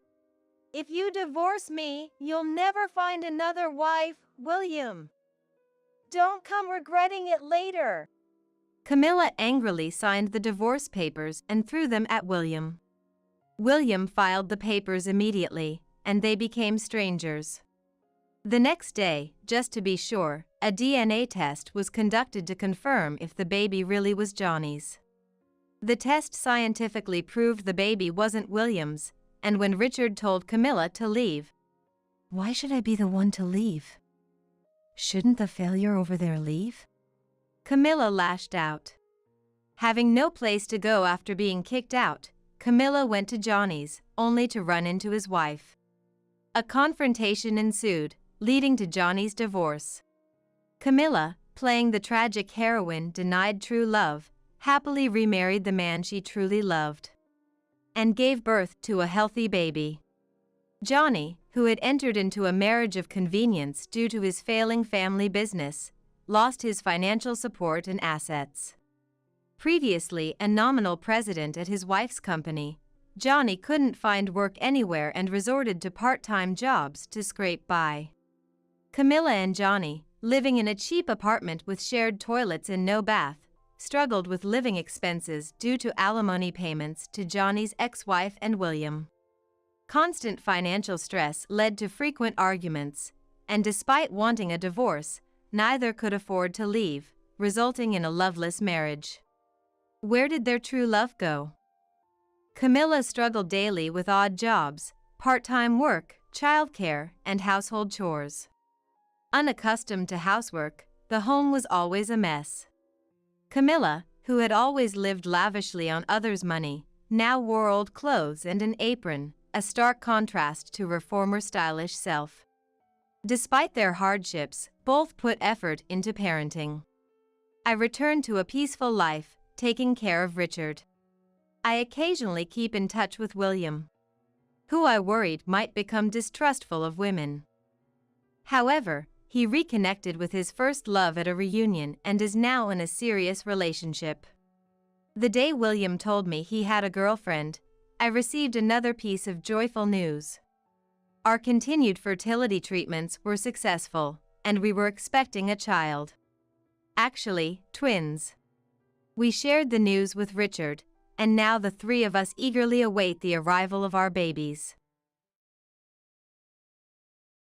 If you divorce me, you'll never find another wife, William. Don't come regretting it later. Camilla angrily signed the divorce papers and threw them at William. William filed the papers immediately, and they became strangers. The next day, just to be sure, a DNA test was conducted to confirm if the baby really was Johnny's. The test scientifically proved the baby wasn't William's, and when Richard told Camilla to leave, "Why should I be the one to leave? Shouldn't the failure over there leave?" Camilla lashed out. Having no place to go after being kicked out, Camilla went to Johnny's, only to run into his wife. A confrontation ensued, leading to Johnny's divorce. Camilla, playing the tragic heroine denied true love, happily remarried the man she truly loved and gave birth to a healthy baby. Johnny, who had entered into a marriage of convenience due to his failing family business, lost his financial support and assets. Previously a nominal president at his wife's company, Johnny couldn't find work anywhere and resorted to part-time jobs to scrape by. Camilla and Johnny, living in a cheap apartment with shared toilets and no bath, struggled with living expenses due to alimony payments to Johnny's ex-wife and William. Constant financial stress led to frequent arguments, and despite wanting a divorce, neither could afford to leave, resulting in a loveless marriage. Where did their true love go? Camilla struggled daily with odd jobs, part-time work, childcare, and household chores. Unaccustomed to housework, the home was always a mess. Camilla, who had always lived lavishly on others' money, now wore old clothes and an apron, a stark contrast to her former stylish self. Despite their hardships, both put effort into parenting. I returned to a peaceful life, taking care of Richard. I occasionally keep in touch with William, who I worried might become distrustful of women. However, he reconnected with his first love at a reunion and is now in a serious relationship. The day William told me he had a girlfriend, I received another piece of joyful news. Our continued fertility treatments were successful, and we were expecting a child. Actually, twins. We shared the news with Richard, and now the three of us eagerly await the arrival of our babies.